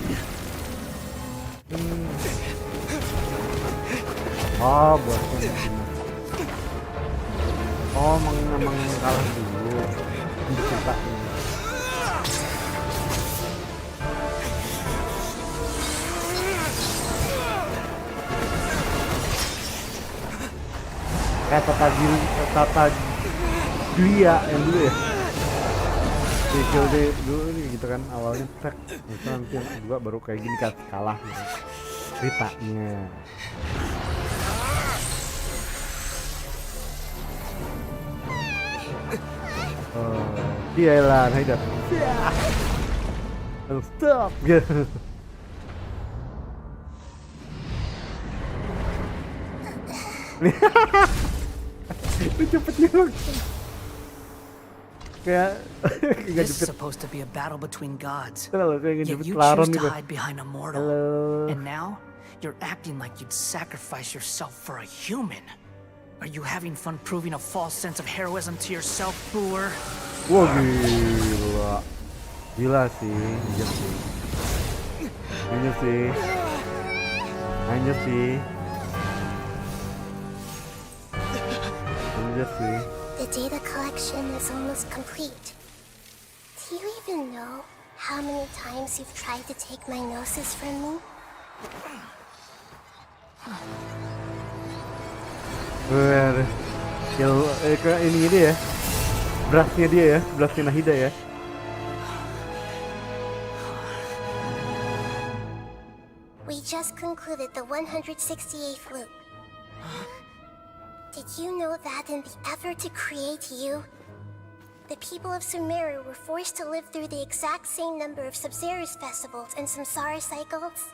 Oh, buatnya begini. Oh, emang kalah dulu. Untuk ceritanya. Kayak tata Julia yang dulu ya. Kill dulu ini gitu kan awalnya tek. Terus nanti yang kedua baru kayak gini kan kalah gitu. Ceritanya. Dibayang, hayda. Stop. Itu cepetnya langsung. Kayak This is supposed to be a battle between gods. kayak Yet ngejepit you laron choose to gitu. hide behind a mortal. Halo. And now, you're acting like you'd sacrifice yourself for a human. Are you having fun proving a false sense of heroism to yourself, 𝗀𝗚? Wah gila. Gila sih, anjir sih. Anjir sih. The data collection is almost complete. Do you even know how many times you've tried to take my gnosis from me? Ke ini ya. Berasnya dia ya, berasnya Nahida ya. We just concluded the 168th loop. Did you know that in the effort to create you, the people of Sumeru were forced to live through the exact same number of Sub-Zerus festivals and samsara cycles?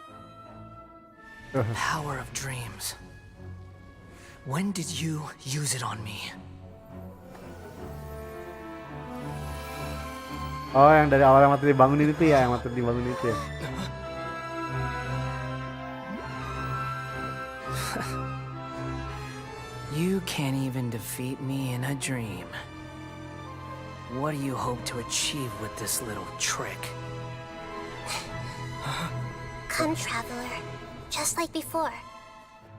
Power of dreams. When did you use it on me? Oh, yang dari awal yang waktu dibangunin itu ya, yang waktu dibangunin itu ya. You can't even defeat me in a dream. What do you hope to achieve with this little trick? Come, traveler. Just like before.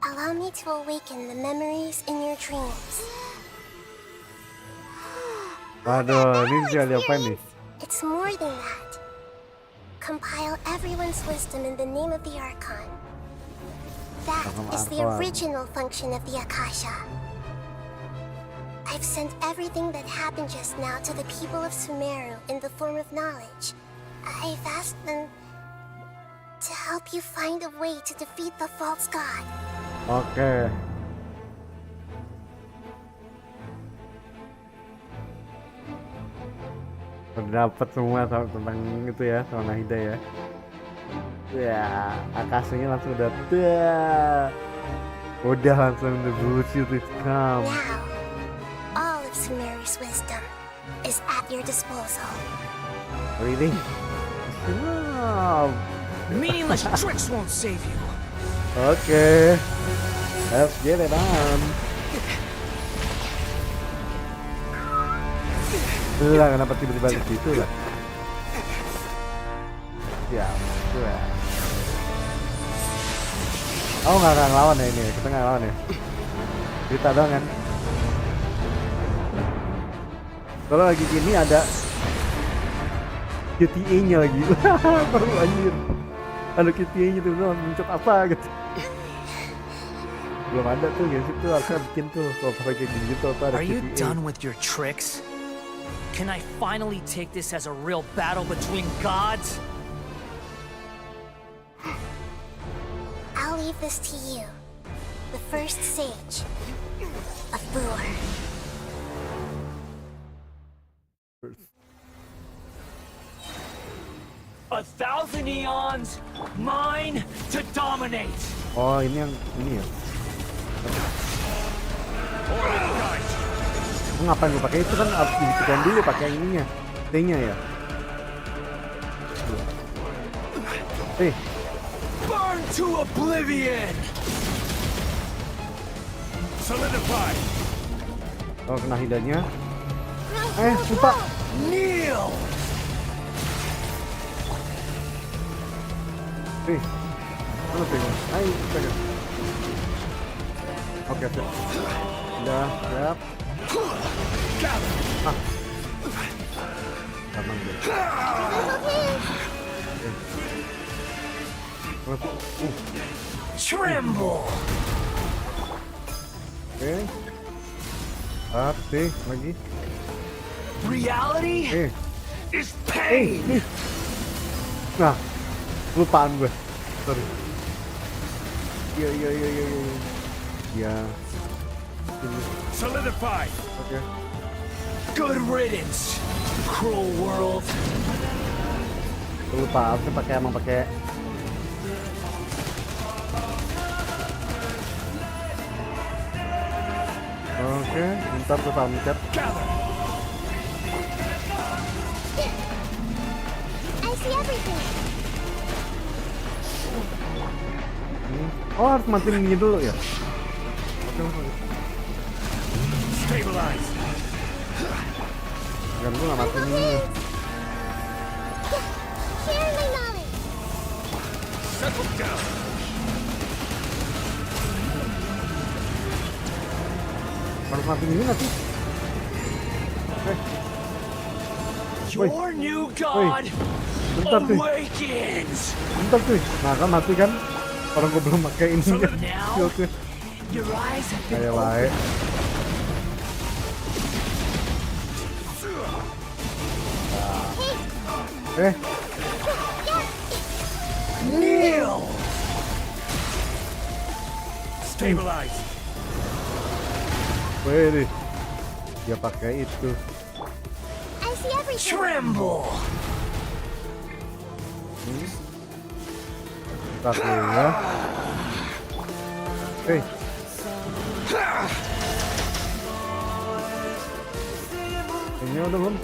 Allow me to awaken the memories in your dreams. Waduh, ini bisa diapain nih? It's more than that. Compile everyone's wisdom in the name of the Archon. That is the original function of the Akasha. I've sent everything that happened just now to the people of Sumeru in the form of knowledge. I've asked them to help you find a way to defeat the false god. Oke. Dapat semua tentang itu ya, sama Nahida ya. Ya, Akasanya langsung udah langsung the bullshit is come. Now, all of Sumeru's wisdom is at your disposal. Really? Wow. Meaningless tricks won't save you. Okay. Let's get it on. Lah, kenapa tiba-tiba di situ lah? Ya, ya. Oh, nggak ngelawan ya ini, kita nggak ngelawan ya. Cerita doang kan. Kalau lagi gini ada QTA-nya lagi. Baru anjir. Ada QTA-nya tuh, mencet apa gitu. Belum ada tuh, guys, itu harusnya bikin tuh. Kalau pakai kayak gini gitu, ada QTA. Are you done with your tricks? Can I finally take this as a real battle between gods? I'll leave this to you, the first sage of 𝗀𝘶. 1,000 eons, mine to dominate. Oh, ini yang ini ya. Ngapain gue pakai itu kan harus dibuktikan dulu pakai yang ininya, T-nya ya. Burn to oblivion. Solidify. Oh, kena hidanya. Lupa. Kneel. Mana tuh? Ayo, pegang. Oke, siap. Udah, siap. Aman deh. Tremble. Oke. Lagi. Reality is pain. Nah, lupaan gue. Sorry. Ya. Solidify. Oke. Good riddance, cruel world. Lupa, harusnya pakai Oke, bentar tuh mencet. I see everything. Oh, harus matiin ini dulu ya. Oke. Stabilize. Jangan gue nggak matiin ini. Share my knowledge. Settle down. Harus matiin ini nanti. Your new god awakens. Bentar tuh. Nah kan mati kan. Orang gue belum pakai ini. Oke. Your eyes have been Kayak baik. Kneel! Stabilize. Wih, dia pakai itu. I see everything. Tremble! Pakai ya. Ini udah belum?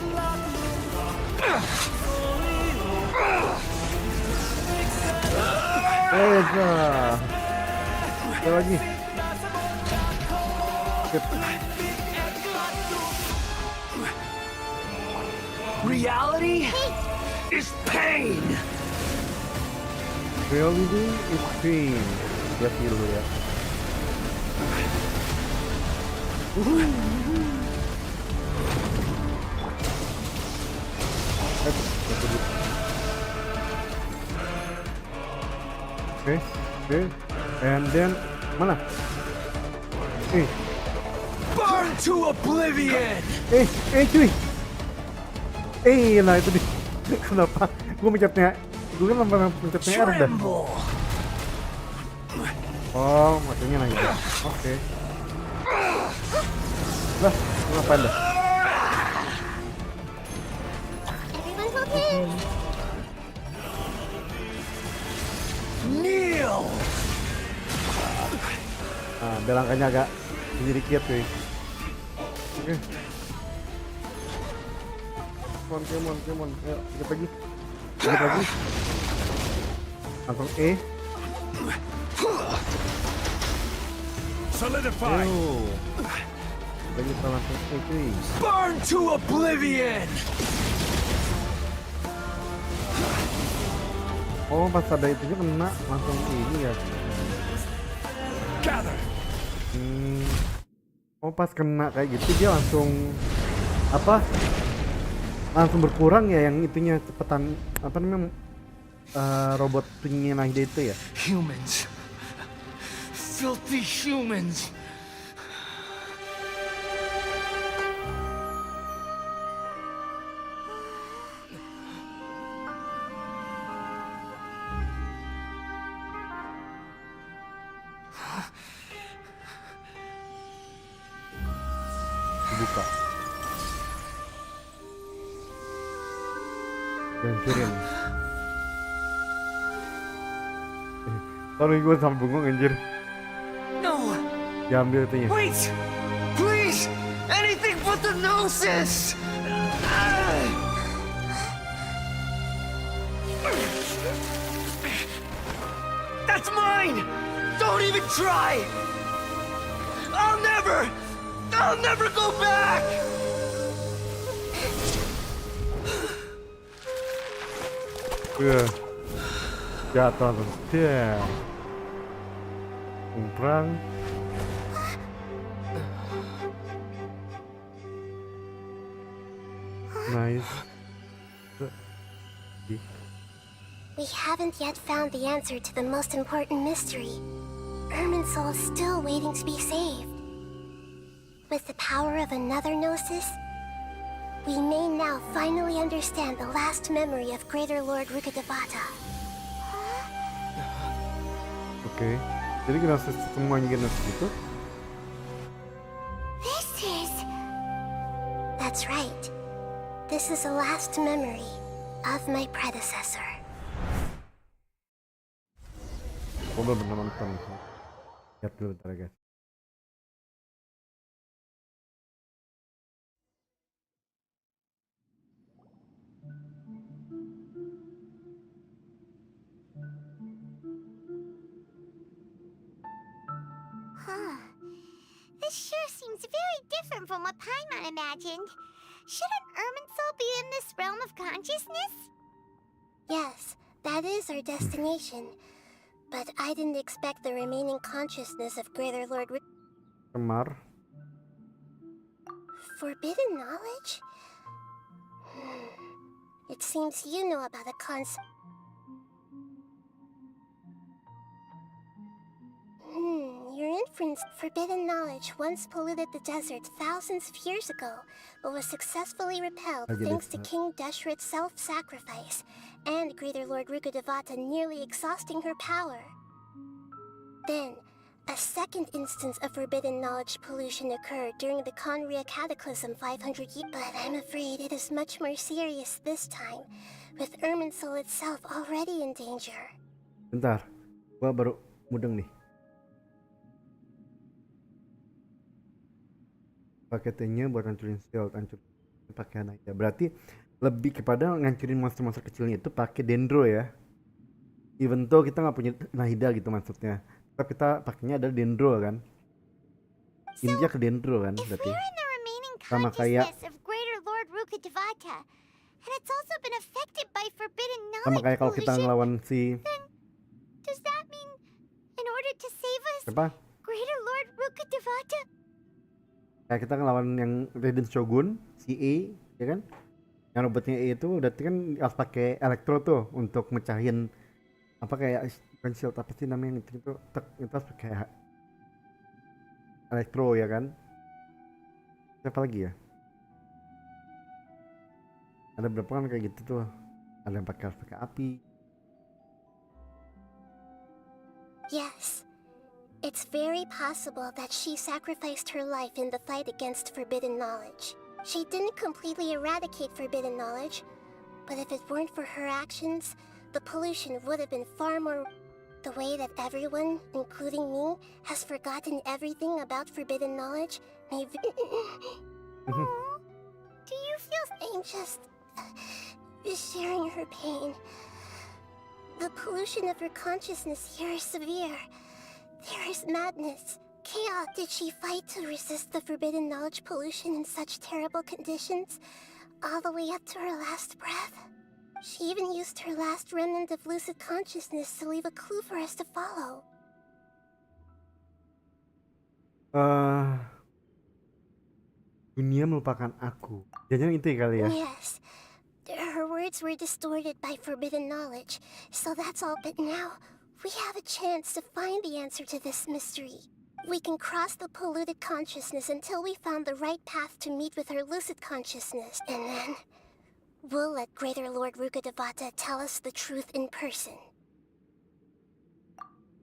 Ada lagi. Reality is pain! Reality is pain. Lihat dulu ya. Oke, and then mana? Burn to oblivion! Cuy. Nah itu di. Kenapa? Gue mencetnya. Gue kan mencetnya R dah. Oh, maksudnya lagi. Oke. Lah, ngapain dah? Everyone's okay. Kneel! Nah, biar langkahnya agak sedikit cuy. Oke. Come on. Ayo, dikit lagi. Langsung E. Solidify. Lagi kita langsung E cuy. Burn to oblivion! Oh, pas ada itunya kena langsung ini ya. Gather. Oh, pas kena kayak gitu dia langsung apa? Langsung berkurang ya yang itunya cepetan apa namanya robot pengen dia itu ya. Humans. Filthy humans. Buka. Gancurin. Sorry gue sampai bengong anjir. No. Diambil itunya. Wait! Please! Anything but the gnosis! That's mine! Don't even try! I'll never go back! Jatuh langsung. Umprang. Nice. We haven't yet found the answer to the most important mystery. Ermin's soul is still waiting to be saved. With the power of another gnosis, we may now finally understand the last memory of Greater Lord 𝘀𝗀𝗽𝗏𝗚. Oke. Jadi gnosis semuanya gnosis itu? That's right. This is the last memory of my predecessor. Oh, belum pernah nonton. Lihat dulu bentar guys. This sure seems very different from what Paimon imagined. Shouldn't Ermin's soul be in this realm of consciousness? Yes, that is our destination. But I didn't expect the remaining consciousness of Greater Lord Kemar. Forbidden knowledge? It seems you know about the concept. You're inference, forbidden knowledge once polluted the desert thousands of years ago, but was successfully repelled thanks to King 𝙎𝙪𝙗𝙧𝙚's self-sacrifice, and Greater Lord 𝘀𝗀𝗽𝗪 nearly exhausting her power. Then, a second instance of forbidden knowledge pollution occurred during the Conria Cataclysm 500 years. But I'm afraid it is much more serious this time, with 𝘀𝗻 itself already in danger. Bentar, gua baru mudeng nih. Paketnya buat hancurin shield, hancurin pakai naida. Berarti lebih kepada ngancurin monster-monster kecilnya itu pakai dendro ya. Even though kita nggak punya naida gitu maksudnya, tapi kita pakainya adalah dendro kan. Intinya ke dendro kan berarti. Sama kayak sama kayak kalau kita ngelawan si apa? Kayak kita ngelawan yang Raiden Shogun, si E, ya kan? Yang robotnya E itu berarti kan harus pakai elektro tuh untuk mecahin apa kayak bukan shield apa sih namanya itu harus pakai elektro ya kan? Siapa lagi ya? Ada berapa kan kayak gitu tuh? Ada yang harus pakai api. Yes. It's very possible that she sacrificed her life in the fight against forbidden knowledge. She didn't completely eradicate forbidden knowledge, but if it weren't for her actions, the pollution would have been far more... The way that everyone, including me, has forgotten everything about forbidden knowledge may... Do you feel... I'm just... sharing her pain. The pollution of her consciousness here is severe. There is madness, chaos. Did she fight to resist the forbidden knowledge pollution in such terrible conditions, all the way up to her last breath? She even used her last remnant of lucid consciousness to leave a clue for us to follow. Dunia melupakan aku. Jangan itu kali ya. Yes. Her words were distorted by forbidden knowledge, so that's all. But now, we have a chance to find the answer to this mystery. We can cross the polluted consciousness until we found the right path to meet with her lucid consciousness. And then, we'll let Greater Lord 𝘀𝗀𝗪𝗀𝗧 tell us the truth in person.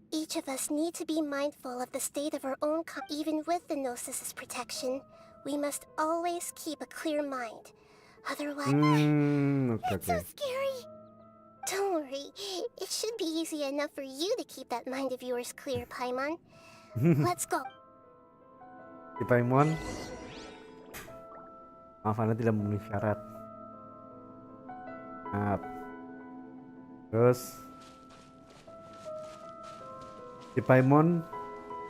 Each of us need to be mindful of the state of our own even with the Gnosis' protection, we must always keep a clear mind. Otherwise, it's so scary. Don't worry, it should be easy enough for you to keep that mind of yours clear, Paimon. Let's go. Si Paimon, maaf Anda tidak memenuhi syarat. Maaf. Terus si Paimon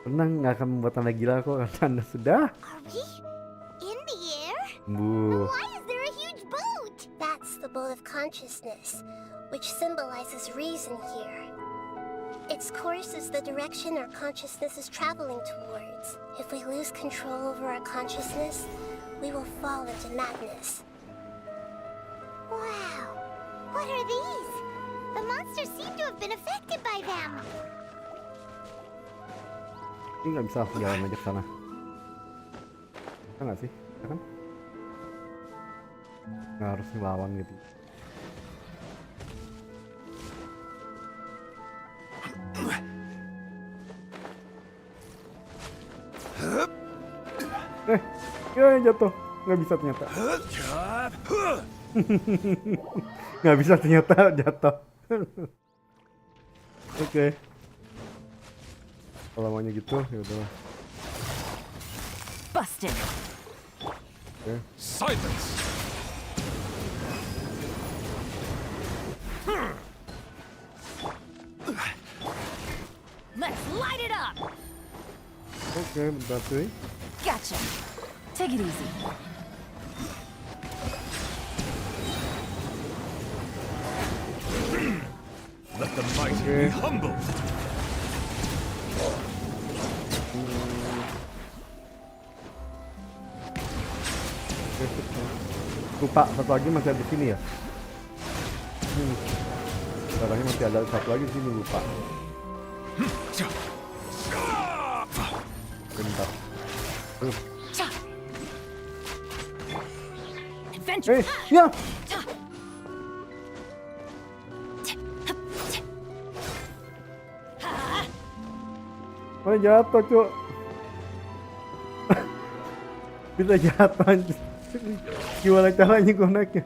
tenang, nggak akan membuat Anda gila kok karena Anda sudah. Are we in the air? Why is there a huge boat? That's the boat of consciousness, which symbolizes reason here. Its course is the direction our consciousness is traveling towards. If we lose control over our consciousness, we will fall into madness. Wow, what are these? The monsters seem to have been affected by them. Ini nggak bisa langsung jalan aja ke sana. Bisa nggak sih? Ya kan? Nggak harus ngelawan gitu. Ya jatuh. Nggak bisa ternyata. Nggak bisa ternyata jatuh. Oke. Kalau maunya gitu ya udahlah. Busted. Okay. Silence. Let's light it up. Oke, bentar cuy. Gotcha. Take it easy. Let the mighty be humble. Lupa satu lagi masih ada di sini ya. Caranya masih ada satu lagi di sini lupa. Bentar. Adventure. Ya. Oh jatuh cuk. Bisa jatuh anjir. Gimana caranya gue naiknya?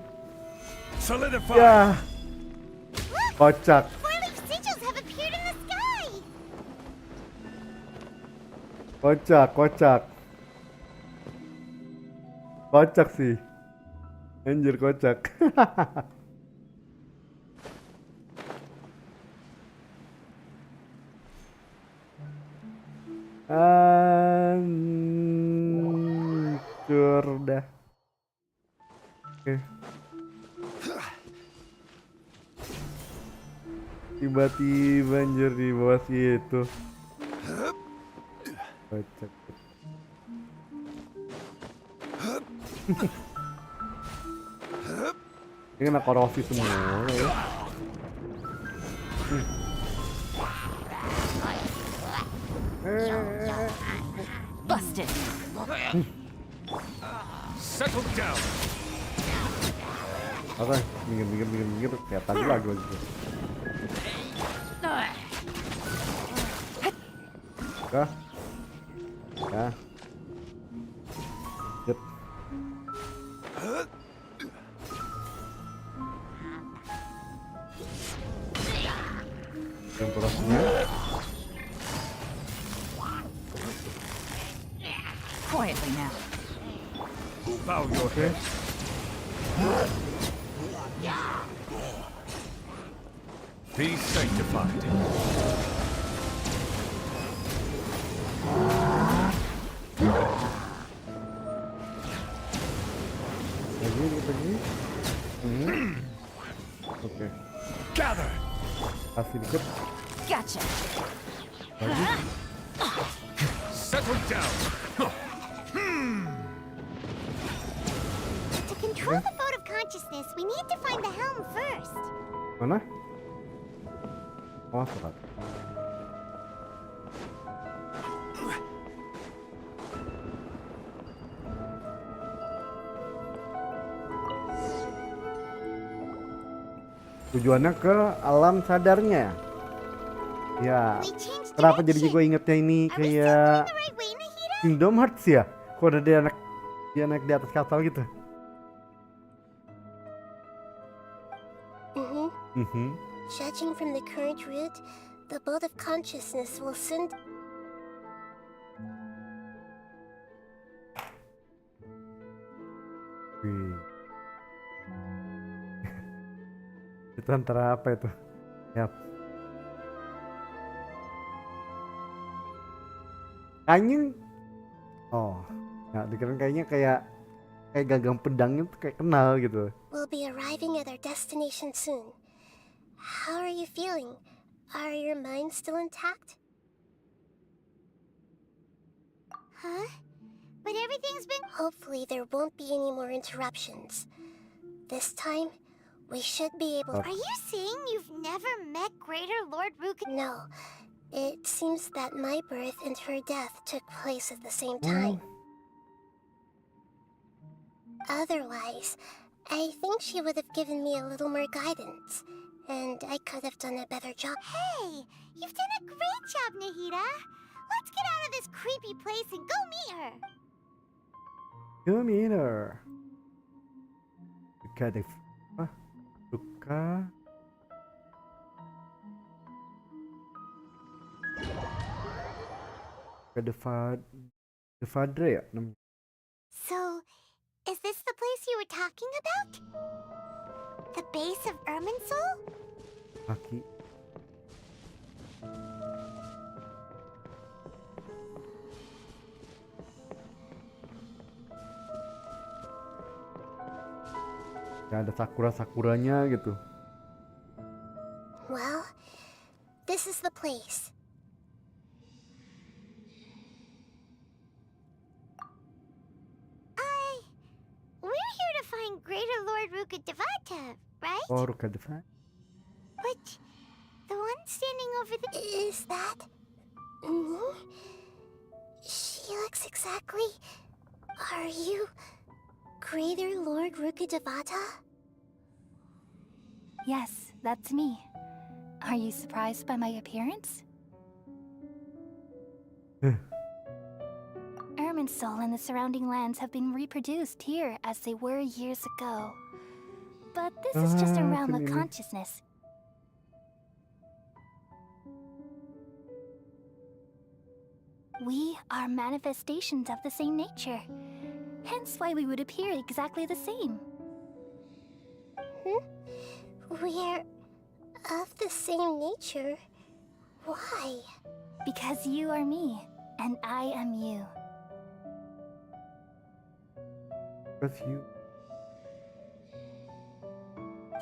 Ya. Kocak. Kocak. Kocak sih. Anjir kocak. Hancur dah. Oke. Tiba-tiba anjir di bawah situ. Kocak. Ini kena korosi semua ya. Busted. Settle down. Oke, minggir. Kayak tadi lagi gitu. Oke. Ya. Yep. Yang kurasnya. Quietly now. Bow your head. Be sanctified. Lagi. Oke. Gather. Kasih dikit. Gotcha. Lagi. Settle down. To control the boat of consciousness, we need to find the helm first. Mana? Oh, surat. Tujuannya ke alam sadarnya. Ya. Kenapa jadi gue ingetnya ini kayak Kingdom Hearts ya? Kok ada dia naik di atas kapal gitu. Judging from the current route, the boat of consciousness will soon. Wih. Itu antara apa itu? Yap. Kayaknya, oh, nggak dikira kayaknya kayak gagang pedangnya tuh kayak kenal gitu. We'll be arriving at our destination soon. How are you feeling? Are your minds still intact? Huh? But everything's been. Hopefully, there won't be any more interruptions. This time, we should be able. Are you saying you've never met Greater Lord 𝘂𝗪𝗏? No. It seems that my birth and her death took place at the same time. Otherwise, I think she would have given me a little more guidance, and I could have done a better job. Hey, you've done a great job, Nahida. Let's get out of this creepy place and go meet her. Go meet her. Suka. 𝘚𝘚𝙁 ya? So, is this the place you were talking about? The base of Irminsul? Kaki. Ya ada sakura-sakuranya gitu. Well, this is the place. We're here to find Greater Lord 𝘂𝗪𝗏, right? Oh, 𝘂𝗪𝗏. But the one standing over there, is that me? She Felix, exactly? Are you Greater Lord 𝘀𝗀𝗽𝗚𝘀? Yes, that's me. Are you surprised by my appearance? Irminsul and the surrounding lands have been reproduced here as they were years ago. But this is just a realm of consciousness. We are manifestations of the same nature. Hence why we would appear exactly the same. We're of the same nature? Why? Because you are me, and I am you. That's you.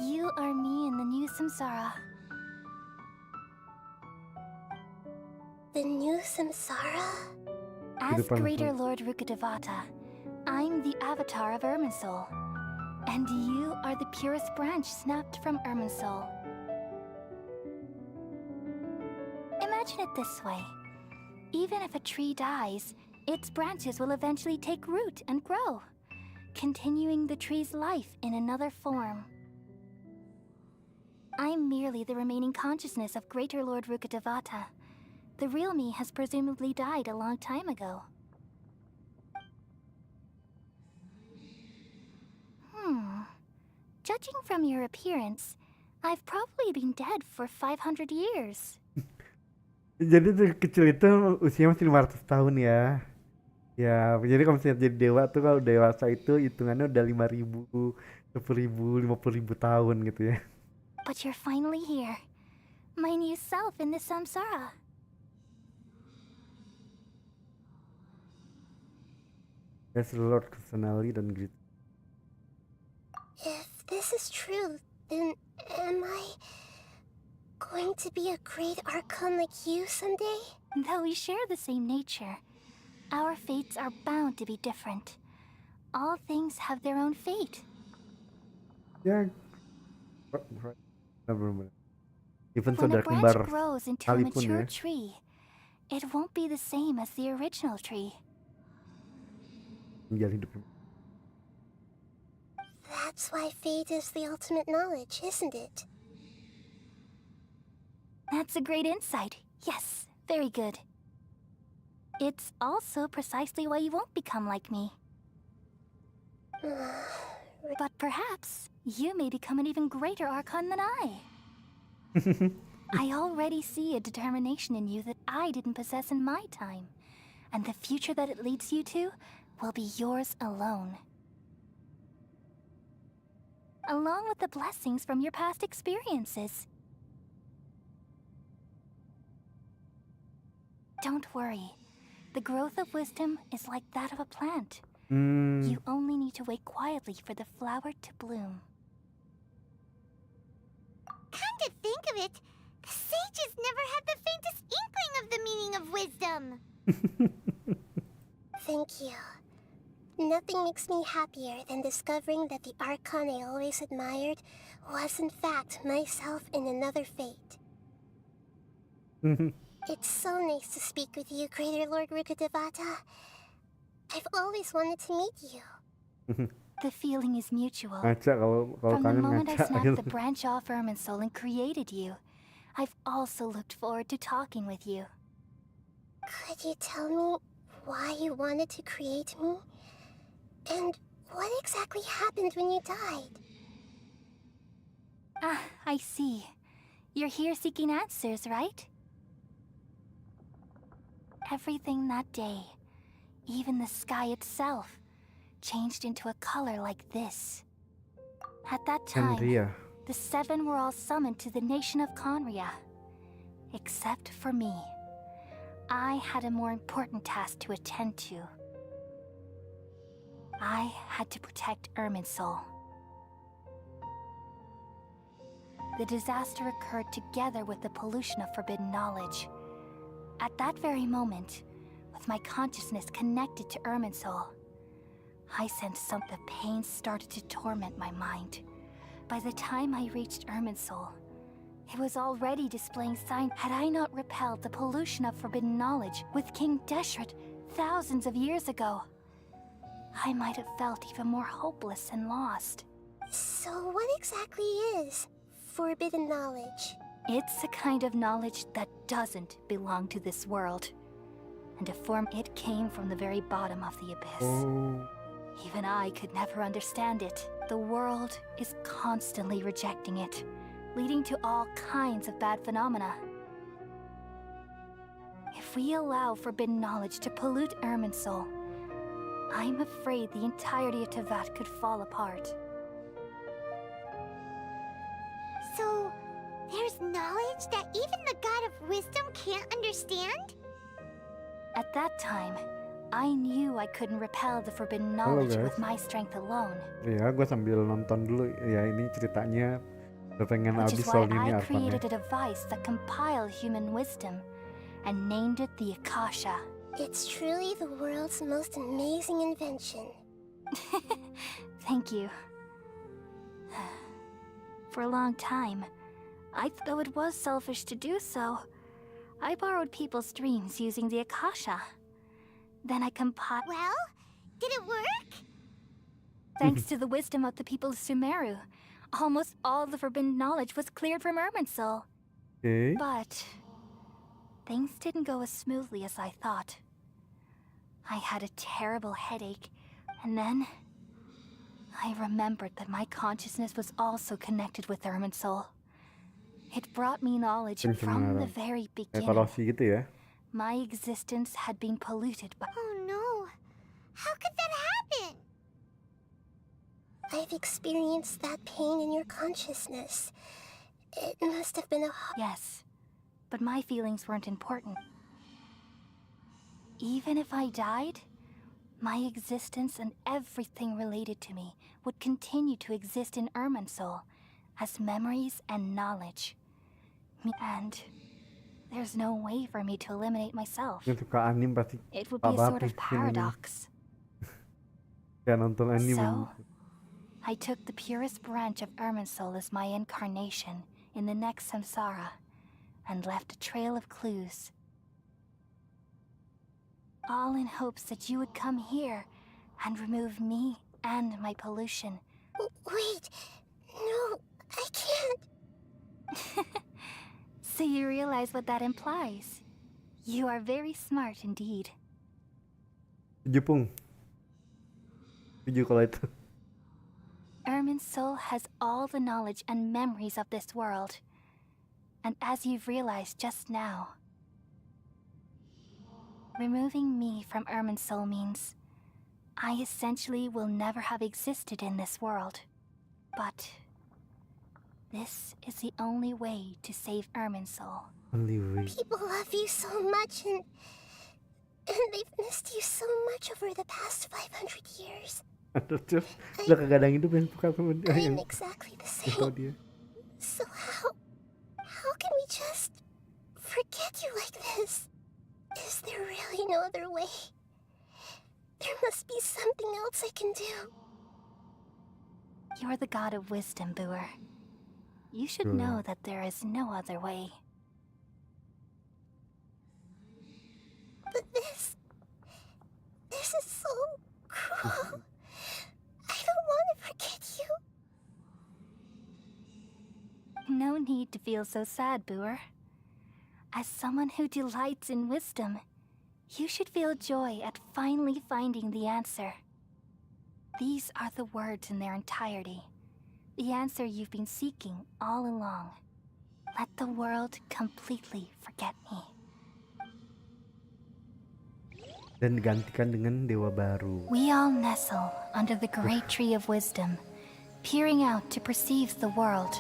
You are me in the new samsara. The new samsara? As Greater Lord 𝘀𝗀𝗽𝗚𝗀, I'm the avatar of Irminsul. And you are the purest branch snapped from Irminsul. Imagine it this way. Even if a tree dies, its branches will eventually take root and grow, continuing the tree's life in another form. I'm merely the remaining consciousness of Greater Lord 𝘀𝗀𝗽𝗚𝗀. The real me has presumably died a long time ago. Judging from your appearance, I've probably been dead for 500 years. Jadi dari kecil itu usia masih 500 tahun ya. Ya, jadi kalau misalnya jadi dewa tuh kalau dewasa itu hitungannya udah 5.000, 10.000, 50.000 tahun gitu ya. But you're finally here. My new self in the samsara. That's Lord personally dan gitu. If this is true, then am I going to be a great archon like you someday? Though we share the same nature, our fates are bound to be different. All things have their own fate. Ya, benar-benar. Even When a saudara branch kembar grows into a sekalipun mature ya. tree, it won't be the same as the original tree. Menjalani hidupnya. That's why fate is the ultimate knowledge, isn't it? That's a great insight. Yes, very good. It's also precisely why you won't become like me. But perhaps you may become an even greater archon than I. I already see a determination in you that I didn't possess in my time. And the future that it leads you to will be yours alone. Along with the blessings from your past experiences. Don't worry. The growth of wisdom is like that of a plant. You only need to wait quietly for the flower to bloom. Come to think of it, the sages never had the faintest inkling of the meaning of wisdom. Thank you. Nothing makes me happier than discovering that the archon I always admired was in fact myself in another fate. It's so nice to speak with you, Greater Lord 𝘀𝗀𝗽𝗚𝗀. I've always wanted to meet you. The feeling is mutual. Ngaca kalau From the kangen moment I ngaca snapped gitu. the branch off Irminsul and created you, I've also looked forward to talking with you. Could you tell me why you wanted to create me? And what exactly happened when you died? Ah, I see. You're here seeking answers, right? Everything that day, even the sky itself, changed into a color like this. At that time, Andrea. the 7 were all summoned to the nation of Conria. Except for me. I had a more important task to attend to. I had to protect Irminsul. The disaster occurred together with the pollution of forbidden knowledge. At that very moment, with my consciousness connected to Irminsul, I sensed the pain started to torment my mind. By the time I reached Irminsul, it was already displaying signs. Had I not repelled the pollution of forbidden knowledge with King 𝘎𝘁𝙁 thousands of years ago, I might have felt even more hopeless and lost. So what exactly is forbidden knowledge? It's a kind of knowledge that doesn't belong to this world. And to form it came from the very bottom of the abyss. Even I could never understand it. The world is constantly rejecting it, leading to all kinds of bad phenomena. If we allow forbidden knowledge to pollute 𝘀𝘀𝗀𝘀, I'm afraid the entirety of 𝘻𝘵 could fall apart. So, there's knowledge that even the God of Wisdom can't understand? At that time, I knew I couldn't repel the forbidden knowledge with my strength alone. Ya, gue sambil nonton dulu ya, ini ceritanya udah pengen Which habis is why soal ini I Arfan ya. created a device that compiled human wisdom and named it the Akasha. It's truly the world's most amazing invention. Thank you. For a long time, though it was selfish to do so, I borrowed people's dreams using the Akasha. Then I compiled... Well, did it work? Thanks to the wisdom of the people of Sumeru, almost all the forbidden knowledge was cleared from 𝘀𝘀𝗀𝗀. Okay. But things didn't go as smoothly as I thought. I had a terrible headache, and then I remembered that my consciousness was also connected with 𝘀𝘀𝗀𝗀𝗀. It brought me knowledge from the very beginning. Gitu ya. My existence had been polluted by... Oh no! How could that happen? I've experienced that pain in your consciousness. It must have been a... Yes, but my feelings weren't important. Even if I died, my existence and everything related to me would continue to exist in 𝘀𝘀𝗀𝗀𝗀 as memories and knowledge. And there's no way for me to eliminate myself. It would be a sort of paradox. So, I took the purest branch of 𝘀𝘀𝗀𝗀𝗀 as my incarnation in the next samsara and left a trail of clues. All in hopes that you would come here and remove me and my pollution. Wait, no, I can't. So you realize what that implies. You are very smart indeed. Setuju, Pung. Setuju kalau itu. 𝘀𝘀𝗀𝗀𝗀 has all the knowledge and memories of this world. And as you've realized just now, removing me from 𝘀𝘀𝗀𝗀𝗀𝗀 means I essentially will never have existed in this world. But this is the only way to save 𝘀𝘀𝗀𝗀𝗀𝗀. Only way. People love you so much and they've missed you so much over the past 500 years. Terus udah kadang itu pengen suka sama dia. I am exactly the same. So how can we just forget you like this? Is there really no other way? There must be something else I can do. You're the god of wisdom, 𝘀𝘀𝗀𝗀𝗀. You should know that there is no other way. But this is so cruel. I don't want to forget you. No need to feel so sad, 𝘀𝘀𝗀𝗀𝗀. As someone who delights in wisdom, you should feel joy at finally finding the answer. These are the words in their entirety. The answer you've been seeking all along. Let the world completely forget me. Dan digantikan dengan dewa baru. We all nestle under the great tree of wisdom, peering out to perceive the world.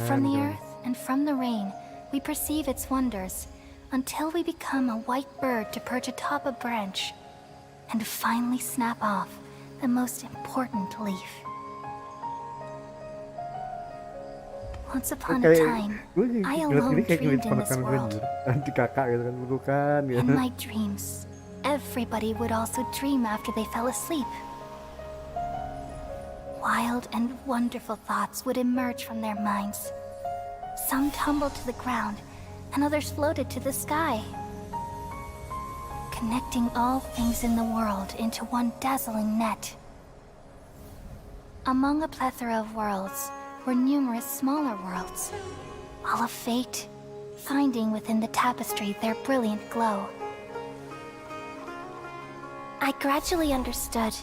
From the earth and from the rain, we perceive its wonders until we become a white bird to perch atop a branch and finally snap off the most important leaf. Once upon a time, I alone dreamed in this world. Anti kakak gitu kan, bukan ya. In my dreams, everybody would also dream after they fell asleep. Wild and wonderful thoughts would emerge from their minds. Some tumbled to the ground, and others floated to the sky. connecting all things in the world into one dazzling net. Among a plethora of worlds were numerous smaller worlds, all of fate, finding within the tapestry their brilliant glow. I gradually understood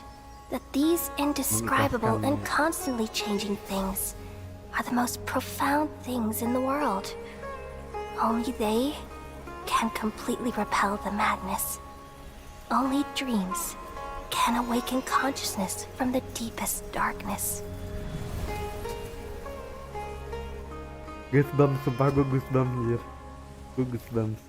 that these indescribable and constantly changing things are the most profound things in the world. Only they can completely repel the madness. Only dreams can awaken consciousness from the deepest darkness. Goosebumps, sumpah gue goosebumps anjir. Gue goosebumps.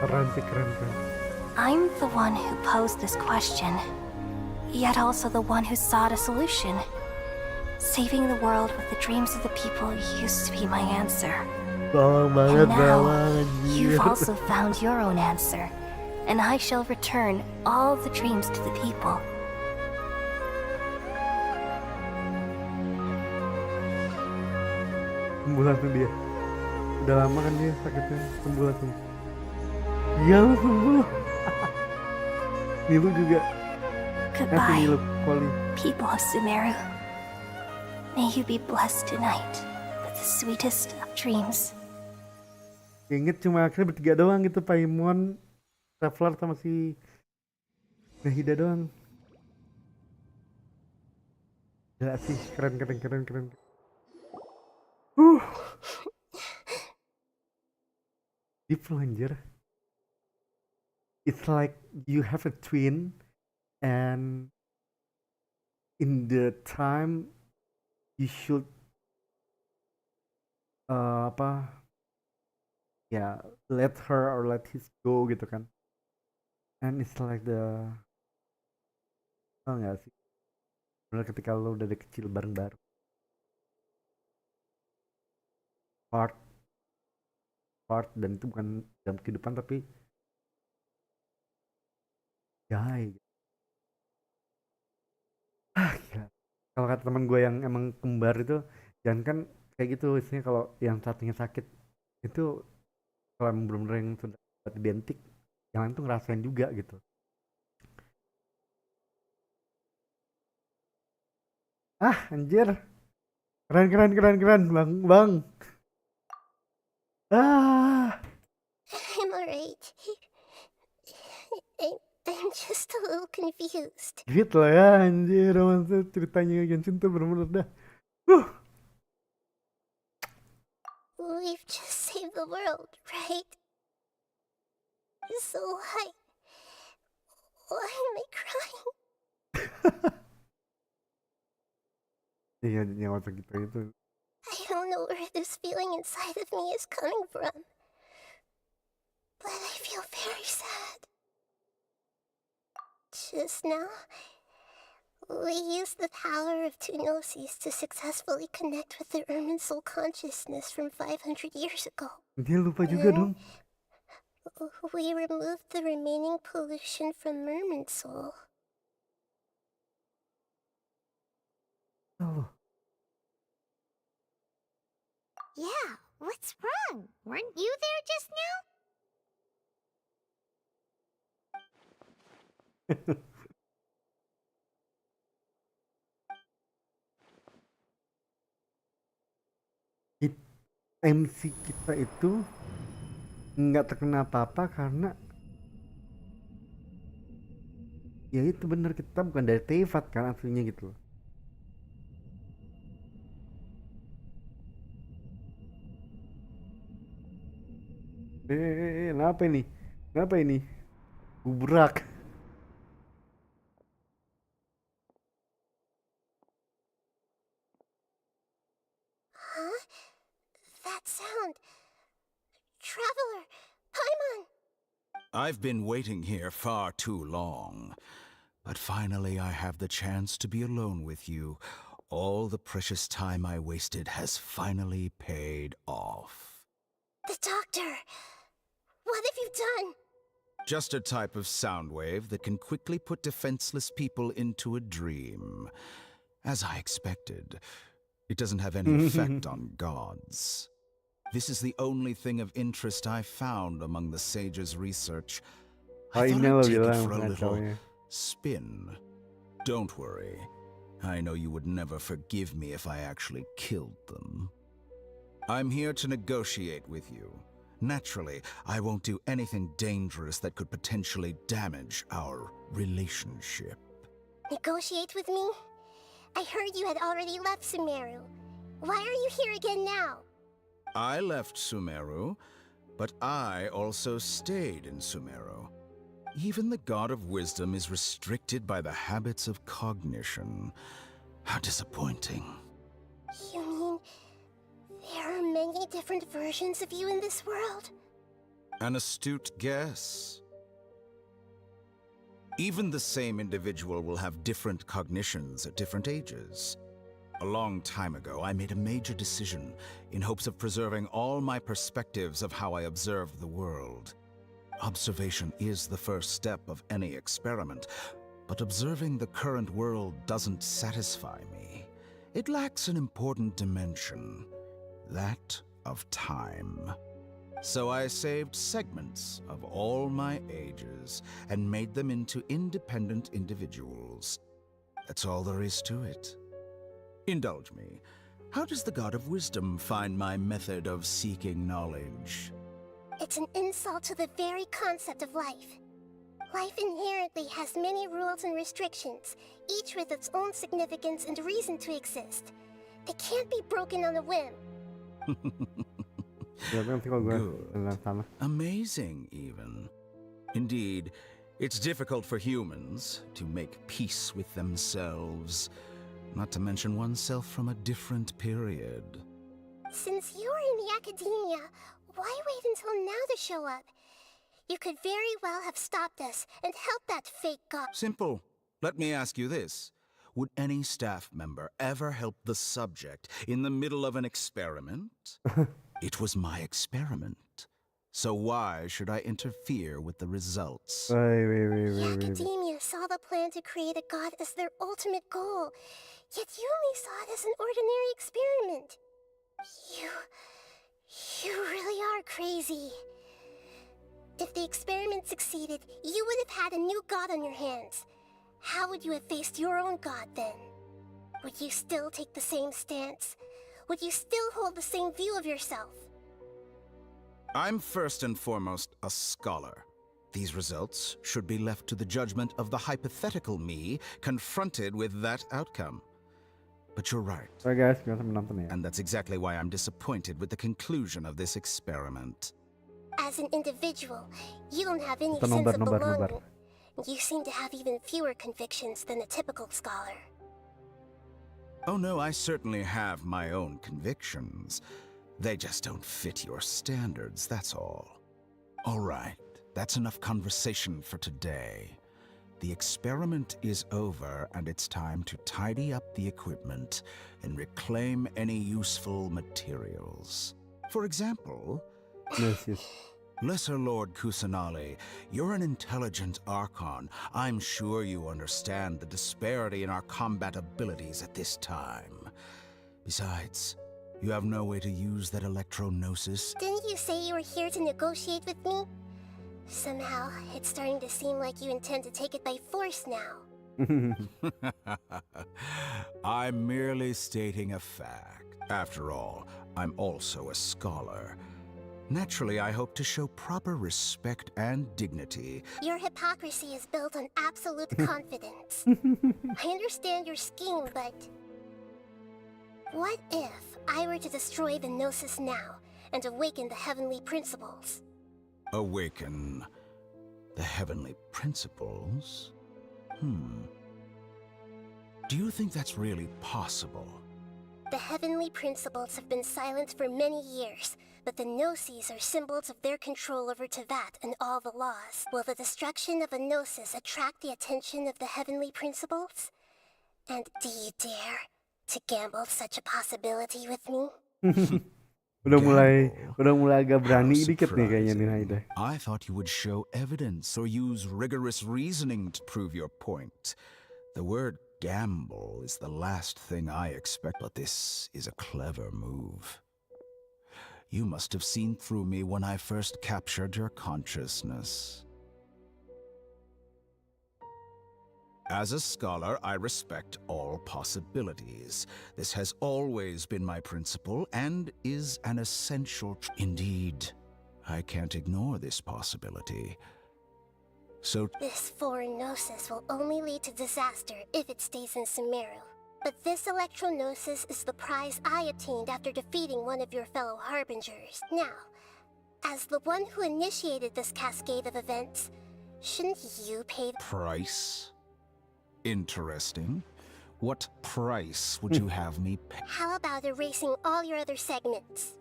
Keren sih, keren. I'm the one who posed this question, yet also the one who sought a solution. Saving the world with the dreams of the people used to be my answer. Bawang And banget, now, bawang you've anjir. also found your own answer, and I shall return all the dreams to the people. Sembuh langsung dia. Udah lama kan dia sakitnya, sembuh langsung. Iya lu sembuh. Milu juga. Goodbye, Milu Koli. people of Sumeru. May you be blessed tonight with the sweetest of dreams. Ingat cuma akhirnya bertiga doang gitu, Paimon, Traveler sama si Nahida doang. Gila sih, keren. Deep anjir. It's like you have a twin and in the time you should let her or let his go gitu kan. And it's like enggak sih, benar ketika lo udah dari kecil bareng-bareng part dan itu bukan dalam kehidupan tapi jai. Gila. Kalau kata teman gue yang emang kembar itu, jangan kan kayak gitu, isinya kalau yang satunya sakit itu kalau emang bener-bener yang sudah identik, yang lain tuh ngerasain juga gitu. Anjir, keren bang. I'm alright. I'm just a little confused. Gitu lah ya anjir, romansa ceritanya Genshin tuh bener-bener dah. We've just saved the world, right? So why am I crying? Iya, nyawa kita itu. I don't know where this feeling inside of me is coming from, but I feel very sad. Just now, we used the power of two Gnosis to successfully connect with the 𝘀𝘵 consciousness from 500 years ago. Dia lupa juga dong. We removed the remaining pollution from 𝘀𝘵. Oh. Yeah, what's wrong? Weren't you there just now? MC kita itu nggak terkena apa-apa karena ya itu bener, kita bukan dari Teyvat kan aslinya gitu loh. Kenapa ini? Gubrak. Huh? That sound. Traveler, Paimon. I've been waiting here far too long, but finally I have the chance to be alone with you. All the precious time I wasted has finally paid off. The doctor. What have you done? Just a type of sound wave that can quickly put defenseless people into a dream. As I expected, it doesn't have any effect on gods. This is the only thing of interest I found among the sage's research. I thought I'd take it for a little spin. Don't worry. I know you would never forgive me if I actually killed them. I'm here to negotiate with you. Naturally, I won't do anything dangerous that could potentially damage our relationship. Negotiate with me? I heard you had already left Sumeru. Why are you here again now? I left Sumeru, but I also stayed in Sumeru. Even the God of Wisdom is restricted by the habits of cognition. How disappointing. You mean there are many different versions of you in this world? An astute guess. Even the same individual will have different cognitions at different ages. A long time ago, I made a major decision in hopes of preserving all my perspectives of how I observed the world. Observation is the first step of any experiment, but observing the current world doesn't satisfy me. It lacks an important dimension, that of time. So I saved segments of all my ages and made them into independent individuals. That's all there is to it. Indulge me. How does the God of Wisdom find my method of seeking knowledge? It's an insult to the very concept of life. Life inherently has many rules and restrictions, each with its own significance and reason to exist. They can't be broken on a whim. Good. Amazing, even. Indeed, it's difficult for humans to make peace with themselves, not to mention oneself from a different period. Since you are in the academia, why wait until now to show up? You could very well have stopped us and helped that fake god. Simple. Let me ask you this. Would any staff member ever help the subject in the middle of an experiment? It was my experiment. So why should I interfere with the results? The academia saw the plan to create a god as their ultimate goal, yet you only saw it as an ordinary experiment. You really are crazy. If the experiment succeeded, you would have had a new god on your hands. How would you have faced your own god then? Would you still take the same stance? Would you still hold the same view of yourself? I'm first and foremost a scholar. These results should be left to the judgment of the hypothetical me confronted with that outcome. But you're right. And that's exactly why I'm disappointed with the conclusion of this experiment. As an individual, you don't have any sense of belonging. You seem to have even fewer convictions than a typical scholar. Oh no, I certainly have my own convictions. They just don't fit your standards, that's all. All right, that's enough conversation for today. The experiment is over, and it's time to tidy up the equipment and reclaim any useful materials. For example, Lesser Lord Kusanali, you're an intelligent Archon. I'm sure you understand the disparity in our combat abilities at this time. Besides, you have no way to use that electro-gnosis. Didn't you say you were here to negotiate with me? Somehow, it's starting to seem like you intend to take it by force now. I'm merely stating a fact. After all, I'm also a scholar. Naturally, I hope to show proper respect and dignity. Your hypocrisy is built on absolute confidence. I understand your scheme, but... what if I were to destroy the Gnosis now and awaken the heavenly principles? Awaken the heavenly principles? Do you think that's really possible? The heavenly principles have been silent for many years, but the Gnosis are symbols of their control over Teyvat and all the laws. Will the destruction of a Gnosis attract the attention of the heavenly principles? And do you dare to gamble such a possibility with me? udah mulai agak berani dikit nih kayaknya nih Haida. I thought you would show evidence or use rigorous reasoning to prove your point. The word gamble is the last thing I expect, but this is a clever move. You must have seen through me when I first captured your consciousness. As a scholar, I respect all possibilities. This has always been my principle and is an essential Indeed, I can't ignore this possibility. So this foreign gnosis will only lead to disaster if it stays in Sumeru. But this electro-gnosis is the prize I obtained after defeating one of your fellow harbingers. Now, as the one who initiated this cascade of events, shouldn't you pay the price? Interesting. What price would you have me pay? How about erasing all your other segments?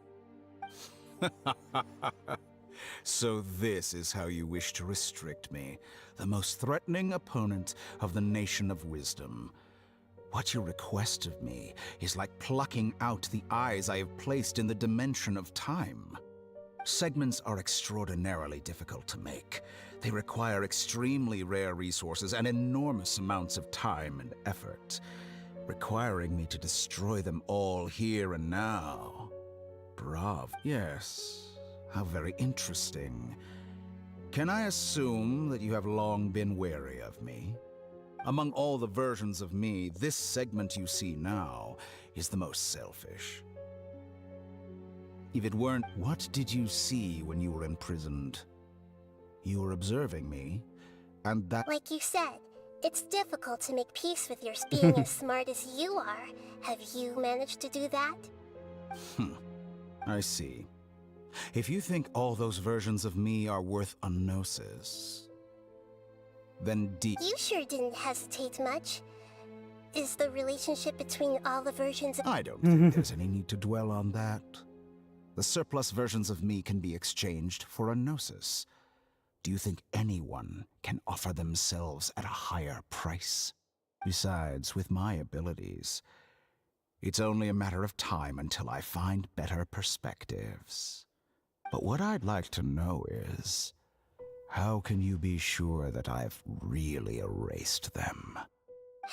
So this is how you wish to restrict me, the most threatening opponent of the Nation of Wisdom. What you request of me is like plucking out the eyes I have placed in the dimension of time. Segments are extraordinarily difficult to make. They require extremely rare resources and enormous amounts of time and effort, requiring me to destroy them all here and now. Bravo. Yes, how very interesting. Can I assume that you have long been wary of me? Among all the versions of me, this segment you see now is the most selfish. If it weren't, what did you see when you were imprisoned? You were observing me, and that— Like you said, it's difficult to make peace with your being as smart as you are. Have you managed to do that? I see. If you think all those versions of me are worth a gnosis, then You sure didn't hesitate much. Is the relationship between all the versions of— I don't think there's any need to dwell on that. The surplus versions of me can be exchanged for a gnosis. Do you think anyone can offer themselves at a higher price? Besides, with my abilities, it's only a matter of time until I find better perspectives. But what I'd like to know is, how can you be sure that I've really erased them?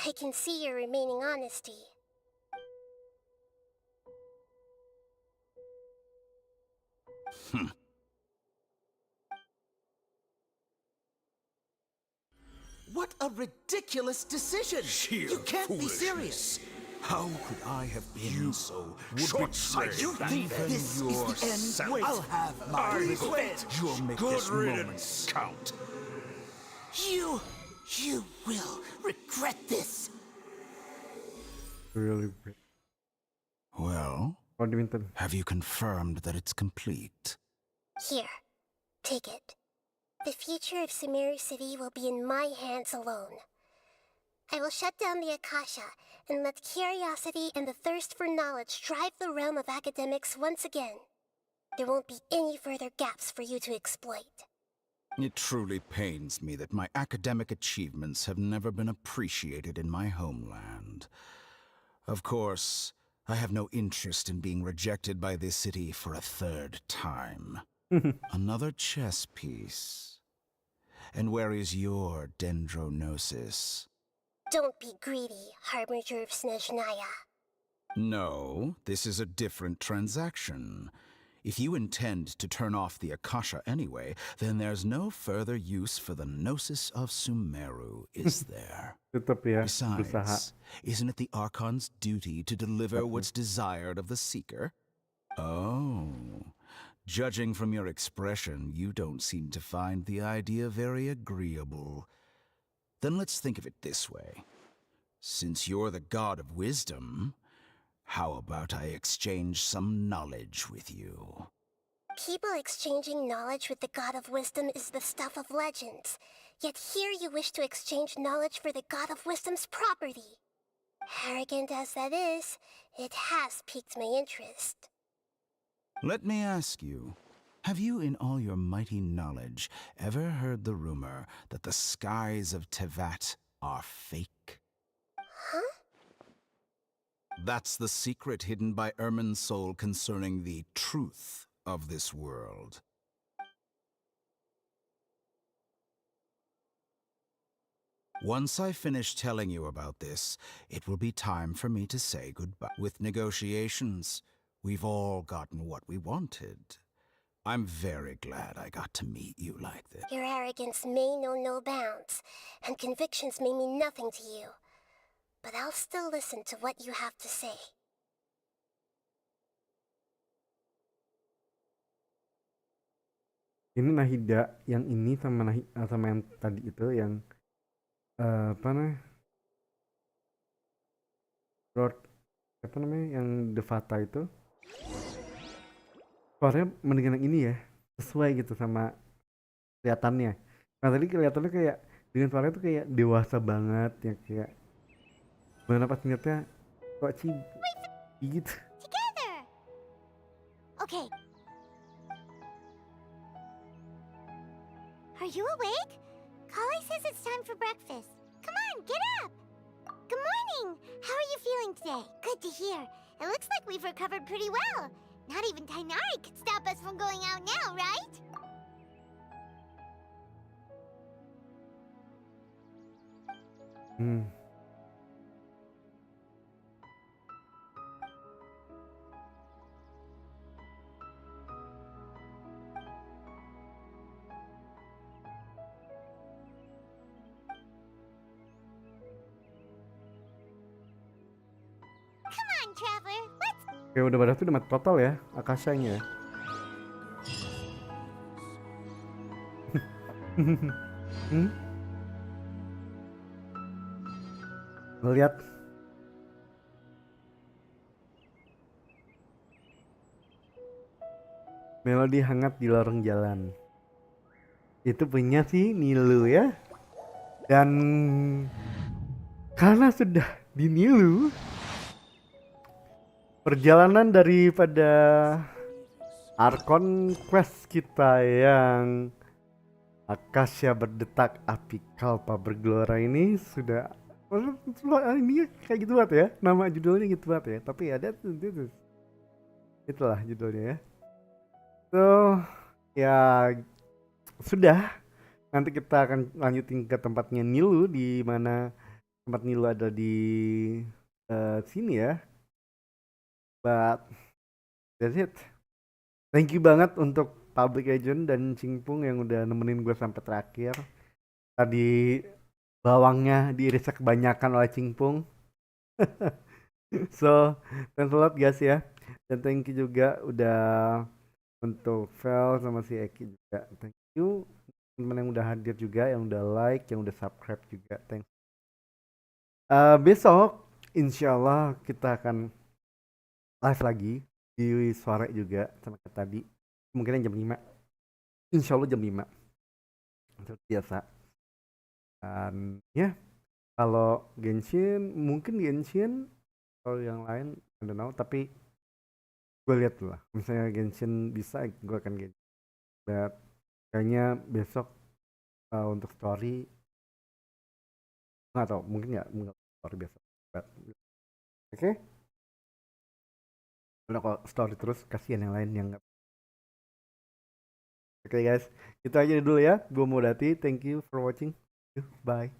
I can see your remaining honesty. What a ridiculous decision! Sheer You can't be foolishness. serious! How could I have been so short-sighted? You think Even this is the end? yourself. I'll have my revenge! You'll make Good this riddance. moment count. You will regret this! Really. Well, have you confirmed that it's complete? Here, take it. The future of Sumeru City will be in my hands alone. I will shut down the Akasha and let curiosity and the thirst for knowledge drive the realm of academics once again. There won't be any further gaps for you to exploit. It truly pains me that my academic achievements have never been appreciated in my homeland. Of course, I have no interest in being rejected by this city for a third time. Another chess piece. And where is your dendronosis? Don't be greedy, Harbinger of Snezhnaya. No, this is a different transaction. If you intend to turn off the Akasha anyway, then there's no further use for the Gnosis of Sumeru, is there? Besides, isn't it the Archon's duty to deliver what's desired of the Seeker? Oh, judging from your expression, you don't seem to find the idea very agreeable. Then let's think of it this way. Since you're the god of wisdom, how about I exchange some knowledge with you? People exchanging knowledge with the God of Wisdom is the stuff of legends. Yet here you wish to exchange knowledge for the God of Wisdom's property. Arrogant as that is, it has piqued my interest. Let me ask you, have you in all your mighty knowledge ever heard the rumor that the skies of Tevat are fake? Huh? That's the secret hidden by 𝘀𝘵𝗻's soul concerning the truth of this world. Once I finish telling you about this, it will be time for me to say goodbye. With negotiations, we've all gotten what we wanted. I'm very glad I got to meet you like this. Your arrogance may know no bounds, and convictions may mean nothing to you. But I'll still listen to what you have to say. Ini Nahida yang ini sama sama yang tadi itu yang apa namanya? Lord apa namanya yang 𝘚𝗶 itu? Suaranya mendingan yang ini ya, sesuai gitu sama kelihatannya. Nah tadi kelihatannya kayak dengan suaranya tuh kayak dewasa banget ya, kayak mana pas ngeliatnya kok gitu. Together. Okay. Are you awake? Kali says it's time for breakfast. Come on, get up. Good morning. How are you feeling today? Good to hear. It looks like we've recovered pretty well. Not even 𝘺𝗏𝗡 could stop us from going out now, right? Come on, traveler. Let's. Kayak udah pada tuh udah mati total ya Akashanya. Ngeliat melodi hangat di lorong jalan. Itu punya si Nilu ya. Dan karena sudah di Nilu, perjalanan daripada Arkon quest kita yang Akasha berdetak api kalpa bergelora ini sudah ini kayak gitu banget ya, nama judulnya gitu banget ya, tapi ada itulah judulnya ya. So ya sudah, nanti kita akan lanjutin ke tempatnya Nilu, di mana tempat Nilu ada di sini ya. But that's it. Thank you banget untuk Public Agent dan Cingpung yang udah nemenin gue sampai terakhir. Tadi bawangnya diirisnya kebanyakan oleh Cingpung. So, thanks a lot guys ya. Dan thank you juga udah untuk Vel sama si Eki juga. Thank you teman-teman yang udah hadir juga, yang udah like, yang udah subscribe juga. Thanks. Besok insyaallah kita akan live lagi di sore juga sama kayak tadi. Mungkin jam 5. Insyaallah jam 5. Seperti biasa. Dan ya, kalau Genshin mungkin di Genshin, kalau yang lain I don't know, tapi gue lihat dulu lah. Misalnya Genshin bisa, gue akan Genshin. But kayaknya besok untuk story nggak tahu, mungkin nggak story besok. Oke? Karena kalau story terus kasihan yang lain yang nggak. Oke guys, itu aja dulu ya. Gue Modati, thank you for watching. Bye.